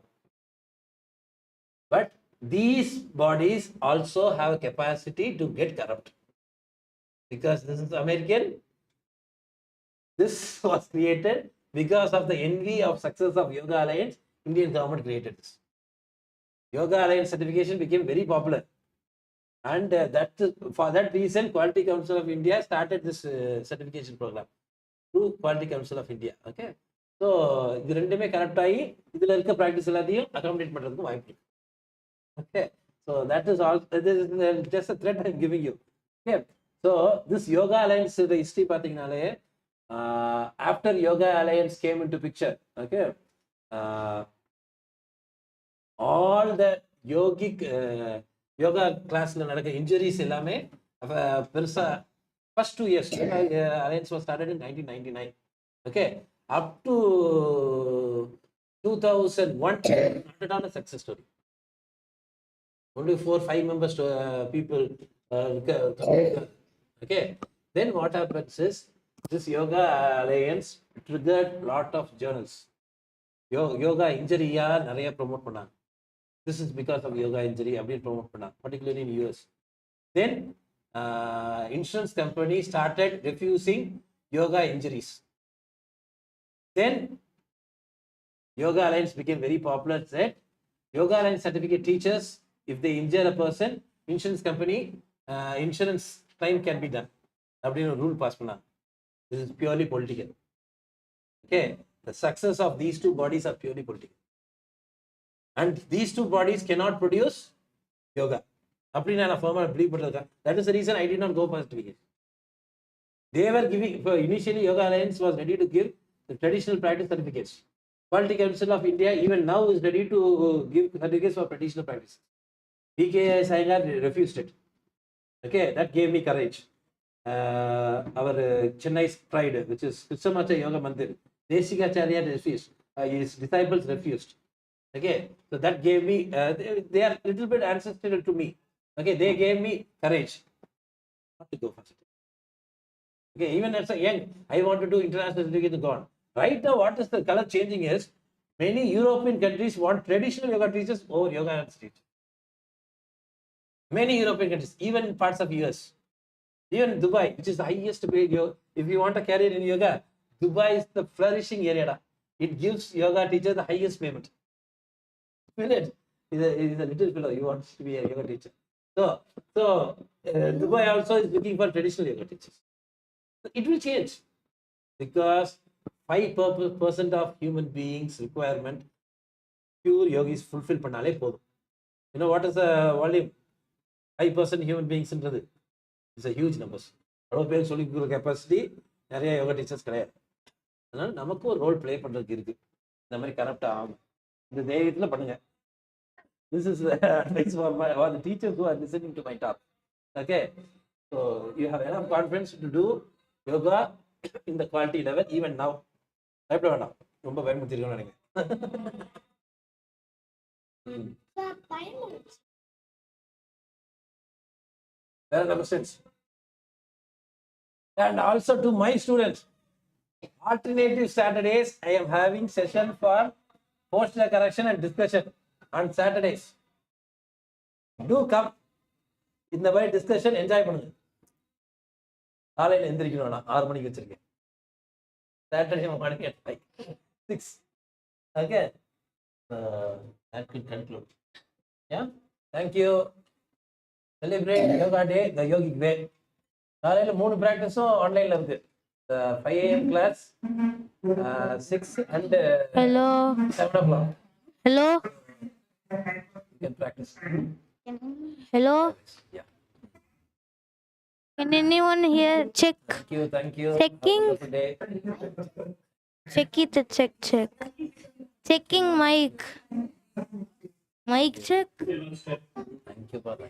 But these bodies also have a capacity to get corrupt. Because this is American, this was created because of the envy of success of Yoga Alliance. Indian government created this. Yoga Alliance certification became very popular, and for that reason Quality Council of India started this certification program through Quality Council of India. Okay, so இது ரெண்டுமே correct ஆகி இதுல இருக்க practice எல்லாத்தையும் accommodate பண்றதுக்கு வாய்ப்பு இருக்கு. Okay, so that is all. This is just a thread I am giving you. Okay, so this Yoga Alliance the history பாத்தீங்கனாலே after Yoga Alliance came into picture, okay, all the yogic yoga classல நடக்க injuries எல்லாமே பெருசா first 2 years Alliance was started in 1999. Okay, up to 2001 not a success story. Only 4-5 members people okay, then what happens is this Yoga Alliance triggered lot of journals. Yoga injury நிறைய promote பண்ணாங்க. This is because of yoga injury அப்படின்னு promote பண்ணாங்க, particularly in US. Then insurance company started refusing yoga injuries. Then Yoga Alliance became very popular. Said Yoga Alliance certificate teachers, if they injure a person, insurance company insurance claim can be done. அப்படின்னு ஒரு rule pass பண்ணாங்க. This is purely political. Okay, the success of these two bodies are purely political, and these two bodies cannot produce yoga. அப்படின்னு நான் firmly believe பண்ணிருக்கேன். That is the reason I did not go for certificate. They were giving, initially Yoga Alliance was ready to give the traditional practice certificates. Quality Council of India even now is ready to give certificates for traditional practice. PKI Saingar refused it. Okay, that gave me courage. Our Chennai's pride, which is Krishnamacha Yoga Mandir, Desikacharya refused. His disciples refused. Okay, so that gave me, they are little bit ancestral to me. Okay, they gave me courage not to go for it. Okay, even as a young, I want to do international certificate gone. Right now, what is the color changing is, many European countries want traditional yoga teachers over yoga teachers. Many European countries, even in parts of US, even Dubai, which is the highest paid yoga. If you want a career in yoga, Dubai is the flourishing area. It gives yoga teacher the highest payment. Feel it? He's a little fellow. He wants to be a yoga teacher. So Dubai also is looking for traditional yoga teachers. It will change because 5% of human beings requirement pure yogis fulfill பண்ணாலே போதும். You know what is the volume? 5% human beings ன்றது is a huge numbers. அவ்வளோ பேர் சொல்லி கொடுக்குற capacity நிறைய yoga teachers கிடையாது. அதனால நமக்கு ஒரு ரோல் ப்ளே பண்ணுறதுக்கு இருக்கு. இந்த மாதிரி கரெக்டாக ஆகும். இந்த தைரியத்தில் பண்ணுங்க. This is advice for the teachers who are listening to my talk. Okay, so you have enough confidence to do yoga in the quality level even now. பயப்பட வேண்டாம், ரொம்ப பயமுறுத்திருக்கோம்னு நினைக்கிறேன். There are the questions. And also to my students, alternative Saturdays, I am having session for posture correction and discussion on Saturdays. Do come. இந்த மாதிரி discussion enjoy பண்ணுங்க. காலையில் எந்திரிக்கணும், நான் 6 மணிக்கு வச்சிருக்கேன். Saturday morning at 6. Okay. That could conclude. Yeah. Thank you. Celebrate Yoga Day, the Yogic Day. காலையில் 3 ப்ராக்டிஸும் ஆன்லைனில் இருக்கு. 5 AM class, 6 and Hello. 7 o'clock. Hello. You can practice. Hello. Yeah. Can anyone here check? Thank you. Checking. Have a wonderful day. Check it. Check. Checking mic. Mic check. Thank you, Papa.